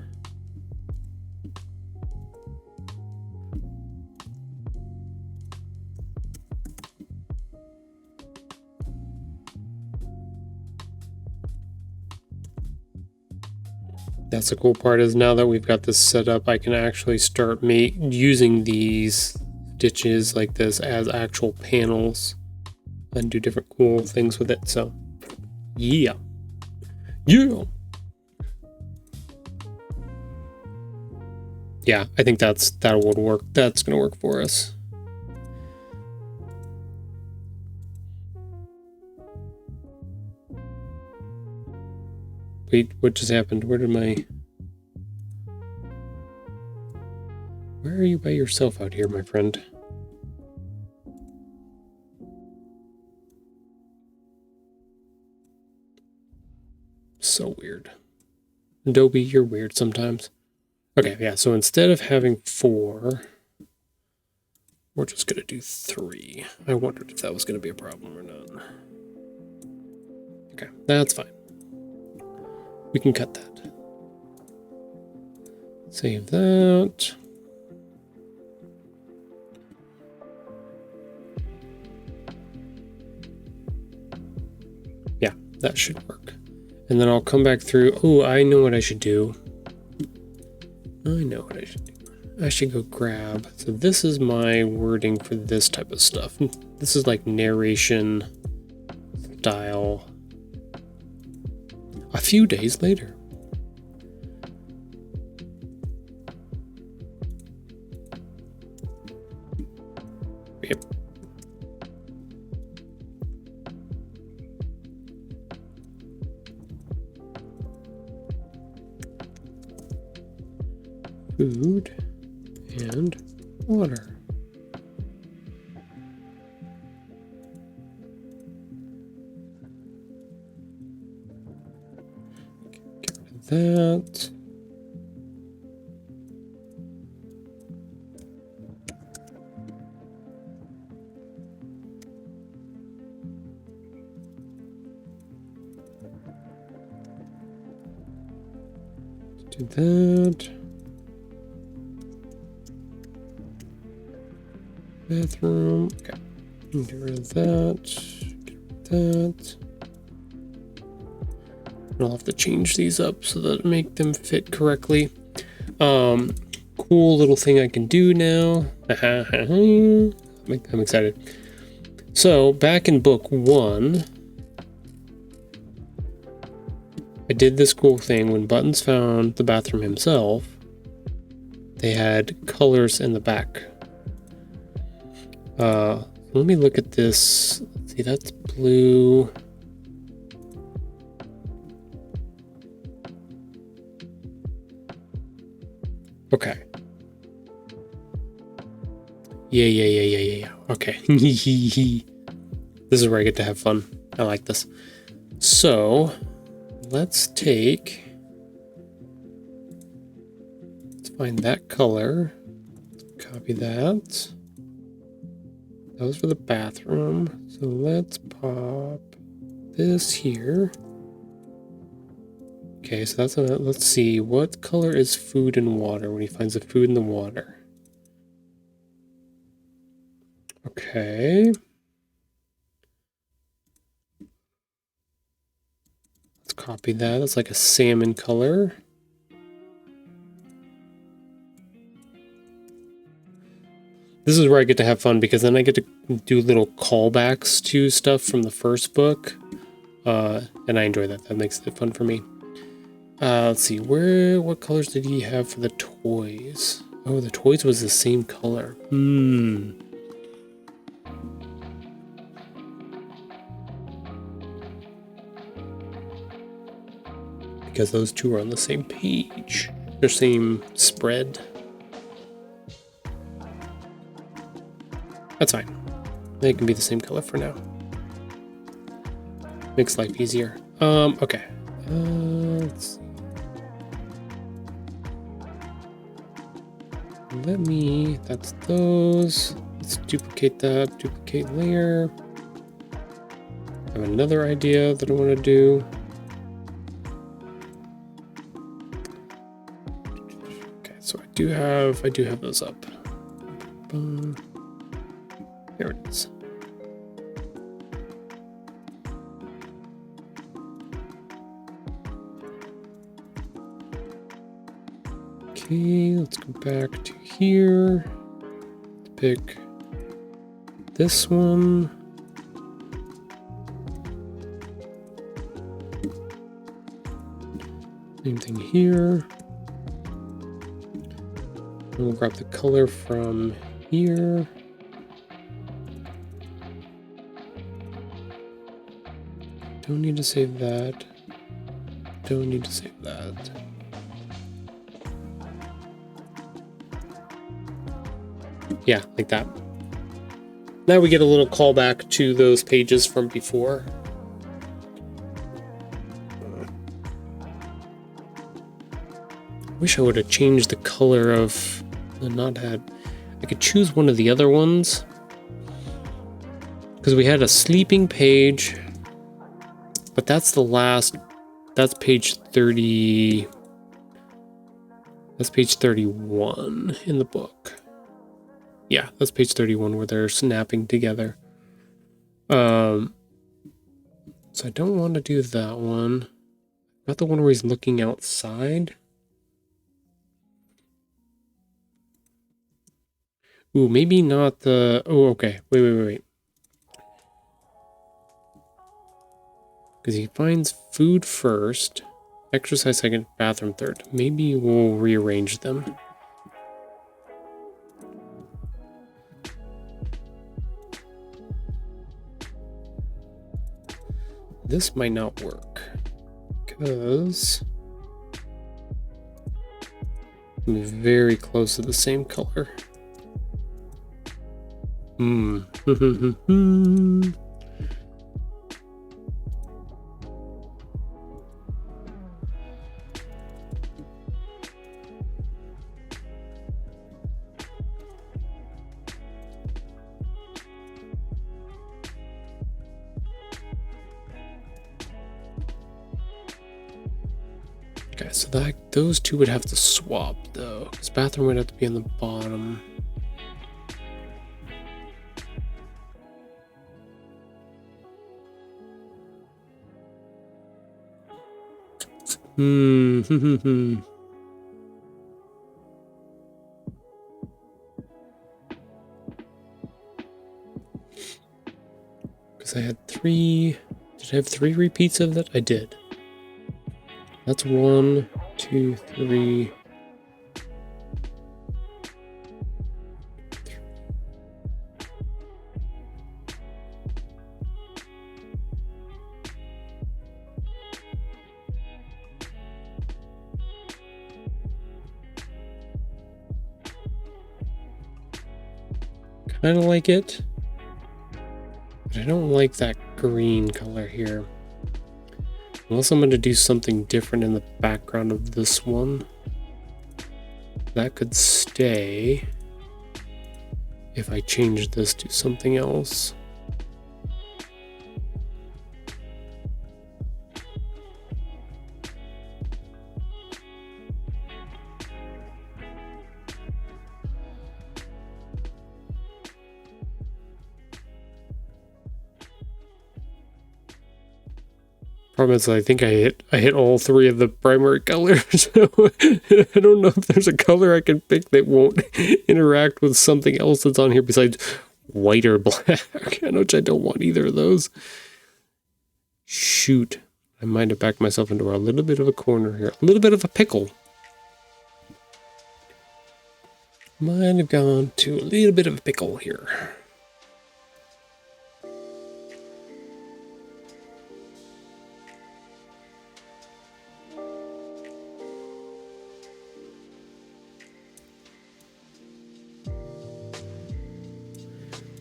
That's the cool part, is now that we've got this set up, I can actually start using these stitches like this as actual panels and do different cool things with it. So yeah. Yeah, I think that would work. That's gonna work for us. Wait, what just happened? Where are you by yourself out here, my friend? So weird. Adobe, you're weird sometimes. Okay, yeah, so instead of having 4, we're just gonna do 3. I wondered if that was gonna be a problem or not. Okay, that's fine. We can cut that. Save that. Yeah, that should work. And then I'll come back through. Oh, I know what I should do. I should go grab. So this is my wording for this type of stuff. This is like narration style. A few days later. Yep. Food and water. Get rid of that. Do that. Bathroom. Okay. Get rid of that. Get rid of that. I'll have to change these up so that make them fit correctly. Cool little thing I can do now. I'm excited. So back in book 1, I did this cool thing when Buttons found the bathroom himself. They had colors in the back. Let me look at this. Let's see, that's blue. Okay. Yeah. Okay. This is where I get to have fun. I like this. So, let's find that color. Copy that. That was for the bathroom. So let's pop this here. Okay, so that's let's see. What color is food and water when he finds the food in the water? Okay. Let's copy that. That's like a salmon color. This is where I get to have fun because then I get to do little callbacks to stuff from the first book. And I enjoy that. That makes it fun for me. Let's see, what colors did he have for the toys? Oh, the toys was the same color. Because those two are on the same page. They're same spread. That's fine. They can be the same color for now. Makes life easier. Okay. Let's see. That's those. Let's duplicate that, duplicate layer. I have another idea that I want to do. Okay, so I do have those up. There it is. Okay, let's go back to here. Pick this one. Same thing here. And we'll grab the color from here. Don't need to save that. Don't need to save that. Yeah, like that. Now we get a little callback to those pages from before. Wish I would have changed the color of the knothead. I could choose one of the other ones. Because we had a sleeping page. But that's the last. That's page 30. That's page 31 in the book. Yeah, that's page 31 where they're snapping together. So I don't want to do that one. Not the one where he's looking outside. Ooh, maybe not the... Oh, okay. Wait. Because he finds food first, exercise second, bathroom third. Maybe we'll rearrange them. This might not work because I'm very close to the same color. Okay, so those two would have to swap though. This bathroom would have to be on the bottom. Because I had 3. Did I have 3 repeats of that? I did. That's 1, 2, 3. Kind of like it, but I don't like that green color here. Unless I'm going to do something different in the background of this one. That could stay if I change this to something else. problem is I think I hit all three of the primary colors. So I don't know if there's a color I can pick that won't interact with something else that's on here besides white or black, which I don't want either of those. Shoot. I might have backed myself into a little bit of a corner here. A little bit of a pickle. Might have gone to a little bit of a pickle here.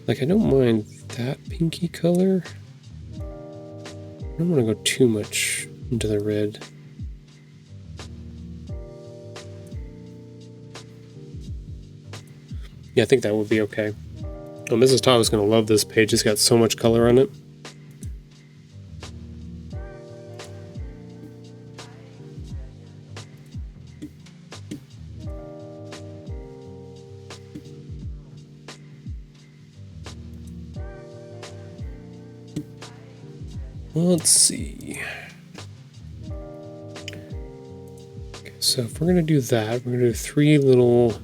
Like, I don't mind that pinky color. I don't want to go too much into the red. Yeah, I think that would be okay. Oh, Mrs. Todd is going to love this page. It's got so much color on it. Let's see. Okay, so if we're going to do that, we're going to do 3 little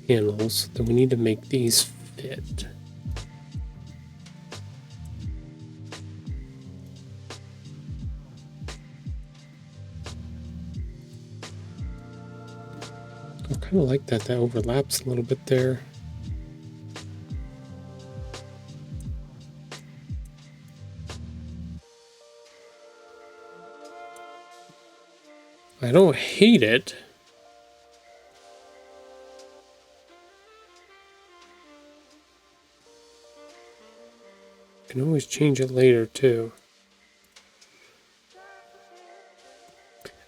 panels. Then we need to make these fit. I kind of like that. That overlaps a little bit there. I don't hate it. Can always change it later too.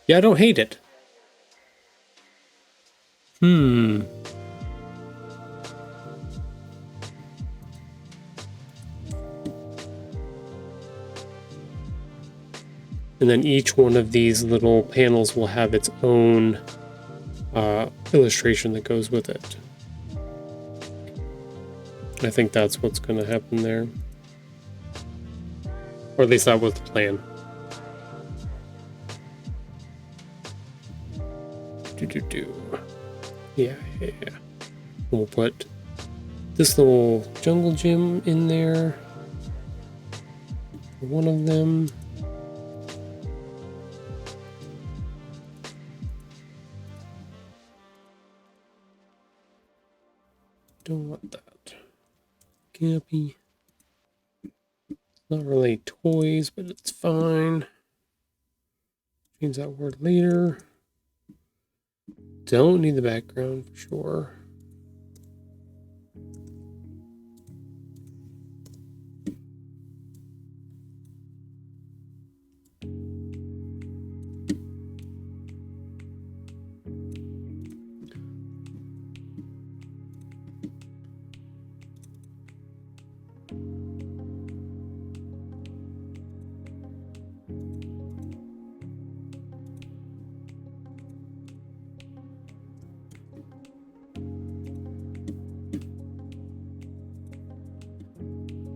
Yeah, I don't hate it. And then each one of these little panels will have its own illustration that goes with it. I think that's what's going to happen there. Or at least that was the plan. Yeah. We'll put this little jungle gym in there. One of them. Don't want that. Campy. Not really toys, but it's fine. Change that word later. Don't need the background for sure.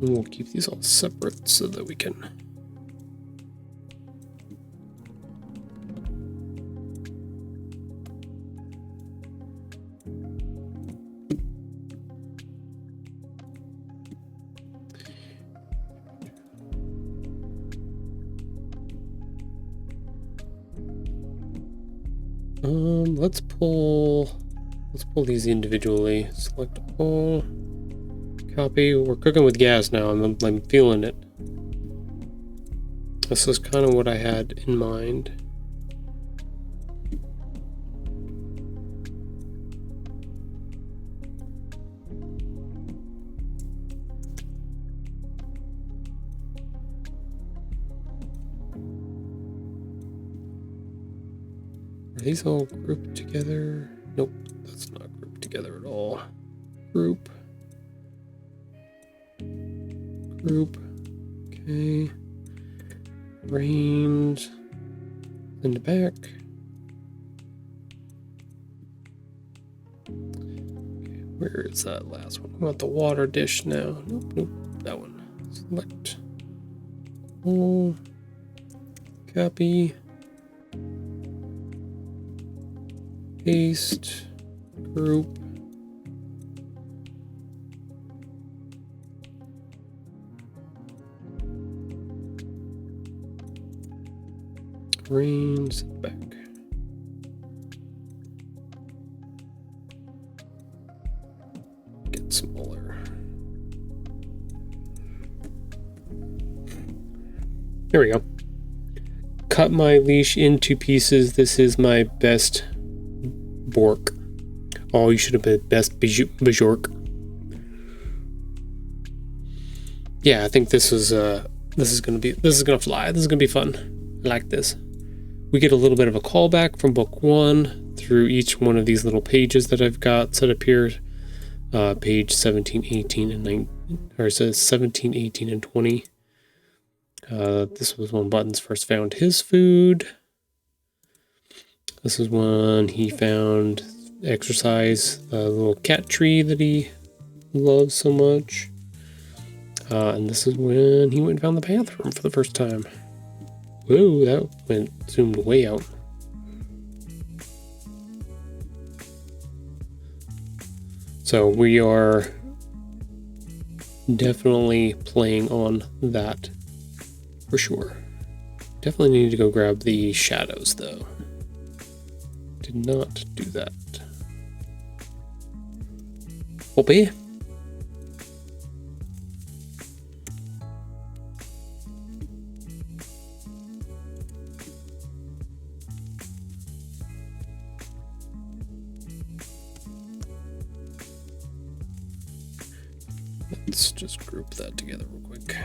And we'll keep these all separate so that we can let's pull these individually. Select all. Copy. We're cooking with gas now. I'm feeling it. This is kind of what I had in mind. Are these all grouped together? Nope, that's not grouped together at all. Group. Okay. Range. In the back. Okay, where is that last one? I want the water dish now. Nope, that one. Select all. Copy. Paste. Group. Range back. Get smaller. There we go. Cut my leash into pieces. This is my best Bork. Oh, you should have been best Bajork. Yeah, I think this is gonna fly. This is gonna be fun. I like this. We get a little bit of a callback from book 1 through each one of these little pages that I've got set up here. Page 17, 18, and 19, or it says 17, 18, and 20. This was when Buttons first found his food. This is when he found exercise, the little cat tree that he loves so much. And this is when he went and found the bathroom for the first time. Whoa, that went zoomed way out. So we are definitely playing on that for sure. Definitely need to go grab the shadows though. Did not do that. Okay. Let's just group that together real quick.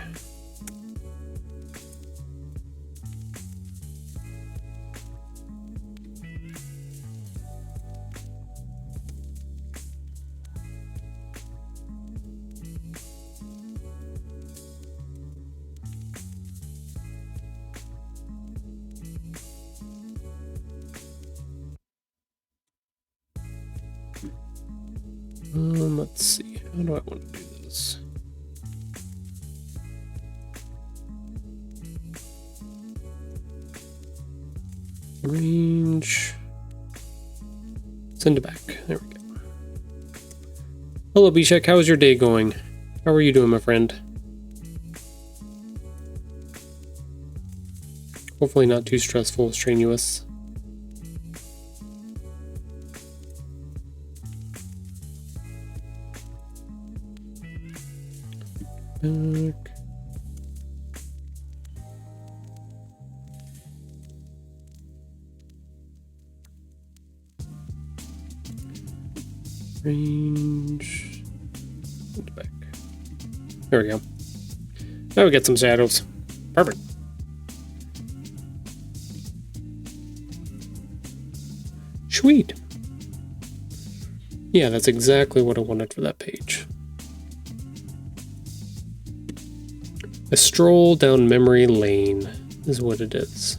Let's see. How do I want to do this? Range. Send it back. There we go. Hello, Bishek. How is your day going? How are you doing, my friend? Hopefully not too stressful, strenuous. Back. Range. And back. There we go. Now we get some shadows. Perfect. Sweet. Yeah, that's exactly what I wanted for that page. A stroll down memory lane is what it is.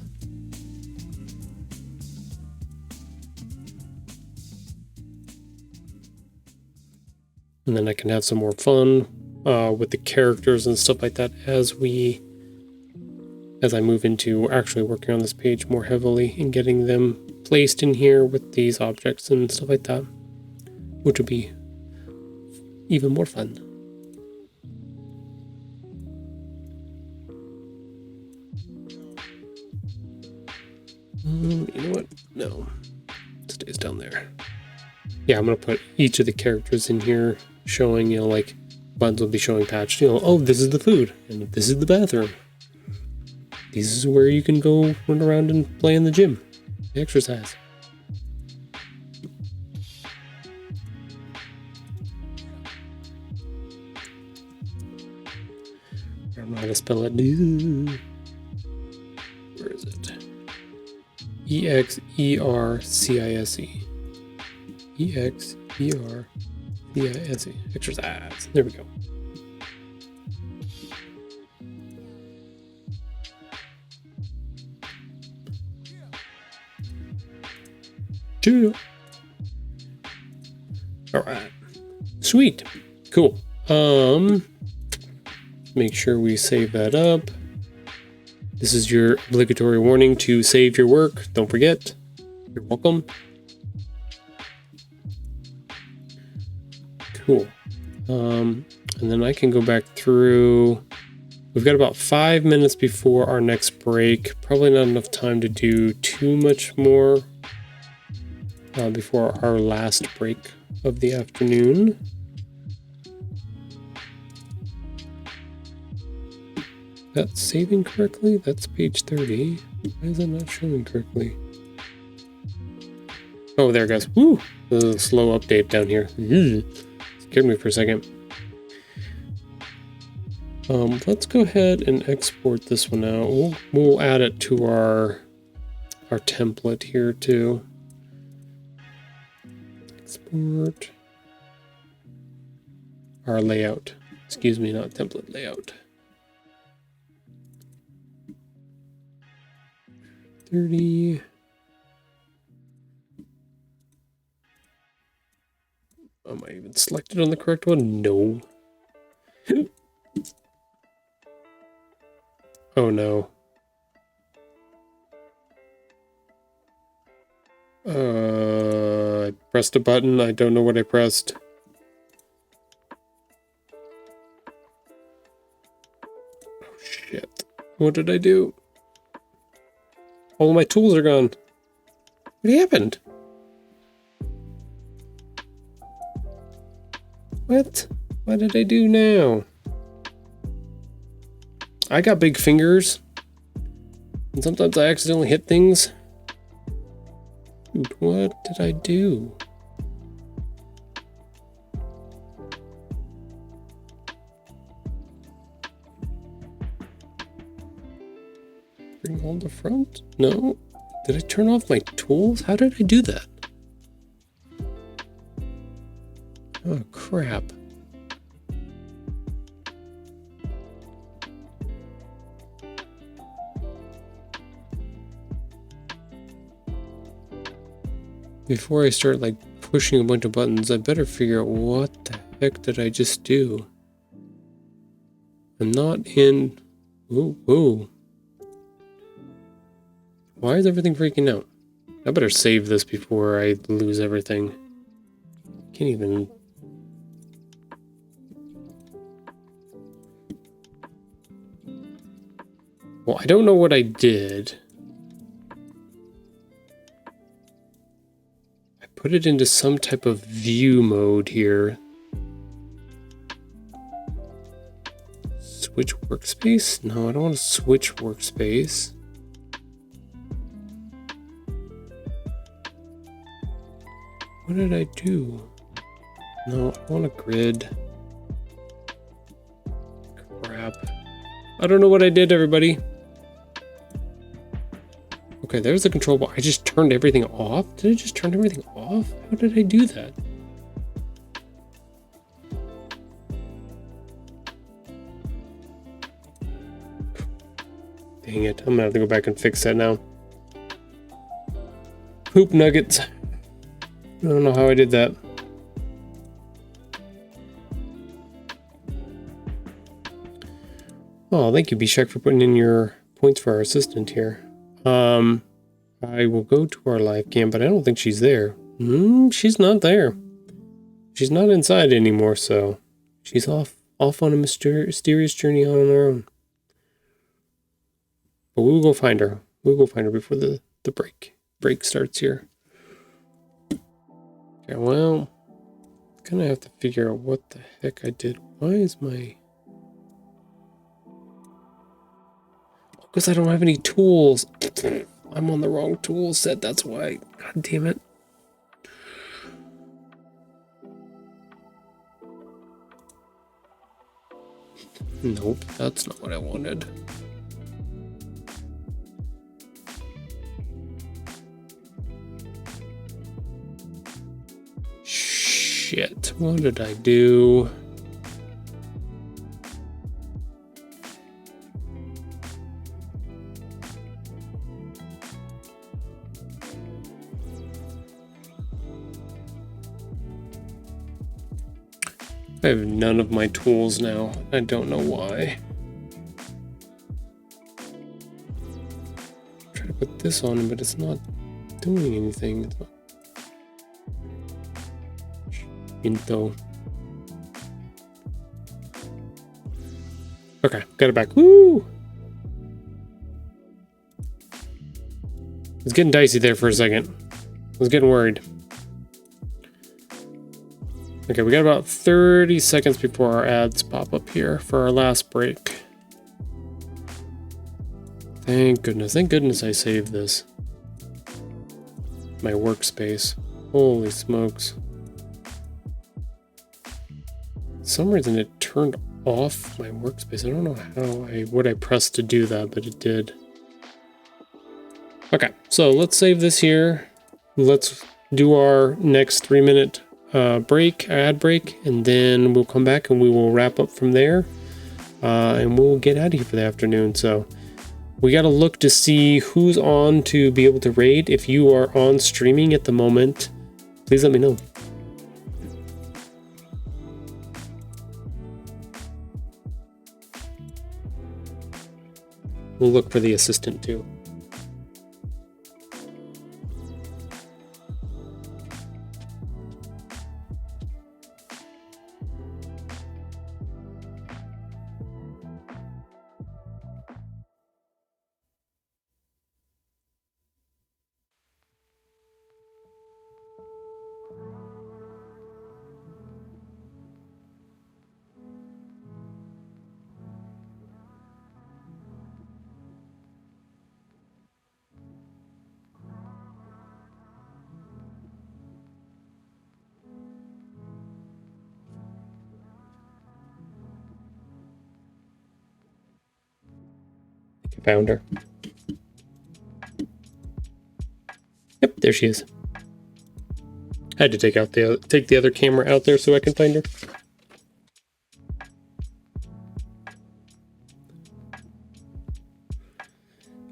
And then I can have some more fun with the characters and stuff like that as I move into actually working on this page more heavily and getting them placed in here with these objects and stuff like that, which would be even more fun. You know what? No. It stays down there. Yeah, I'm going to put each of the characters in here showing, like, Buttons will be showing Patch, oh, this is the food, and this is the bathroom. This is where you can go run around and play in the gym. Exercise. I don't know how to spell it. Where is it? E-X-E-R-C-I-S-E. E-X-E-R-C-I-S-E. Exercise. There we go. Two. All right. Sweet. Cool. Make sure we save that up. This is your obligatory warning to save your work. Don't forget. You're welcome. Cool. And then I can go back through. We've got about 5 minutes before our next break. Probably not enough time to do too much more before our last break of the afternoon. That's saving correctly? That's page 30. Why is it not showing correctly? Oh, there it goes. Woo! The slow update down here. Scared me for a second. Let's go ahead and export this one out. We'll add it to our template here too. Export our layout. Excuse me, not template, layout. 30. Am I even selected on the correct one? No. Oh no. I pressed a button. I don't know what I pressed. Oh shit. What did I do? All of my tools are gone. What happened? What? What did I do now? I got big fingers. And sometimes I accidentally hit things. Dude, what did I do? Bring on the front? No. Did I turn off my tools? How did I do that? Oh, crap. Before I start like pushing a bunch of buttons, I better figure out what the heck did I just do? I'm not in... Whoa, whoa. Why is everything freaking out? I better save this before I lose everything. Can't even... Well, I don't know what I did. I put it into some type of view mode here. Switch workspace? No, I don't want to switch workspace. What did I do? No, I want a grid. Crap. I don't know what I did, everybody. Okay, there's the control bar. I just turned everything off? Did I just turn everything off? How did I do that? Dang it. I'm gonna have to go back and fix that now. Poop nuggets. I don't know how I did that. Oh, thank you, Bishak, for putting in your points for our assistant here. I will go to our live cam, but I don't think she's there. She's not there. She's not inside anymore, so she's off on a mysterious journey on her own. But we'll go find her. We'll go find her before the break starts here. Okay, well, gonna have to figure out what the heck I did. Why is my... Because I don't have any tools. I'm on the wrong tool set, that's why. God damn it. Nope, that's not what I wanted. Shit, what did I do? I have none of my tools now. I don't know why. this on, but it's not doing anything. It's not... Into. Okay, got it back. Woo! It's getting dicey there for a second. I was getting worried. Okay, we got about 30 seconds before our ads pop up here for our last break. Thank goodness I saved this. My workspace. Holy smokes. For some reason it turned off my workspace. I don't know what I pressed to do that, but it did. Okay, so let's save this here. Let's do our next 3-minute ad break, and then we'll come back and we will wrap up from there. And we'll get out of here for the afternoon. So we got to look to see who's on to be able to raid. If you are on streaming at the moment, please let me know. We'll look for the assistant too. Found her. Yep, there she is. I had to take the other camera out there so I can find her.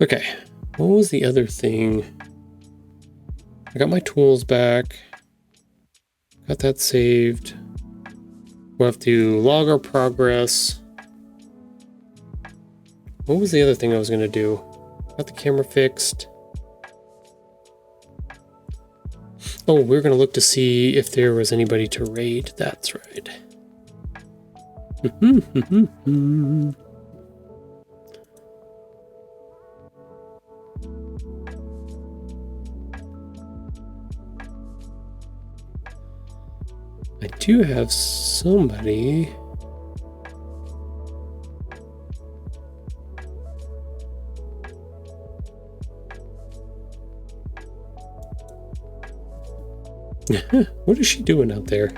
Okay, what was the other thing? I got my tools back. Got that saved. We'll have to log our progress. What was the other thing I was going to do? Got the camera fixed. Oh, we're going to look to see if there was anybody to raid. That's right. I do have somebody. What is she doing out there?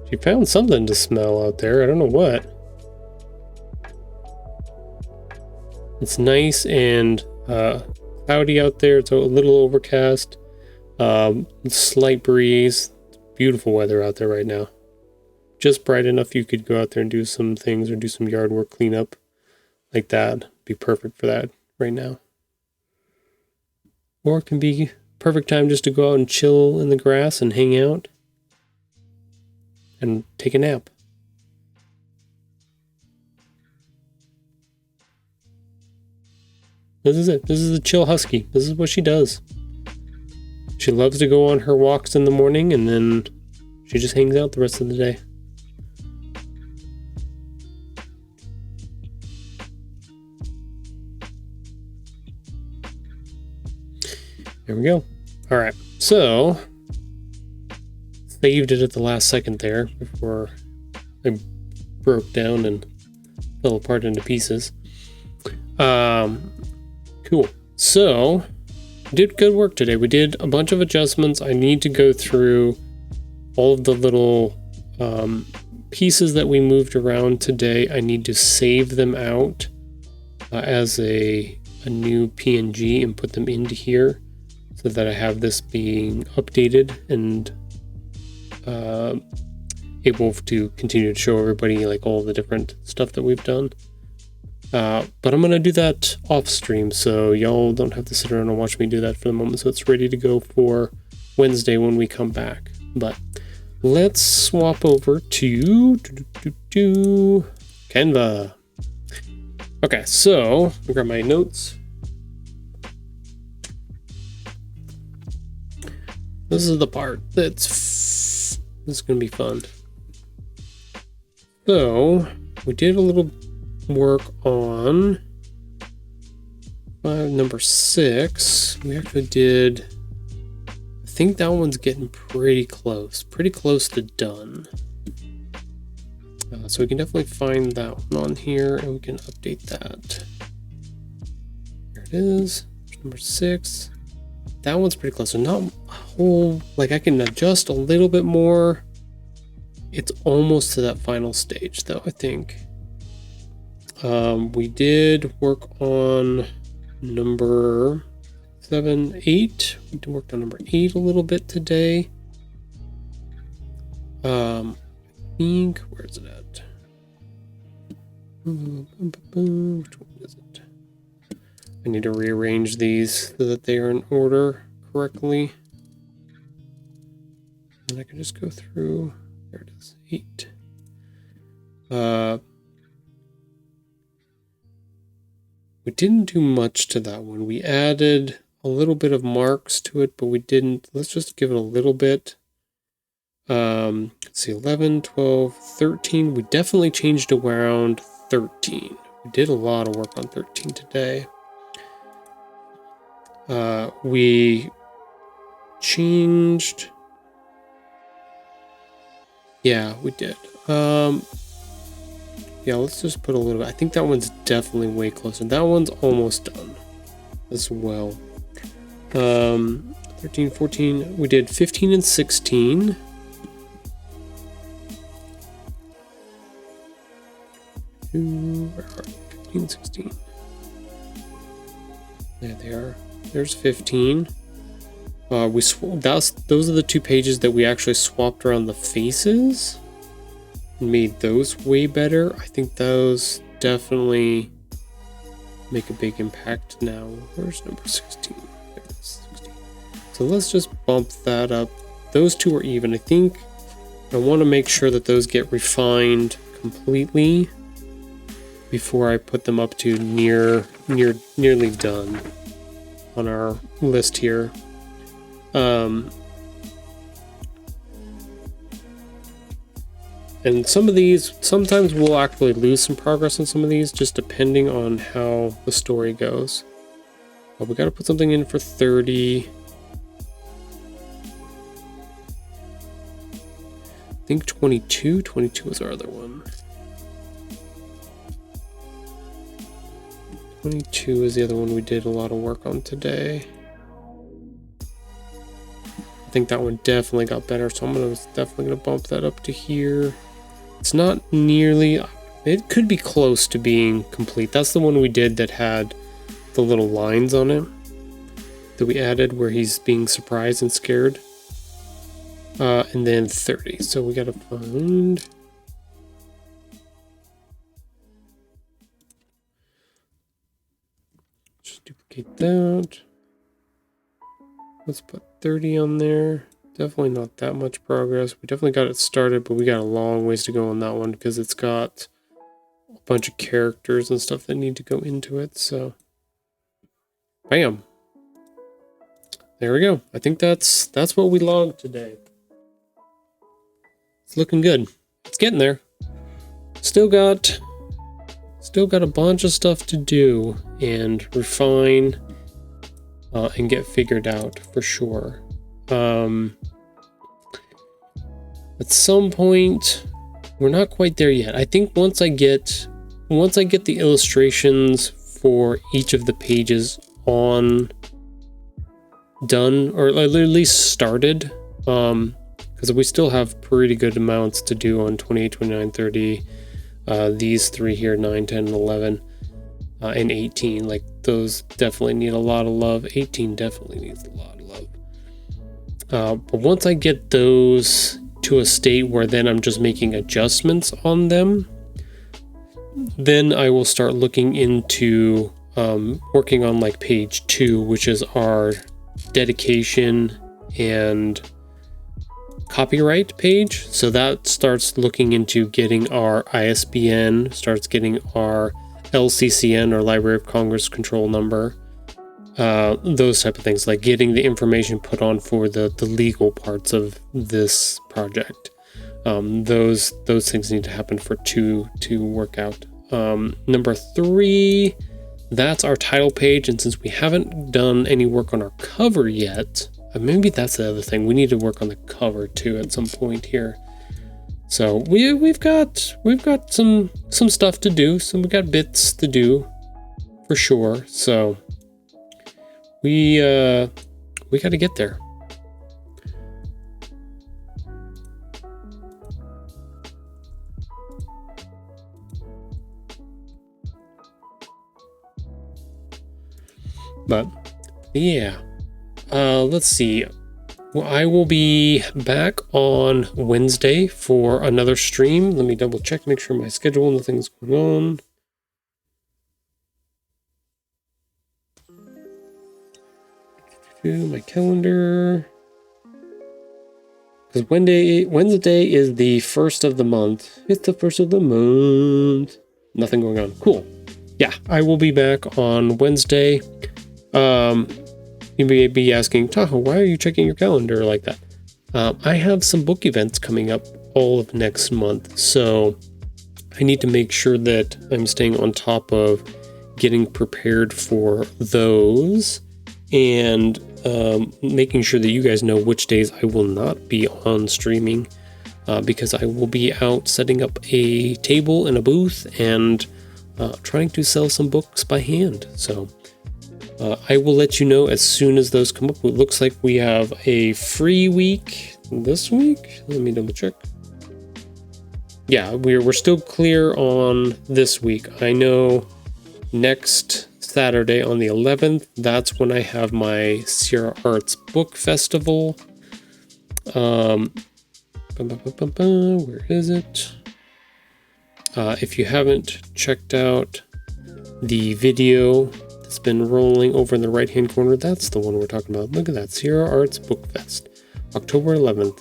She found something to smell out there. I don't know what. It's nice and cloudy out there. It's a little overcast. Slight breeze. Beautiful weather out there right now. Just bright enough you could go out there and do some things or do some yard work, clean up like that. Be perfect for that right now. Or it can be perfect time just to go out and chill in the grass and hang out and take a nap. This is it. This is the chill husky. This is what she does. She loves to go on her walks in the morning, and then she just hangs out the rest of the day. There we go. All right, so saved it at the last second there before I broke down and fell apart into pieces. Cool. So did good work today. We did a bunch of adjustments. I need to go through all of the little pieces that we moved around today. I need to save them out as a new PNG and put them into here so that I have this being updated and able to continue to show everybody like all the different stuff that we've done. But I'm going to do that off stream, so y'all don't have to sit around and watch me do that for the moment. So it's ready to go for Wednesday when we come back. But let's swap over to Canva. Okay, so I'll grab my notes. This is the part this is going to be fun. So we did a little work on number 6. We actually did, I think that one's getting pretty close to done. So we can definitely find that one on here and we can update that. There it is, number 6. That one's pretty close. So not a whole, like I can adjust a little bit more. It's almost to that final stage though, I think. We did work on number 7, 8. We worked on number 8 a little bit today. I think, where is it at? Which one is it? I need to rearrange these so that they are in order correctly. And I can just go through, there it is, 8. We didn't do much to that one. We added a little bit of marks to it, but we didn't. Let's just give it a little bit. Let's see, 11, 12, 13. We definitely changed around 13. We did a lot of work on 13 today. We changed. Yeah, we did. Yeah, let's just put a little bit. I think that one's definitely way closer. That one's almost done as well. 13, 14. We did 15 and 16. Where are 15 and 16? There they are. There's 15. Those are the 2 pages that we actually swapped around the faces. Made those way better. I think those definitely make a big impact now. Where's number 16? There it is, 16. So let's just bump that up. Those 2 are even. I think I want to make sure that those get refined completely before I put them up to nearly done on our list here. And some of these, sometimes we'll actually lose some progress on some of these, just depending on how the story goes. But we got to put something in for 30. I think 22. 22 is our other one. 22 is the other one we did a lot of work on today. I think that one definitely got better, so I'm definitely gonna bump that up to here. It's not nearly, it could be close to being complete. That's the one we did that had the little lines on it that we added where he's being surprised and scared. And then 30. So we gotta find. Just duplicate that. Let's put 30 on there. Definitely not that much progress. We definitely got it started, but we got a long ways to go on that one because it's got a bunch of characters and stuff that need to go into it. So, bam. There we go. I think that's what we logged today. It's looking good. It's getting there. Still got a bunch of stuff to do and refine and get figured out for sure. At some point, we're not quite there yet. I think once I get the illustrations for each of the pages done, or at least started, because we still have pretty good amounts to do on 28, 29, 30, these 3 here, 9, 10, and 11, and 18. Like, those definitely need a lot of love. 18 definitely needs a lot of love. But once I get those to a state where then I'm just making adjustments on them, then I will start looking into working on like page 2, which is our dedication and copyright page. So that starts looking into getting our ISBN, starts getting our LCCN or Library of Congress control number, those type of things, like getting the information put on for the legal parts of this project. Those things need to happen for 2 to work out. Number 3, that's our title page, and since we haven't done any work on our cover yet, maybe that's the other thing. We need to work on the cover too at some point here. So we've got some stuff to do. We've got bits to do for sure. So we got to get there. But yeah, let's see. Well, I will be back on Wednesday for another stream. Let me double check, make sure my schedule, nothing's going on. My calendar. Because Wednesday is the 1st of the month. It's the 1st of the month. Nothing going on. Cool. Yeah, I will be back on Wednesday. You may be asking, Tahoe, why are you checking your calendar like that? I have some book events coming up all of next month, so I need to make sure that I'm staying on top of getting prepared for those and making sure that you guys know which days I will not be on streaming, because I will be out setting up a table and a booth and trying to sell some books by hand. So I will let you know as soon as those come up. It looks like we have a free week this week. Let me double check. Yeah, we're still clear on this week. I know next Saturday on the 11th, that's when I have my Sierra Arts Book Festival. Where is it? If you haven't checked out the video that's been rolling over in the right hand corner, that's the one we're talking about. Look at that, Sierra Arts Book Fest, October 11th.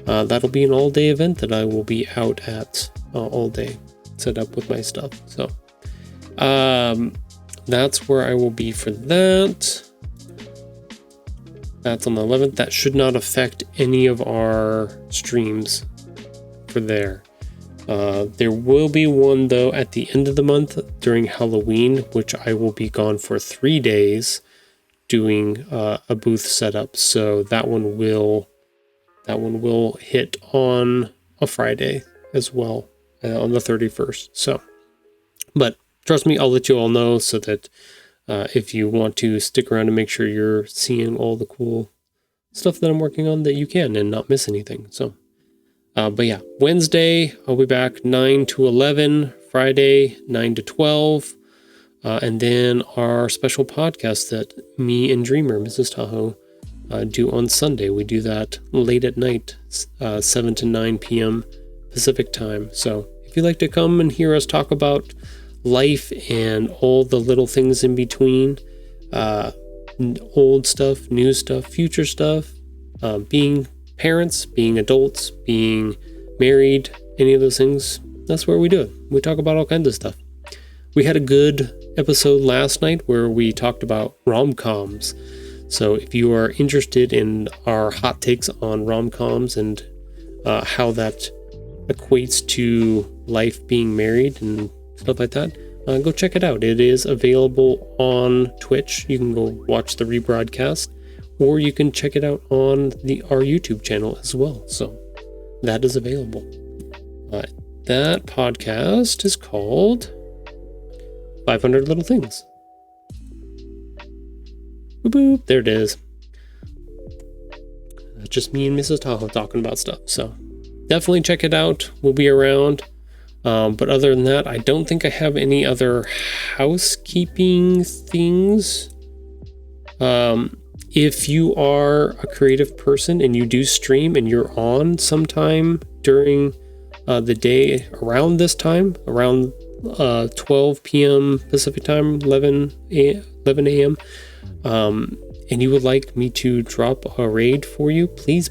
That'll be an all-day event that I will be out at all day, set up with my stuff. So that's where I will be for that. That's on the 11th. That should not affect any of our streams for there. There will be one, though, at the end of the month during Halloween, which I will be gone for 3 days doing a booth setup. So that one will hit on a Friday as well, on the 31st. So, but trust me, I'll let you all know so that if you want to stick around and make sure you're seeing all the cool stuff that I'm working on, that you can and not miss anything. So. But yeah, Wednesday, I'll be back 9 to 11, Friday, 9 to 12, and then our special podcast that me and Dreamer, Mrs. Tahoe, do on Sunday. We do that late at night, 7 to 9 p.m. Pacific time. So if you'd like to come and hear us talk about life and all the little things in between, old stuff, new stuff, future stuff, being parents, being adults, being married, any of those things, that's where we do it. We talk about all kinds of stuff. We had a good episode last night where we talked about rom-coms. So if you are interested in our hot takes on rom-coms and how that equates to life being married and stuff like that, go check it out. It is available on Twitch. You can go watch the rebroadcast, or you can check it out on our YouTube channel as well. So that is available. That podcast is called 500 Little Things. Boop, boop, there it is. That's just me and Mrs. Tahoe talking about stuff. So definitely check it out. We'll be around. But other than that, I don't think I have any other housekeeping things. If you are a creative person and you do stream and you're on sometime during the day around this time, around 12 p.m. Pacific time, 11 a.m., and you would like me to drop a raid for you, please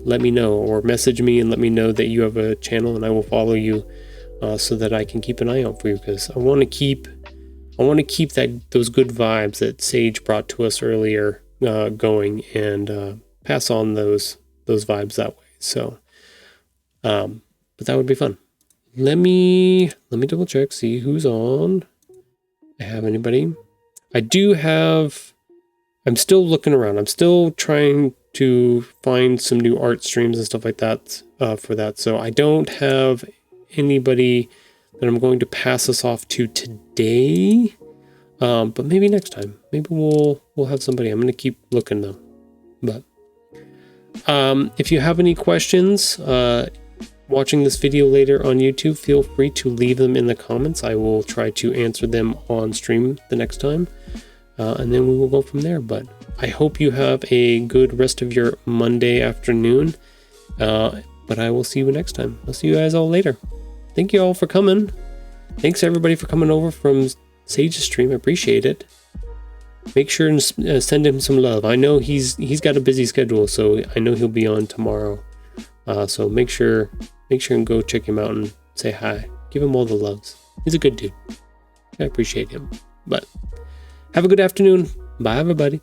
let me know, or message me and let me know that you have a channel, and I will follow you so that I can keep an eye out for you, because I want to keep those good vibes that Sage brought to us earlier going, and pass on those vibes that way. So, but that would be fun. Let me double check, see who's on. I have anybody? I do have. I'm still looking around. I'm still trying to find some new art streams and stuff like that for that. So I don't have anybody that I'm going to pass this off to today. But maybe next time. Maybe we'll have somebody. I'm going to keep looking though. But if you have any questions watching this video later on YouTube, feel free to leave them in the comments. I will try to answer them on stream the next time. And then we will go from there. But I hope you have a good rest of your Monday afternoon. But I will see you next time. I'll see you guys all later. Thank you all for coming. Thanks everybody for coming over from Sage's stream. I appreciate it. Make sure and send him some love. I know he's got a busy schedule, so I know he'll be on tomorrow. So make sure and go check him out and say hi. Give him all the loves. He's a good dude. I appreciate him. But have a good afternoon. Bye, everybody.